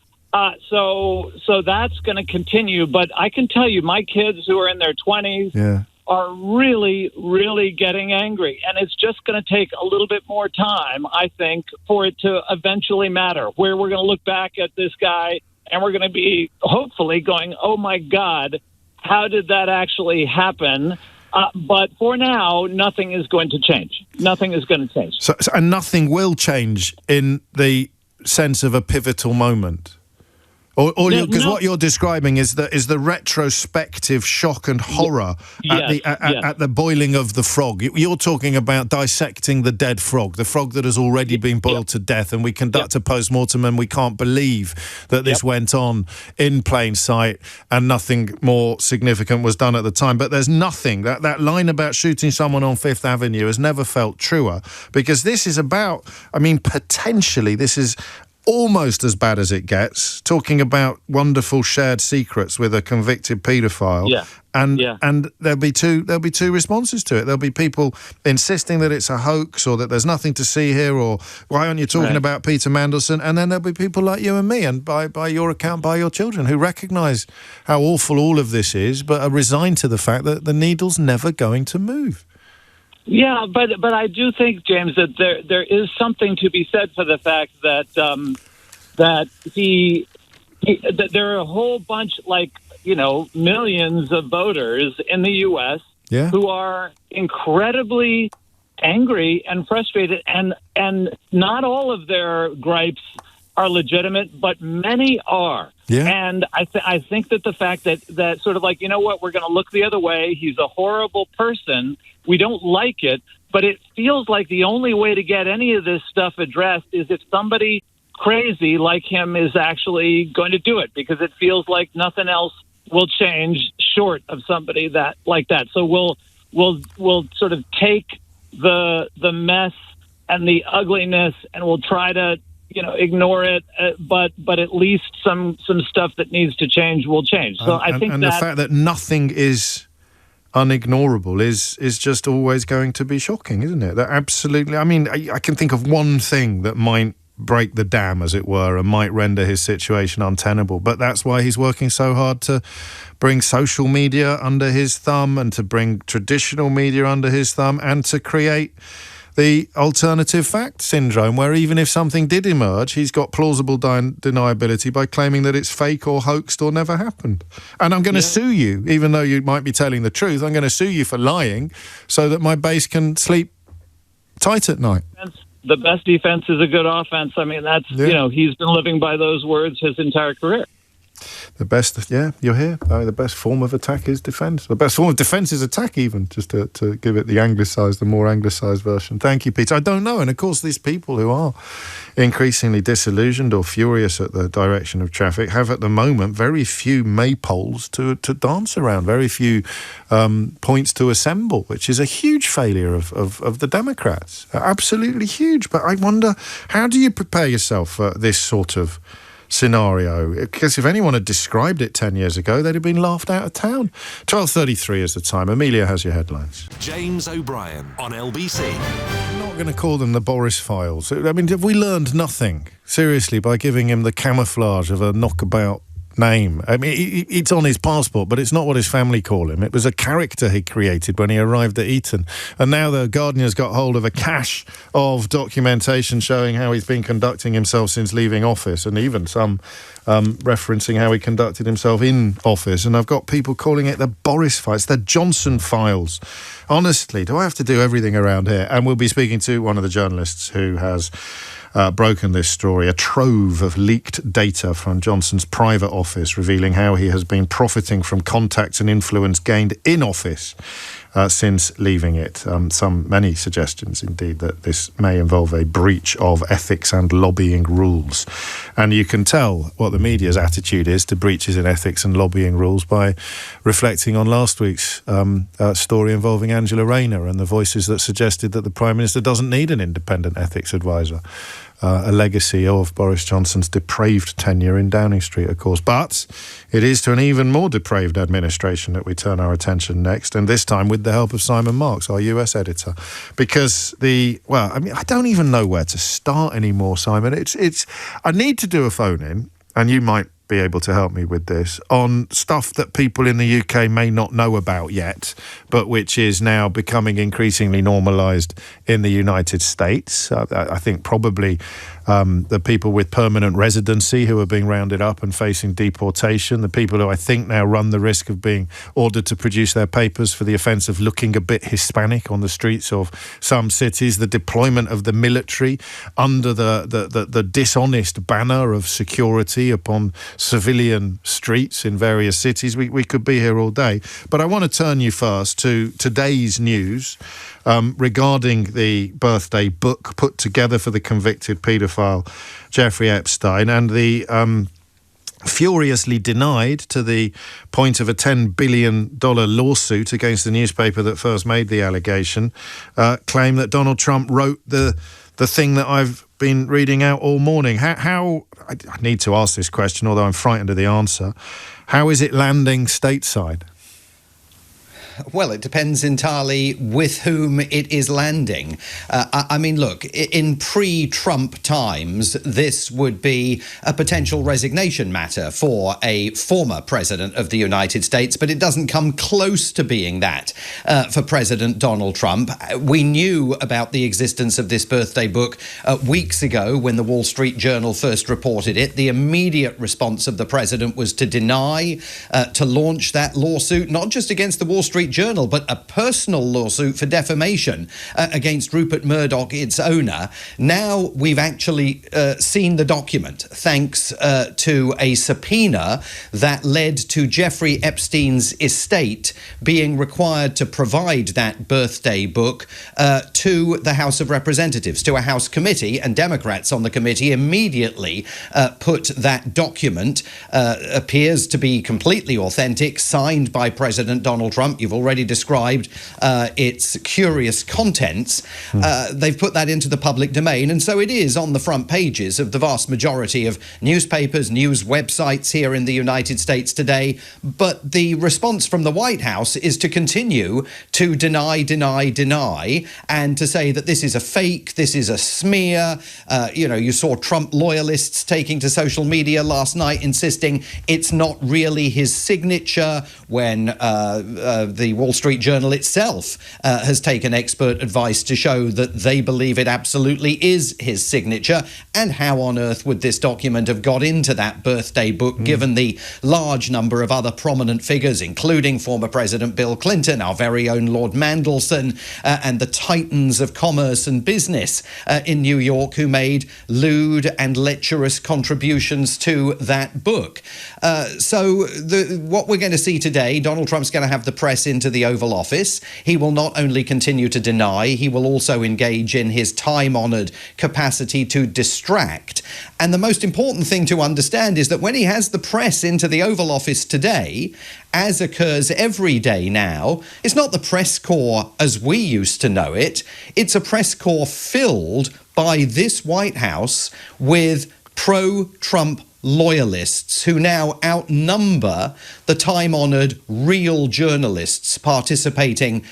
So that's going to continue. But I can tell you, my kids who are in their 20s are really, really getting angry. And it's just going to take a little bit more time, I think, for it to eventually matter, where we're going to look back at this guy and we're going to be hopefully going, oh, my God, how did that actually happen? But for now, nothing is going to change. Nothing is going to change. So, and nothing will change in the sense of a pivotal moment? Because what you're describing is the retrospective shock and horror at the boiling of the frog. You're talking about dissecting the dead frog, the frog that has already been boiled to death, and we conduct a post-mortem and we can't believe that this went on in plain sight and nothing more significant was done at the time. But there's nothing, that line about shooting someone on Fifth Avenue has never felt truer, because this is about, I mean, potentially this is almost as bad as it gets, talking about wonderful shared secrets with a convicted paedophile. And there'll be two responses to it. There'll be people insisting that it's a hoax or that there's nothing to see here, or why aren't you talking about Peter Mandelson? And then there'll be people like you and me, and by your account, by your children, who recognise how awful all of this is, but are resigned to the fact that the needle's never going to move. Yeah, but I do think, James, that there is something to be said for the fact that that there are a whole bunch, like, you know, millions of voters in the U.S. who are incredibly angry and frustrated, and not all of their gripes are legitimate, but many are. And I think that the fact that sort of like, you know what, we're going to look the other way. He's a horrible person. We don't like it, but it feels like the only way to get any of this stuff addressed is if somebody crazy like him is actually going to do it, because it feels like nothing else will change short of somebody like that. So we'll sort of take the mess and the ugliness, and we'll try to, you know, ignore it, but at least some stuff that needs to change will change. So I think the fact that nothing is unignorable is just always going to be shocking, isn't it? That absolutely. I mean, I can think of one thing that might break the dam, as it were, and might render his situation untenable. But that's why he's working so hard to bring social media under his thumb, and to bring traditional media under his thumb, and to create the alternative fact syndrome, where even if something did emerge, he's got plausible deniability by claiming that it's fake or hoaxed or never happened. And I'm going to sue you, even though you might be telling the truth. I'm going to sue you for lying so that my base can sleep tight at night. The best defense is a good offense. I mean, that's, you know, he's been living by those words his entire career. The best, you're here. The best form of attack is defence. The best form of defence is attack, even, just to give it the anglicised, the more anglicised version. Thank you, Peter. I don't know. And, of course, these people who are increasingly disillusioned or furious at the direction of traffic have, at the moment, very few maypoles to dance around, very few points to assemble, which is a huge failure of the Democrats. Absolutely huge. But I wonder, how do you prepare yourself for this sort of scenario, because if anyone had described it 10 years ago, they'd have been laughed out of town. 12:33 is the time. Amelia has your headlines. James O'Brien on LBC. I'm not going to call them the Boris files. I mean, have we learned nothing, seriously, by giving him the camouflage of a knockabout name? I mean, it's on his passport, but it's not what his family call him. It was a character he created when he arrived at Eton. And now the Guardian's got hold of a cache of documentation showing how he's been conducting himself since leaving office, and even some referencing how he conducted himself in office. And I've got people calling it the Boris files, the Johnson files. Honestly, do I have to do everything around here? And we'll be speaking to one of the journalists who has broken this story, a trove of leaked data from Johnson's private office revealing how he has been profiting from contacts and influence gained in office since leaving it. Many suggestions, indeed, that this may involve a breach of ethics and lobbying rules. And you can tell what the media's attitude is to breaches in ethics and lobbying rules by reflecting on last week's story involving Angela Rayner and the voices that suggested that the Prime Minister doesn't need an independent ethics advisor. A legacy of Boris Johnson's depraved tenure in Downing Street, of course. But it is to an even more depraved administration that we turn our attention next, and this time with the help of Simon Marks, our US editor. Because I don't even know where to start anymore, Simon. I need to do a phone-in, and you might be able to help me with this, on stuff that people in the UK may not know about yet, but which is now becoming increasingly normalised in the United States. I think probably the people with permanent residency who are being rounded up and facing deportation, the people who I think now run the risk of being ordered to produce their papers for the offence of looking a bit Hispanic on the streets of some cities, the deployment of the military under the dishonest banner of security upon civilian streets in various cities. We could be here all day. But I want to turn you first to today's news regarding the birthday book put together for the convicted paedophile Jeffrey Epstein, and the furiously denied, to the point of a $10 billion lawsuit against the newspaper that first made the allegation, claim that Donald Trump wrote the thing that I've been reading out all morning. How I need to ask this question, although I'm frightened of the answer. How is it landing stateside? Well, it depends entirely with whom it is landing. I mean, look, in pre-Trump times, this would be a potential resignation matter for a former president of the United States, but it doesn't come close to being that for President Donald Trump. We knew about the existence of this birthday book weeks ago when the Wall Street Journal first reported it. The immediate response of the president was to deny, to launch that lawsuit, not just against the Wall Street Journal, but a personal lawsuit for defamation against Rupert Murdoch, its owner. Now we've actually seen the document, thanks to a subpoena that led to Jeffrey Epstein's estate being required to provide that birthday book to the House of Representatives, to a House committee, and Democrats on the committee immediately put that document, appears to be completely authentic, signed by President Donald Trump. You've already described its curious contents. They've put that into the public domain, and so it is on the front pages of the vast majority of newspapers, news websites here in the United States today. But the response from the White House is to continue to deny, and to say that this is a fake, this is a smear. You saw Trump loyalists taking to social media last night insisting it's not really his signature, when the Wall Street Journal itself has taken expert advice to show that they believe it absolutely is his signature. And how on earth would this document have got into that birthday book, given the large number of other prominent figures, including former President Bill Clinton, our very own Lord Mandelson, and the titans of commerce and business in New York who made lewd and lecherous contributions to that book. So what we're going to see today, Donald Trump's going to have the press into the Oval Office. He will not only continue to deny, he will also engage in his time-honoured capacity to distract. And the most important thing to understand is that when he has the press into the Oval Office today, as occurs every day now, it's not the press corps as we used to know it. It's a press corps filled by this White House with pro-Trump loyalists who now outnumber the time-honoured real journalists participating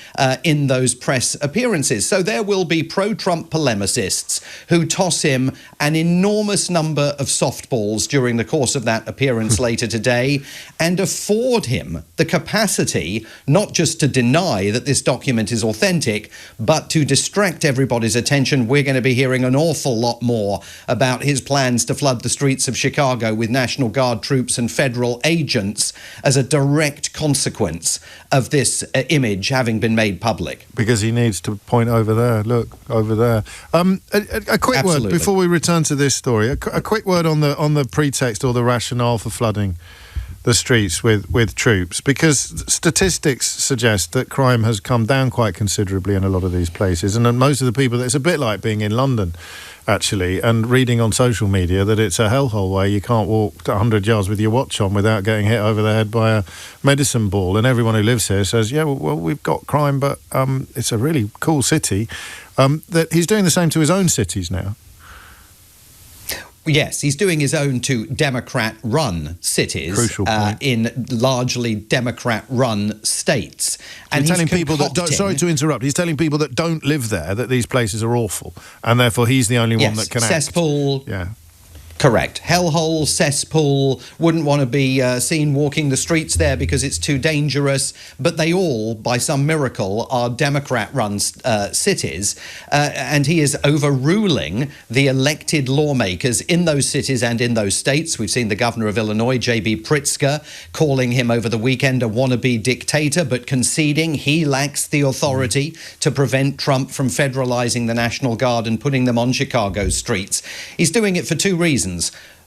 in those press appearances. So there will be pro-Trump polemicists who toss him an enormous number of softballs during the course of that appearance later today and afford him the capacity not just to deny that this document is authentic, but to distract everybody's attention. We're going to be hearing an awful lot more about his plans to flood the streets of Chicago with National Guard troops and federal agents as a direct consequence of this image having been made public. Because he needs to point over there. Look, over there. A quick word before we return to this story. A quick word on the pretext or the rationale for flooding the streets with troops, because statistics suggest that crime has come down quite considerably in a lot of these places, and most of the people, it's a bit like being in London actually, and reading on social media that it's a hellhole where you can't walk 100 yards with your watch on without getting hit over the head by a medicine ball, and everyone who lives here says, yeah, well we've got crime, but it's a really cool city. That he's doing the same to his own cities now. Yes, he's doing his own to Democrat-run cities in largely Democrat-run states. And he's telling people that don't, sorry to interrupt, he's telling people that don't live there that these places are awful, and therefore he's the only one that can act. Cesspool. Yeah. Correct. Hellhole, cesspool, wouldn't want to be seen walking the streets there because it's too dangerous. But they all, by some miracle, are Democrat-run cities. And he is overruling the elected lawmakers in those cities and in those states. We've seen the governor of Illinois, J.B. Pritzker, calling him over the weekend a wannabe dictator, but conceding he lacks the authority to prevent Trump from federalizing the National Guard and putting them on Chicago's streets. He's doing it for two reasons.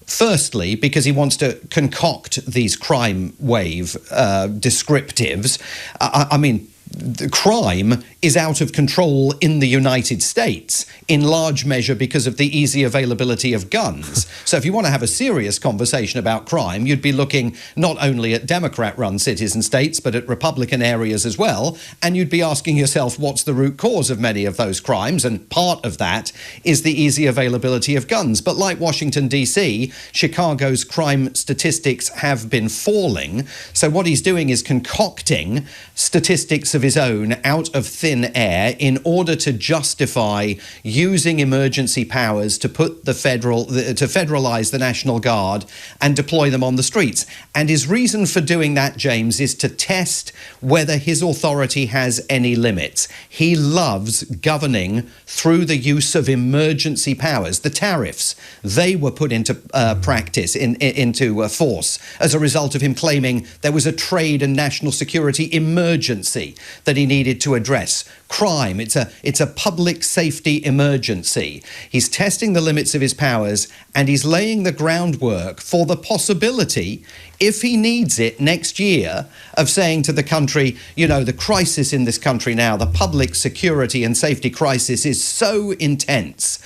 Firstly, because he wants to concoct these crime wave descriptives. I mean, the crime is out of control in the United States, in large measure because of the easy availability of guns. So if you want to have a serious conversation about crime, you'd be looking not only at Democrat-run cities and states, but at Republican areas as well. And you'd be asking yourself, what's the root cause of many of those crimes? And part of that is the easy availability of guns. But like Washington, D.C., Chicago's crime statistics have been falling. So what he's doing is concocting statistics of his own out of thin air in order to justify using emergency powers to put to federalize the National Guard and deploy them on the streets. And his reason for doing that, James, is to test whether his authority has any limits. He loves governing through the use of emergency powers. The tariffs, they were put into practice, into force as a result of him claiming there was a trade and national security emergency that he needed to address. Crime, it's a public safety emergency. He's testing the limits of his powers, and he's laying the groundwork for the possibility, if he needs it next year, of saying to the country, you know, the crisis in this country now, the public security and safety crisis is so intense,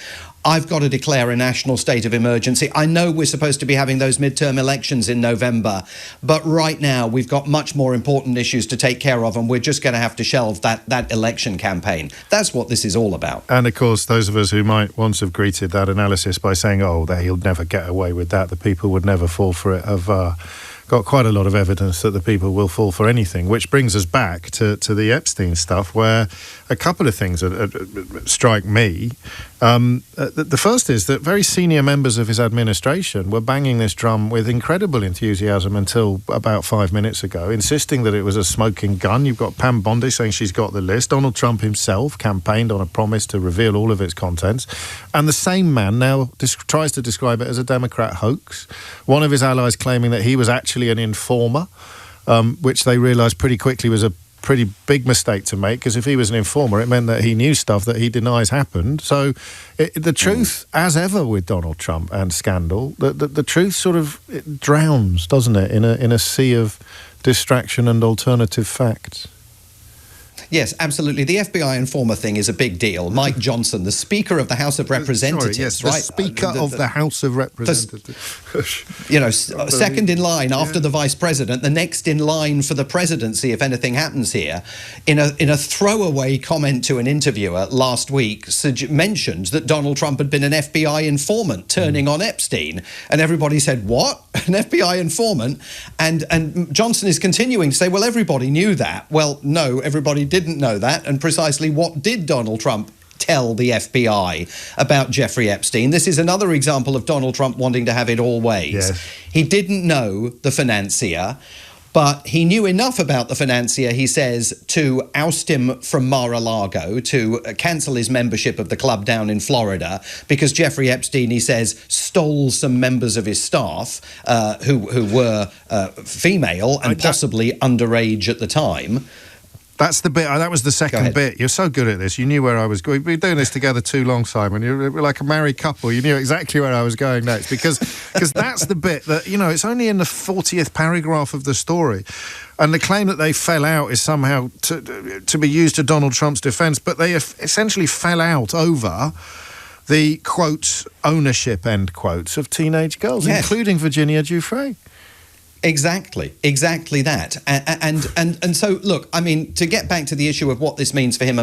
I've got to declare a national state of emergency. I know we're supposed to be having those midterm elections in November, but right now we've got much more important issues to take care of, and we're just going to have to shelve that election campaign. That's what this is all about. And of course, those of us who might once have greeted that analysis by saying, oh, he'll never get away with that, the people would never fall for it, have got quite a lot of evidence that the people will fall for anything, which brings us back to the Epstein stuff, where a couple of things strike me. The first is that very senior members of his administration were banging this drum with incredible enthusiasm until about 5 minutes ago, insisting that it was a smoking gun. You've got Pam Bondi saying she's got the list. Donald Trump himself campaigned on a promise to reveal all of its contents. And the same man now tries to describe it as a Democrat hoax. One of his allies claiming that he was actually an informer, which they realised pretty quickly was a pretty big mistake to make, because if he was an informer, it meant that he knew stuff that he denies happened. So the truth, as ever with Donald Trump and scandal, the truth sort of drowns, doesn't it, in a sea of distraction and alternative facts. Yes, absolutely. The FBI informer thing is a big deal. Mike Johnson, the Speaker of the House of Representatives, the Speaker of the House of Representatives. Second in line after the Vice President, the next in line for the presidency if anything happens here, in a throwaway comment to an interviewer last week, mentioned that Donald Trump had been an FBI informant turning on Epstein. And everybody said, what? An FBI informant? And Johnson is continuing to say, well, everybody knew that. Well, no, everybody didn't know that. And precisely what did Donald Trump tell the FBI about Jeffrey Epstein? This is another example of Donald Trump wanting to have it all ways. Yes. He didn't know the financier, but he knew enough about the financier, he says, to oust him from Mar-a-Lago, to cancel his membership of the club down in Florida, because Jeffrey Epstein, he says, stole some members of his staff who were female and possibly underage at the time. That's the bit. That was the second bit. You're so good at this. You knew where I was going. We've been doing this together too long, Simon. You're like a married couple. You knew exactly where I was going next because that's the bit that, it's only in the 40th paragraph of the story. And the claim that they fell out is somehow to be used to Donald Trump's defense, but they essentially fell out over the, quotes, ownership, end quotes, of teenage girls, including Virginia Giuffre. Exactly that. And so, look, I mean, to get back to the issue of what this means for him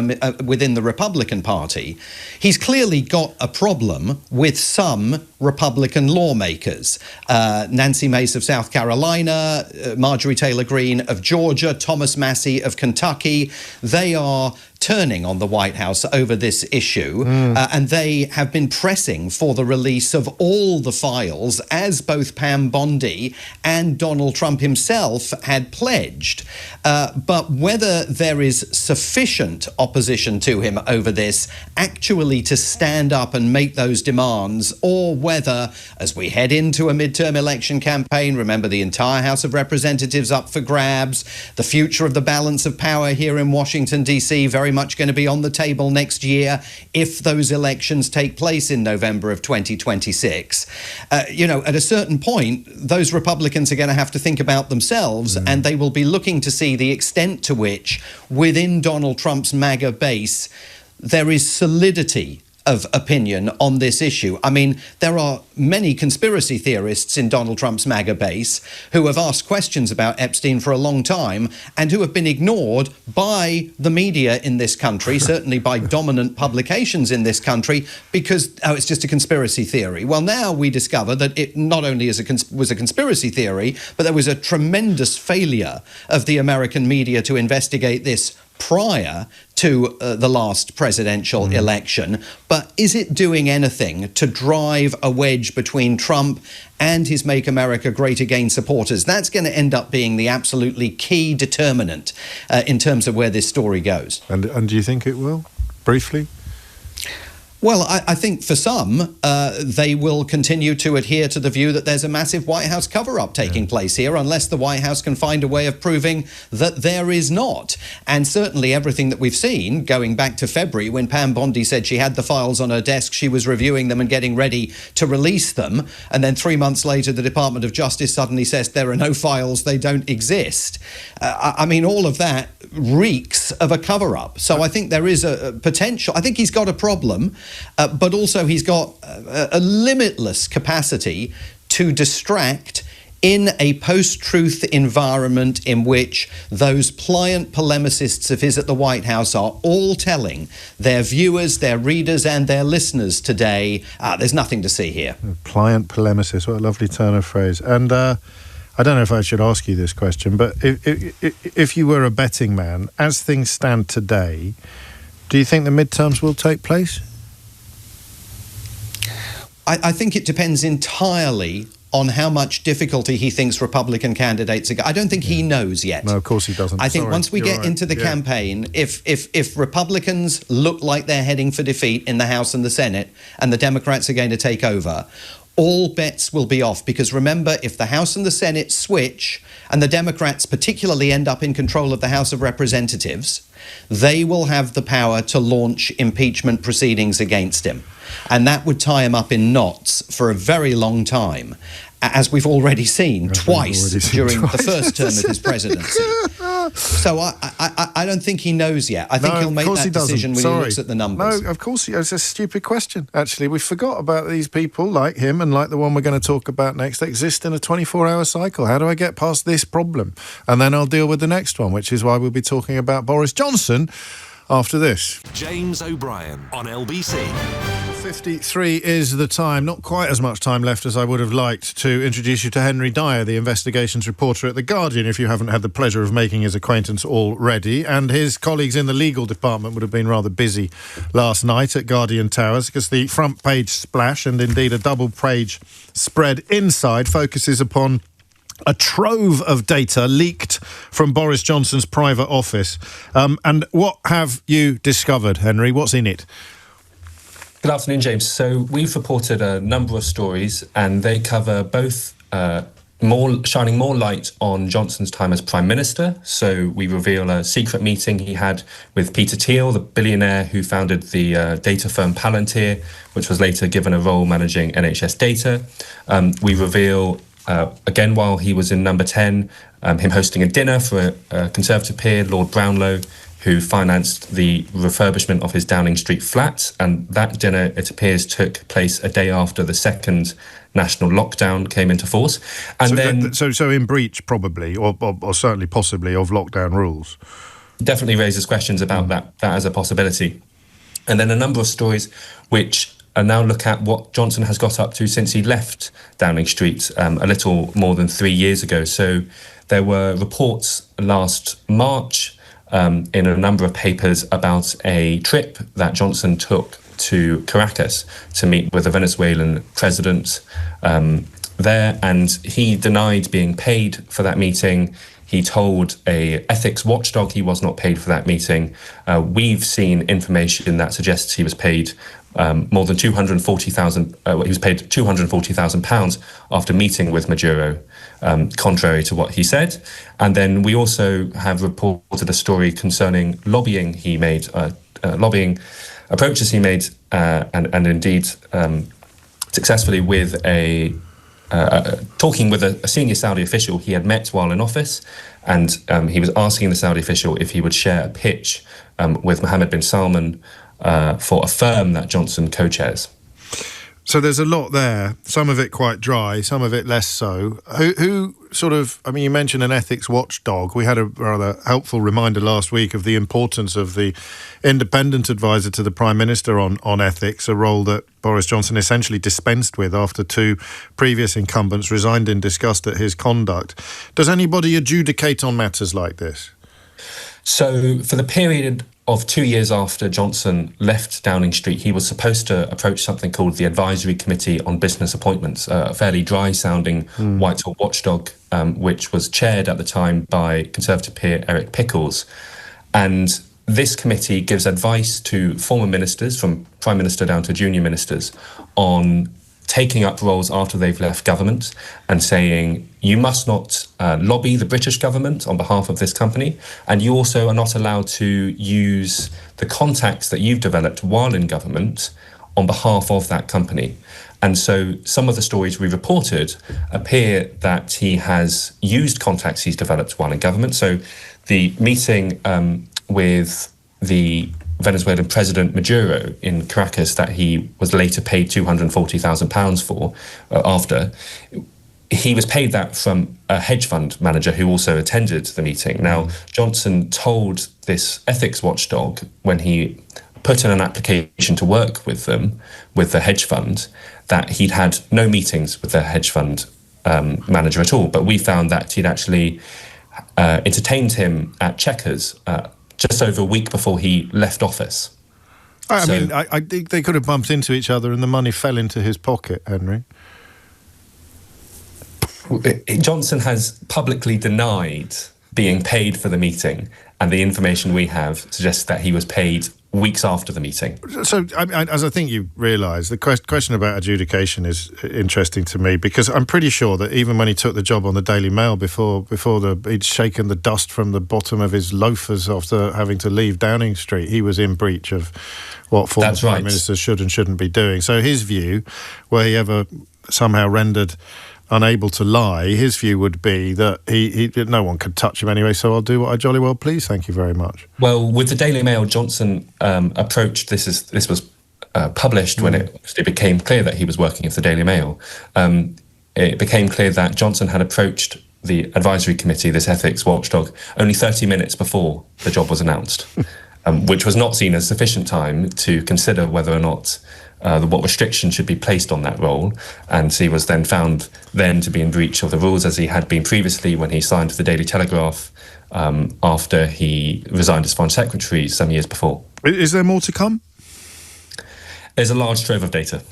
within the Republican Party, he's clearly got a problem with some Republican lawmakers. Nancy Mace of South Carolina, Marjorie Taylor Greene of Georgia, Thomas Massey of Kentucky. They are turning on the White House over this issue, and they have been pressing for the release of all the files, as both Pam Bondi and Donald Trump himself had pledged. But whether there is sufficient opposition to him over this actually to stand up and make those demands, or whether, as we head into a midterm election campaign, remember the entire House of Representatives up for grabs, the future of the balance of power here in Washington, D.C., very much going to be on the table next year if those elections take place in November of 2026. At a certain point, those Republicans are going to have to think about themselves, and they will be looking to see the extent to which, within Donald Trump's MAGA base, there is solidity of opinion on this issue. I mean, there are many conspiracy theorists in Donald Trump's MAGA base who have asked questions about Epstein for a long time and who have been ignored by the media in this country, certainly by dominant publications in this country, because, it's just a conspiracy theory. Well, now we discover that it not only was a conspiracy theory, but there was a tremendous failure of the American media to investigate this prior to the last presidential election. But is it doing anything to drive a wedge between Trump and his Make America Great Again supporters? That's going to end up being the absolutely key determinant in terms of where this story goes. And do you think it will? Briefly? Well, I think for some, they will continue to adhere to the view that there's a massive White House cover-up taking place here, unless the White House can find a way of proving that there is not. And certainly everything that we've seen, going back to February, when Pam Bondi said she had the files on her desk, she was reviewing them and getting ready to release them, and then 3 months later, the Department of Justice suddenly says there are no files, they don't exist. I mean, all of that reeks of a cover-up. So I think there is a potential. I think he's got a problem. But also he's got a limitless capacity to distract in a post-truth environment in which those pliant polemicists of his at the White House are all telling their viewers, their readers and their listeners today, there's nothing to see here. Pliant polemicist, what a lovely turn of phrase. And I don't know if I should ask you this question, but if you were a betting man, as things stand today, do you think the midterms will take place? I think it depends entirely on how much difficulty he thinks Republican candidates are. I don't think he knows yet. No, of course he doesn't. I think once we get into the campaign, if Republicans look like they're heading for defeat in the House and the Senate, and the Democrats are going to take over, all bets will be off. Because remember, if the House and the Senate switch, and the Democrats particularly end up in control of the House of Representatives, they will have the power to launch impeachment proceedings against him. And that would tie him up in knots for a very long time, as we've already seen twice during the first term of his presidency. So I don't think he knows yet. I think he'll make that decision when he looks at the numbers. No, of course it's a stupid question. Actually, we forgot about these people like him and like the one we're going to talk about next that exist in a 24-hour cycle. How do I get past this problem? And then I'll deal with the next one, which is why we'll be talking about Boris Johnson after this. James O'Brien on LBC. 53 is the time. Not quite as much time left as I would have liked to introduce you to Henry Dyer, the investigations reporter at The Guardian, if you haven't had the pleasure of making his acquaintance already. And his colleagues in the legal department would have been rather busy last night at Guardian Towers, because the front page splash, and indeed a double-page spread inside, focuses upon a trove of data leaked from Boris Johnson's private office. And what have you discovered, Henry? What's in it? Good afternoon, James. So we've reported a number of stories, and they cover both shining more light on Johnson's time as Prime Minister. So we reveal a secret meeting he had with Peter Thiel, the billionaire who founded the data firm Palantir, which was later given a role managing NHS data. We reveal, again, while he was in Number 10, him hosting a dinner for a Conservative peer, Lord Brownlow, who financed the refurbishment of his Downing Street flat. And that dinner, it appears, took place a day after the second national lockdown came into force. And so in breach, probably, or certainly possibly, of lockdown rules. Definitely raises questions about that as a possibility. And then a number of stories which now look at what Johnson has got up to since he left Downing Street a little more than 3 years ago. So there were reports last March in a number of papers about a trip that Johnson took to Caracas to meet with the Venezuelan president there, and he denied being paid for that meeting. He told a ethics watchdog he was not paid for that meeting. We've seen information that suggests he was paid more than 240,000. He was paid £240,000 after meeting with Maduro, contrary to what he said. And then we also have reported a story concerning lobbying he made, lobbying approaches he made, and indeed successfully with talking with a senior Saudi official he had met while in office, and he was asking the Saudi official if he would share a pitch with Mohammed bin Salman for a firm that Johnson co-chairs. So there's a lot there, some of it quite dry, some of it less so. Who sort of, I mean, you mentioned an ethics watchdog. We had a rather helpful reminder last week of the importance of the independent advisor to the Prime Minister on ethics, a role that Boris Johnson essentially dispensed with after two previous incumbents resigned in disgust at his conduct. Does anybody adjudicate on matters like this? So for the period of 2 years after Johnson left Downing Street, he was supposed to approach something called the Advisory Committee on Business Appointments, a fairly dry-sounding Whitehall watchdog, which was chaired at the time by Conservative peer Eric Pickles. And this committee gives advice to former ministers, from Prime Minister down to junior ministers, on taking up roles after they've left government and saying, you must not lobby the British government on behalf of this company, and you also are not allowed to use the contacts that you've developed while in government on behalf of that company. And so some of the stories we reported appear that he has used contacts he's developed while in government. So the meeting with the Venezuelan President Maduro in Caracas that he was later paid £240,000 for after, he was paid that from a hedge fund manager who also attended the meeting. Now, Johnson told this ethics watchdog when he put in an application to work with them, with the hedge fund, that he'd had no meetings with the hedge fund manager at all. But we found that he'd actually entertained him at Chequers just over a week before he left office. I mean, I think they could have bumped into each other and the money fell into his pocket, Henry. Johnson has publicly denied being paid for the meeting, and the information we have suggests that he was paid weeks after the meeting. So, as I think you realise, the question about adjudication is interesting to me, because I'm pretty sure that even when he took the job on the Daily Mail before he'd shaken the dust from the bottom of his loafers after having to leave Downing Street, he was in breach of what former Prime Ministers should and shouldn't be doing. So his view, were he ever somehow rendered unable to lie, his view would be that he no one could touch him anyway, so I'll do what I jolly well please. Thank you very much. Well, with the Daily Mail, Johnson approached, this was published when it became clear that he was working for the Daily Mail. It became clear that Johnson had approached the advisory committee, this ethics watchdog, only 30 minutes before the job was announced, which was not seen as sufficient time to consider whether or not what restrictions should be placed on that role. And he was then found to be in breach of the rules, as he had been previously when he signed for the Daily Telegraph after he resigned as Foreign Secretary some years before. Is there more to come? There's a large trove of data.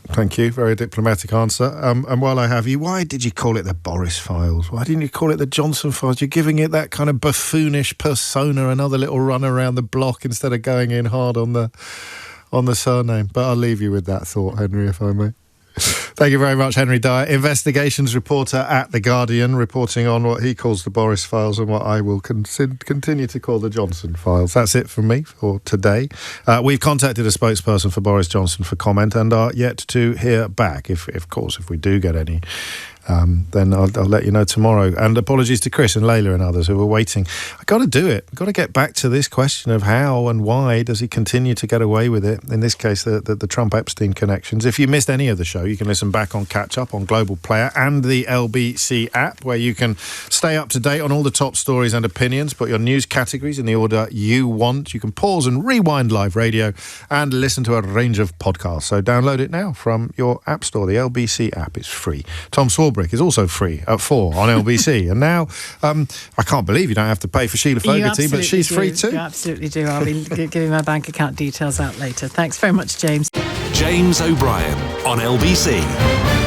Thank you. Very diplomatic answer. And while I have you, why did you call it the Boris Files? Why didn't you call it the Johnson Files? You're giving it that kind of buffoonish persona, another little run around the block instead of going in hard on the surname. But I'll leave you with that thought, Henry, if I may. Thank you very much, Henry Dyer, investigations reporter at The Guardian, reporting on what he calls the Boris Files and what I will continue to call the Johnson Files. That's it from me for today. We've contacted a spokesperson for Boris Johnson for comment and are yet to hear back. If we do get any, then I'll let you know tomorrow. And apologies to Chris and Layla and others who were waiting. I've got to do it. I've got to get back to this question of how and why does he continue to get away with it? In this case, the Trump-Epstein connections. If you missed any of the show, you can listen back on Catch Up on Global Player and the LBC app, where you can stay up to date on all the top stories and opinions, put your news categories in the order you want. You can pause and rewind live radio and listen to a range of podcasts. So download it now from your app store. The LBC app is free. Tom Swarbrick is also free at 4 on LBC. And now, I can't believe you don't have to pay for Sheila Fogarty, but she's free too. You absolutely do. I'll be giving my bank account details out later. Thanks very much, James. James O'Brien on LBC.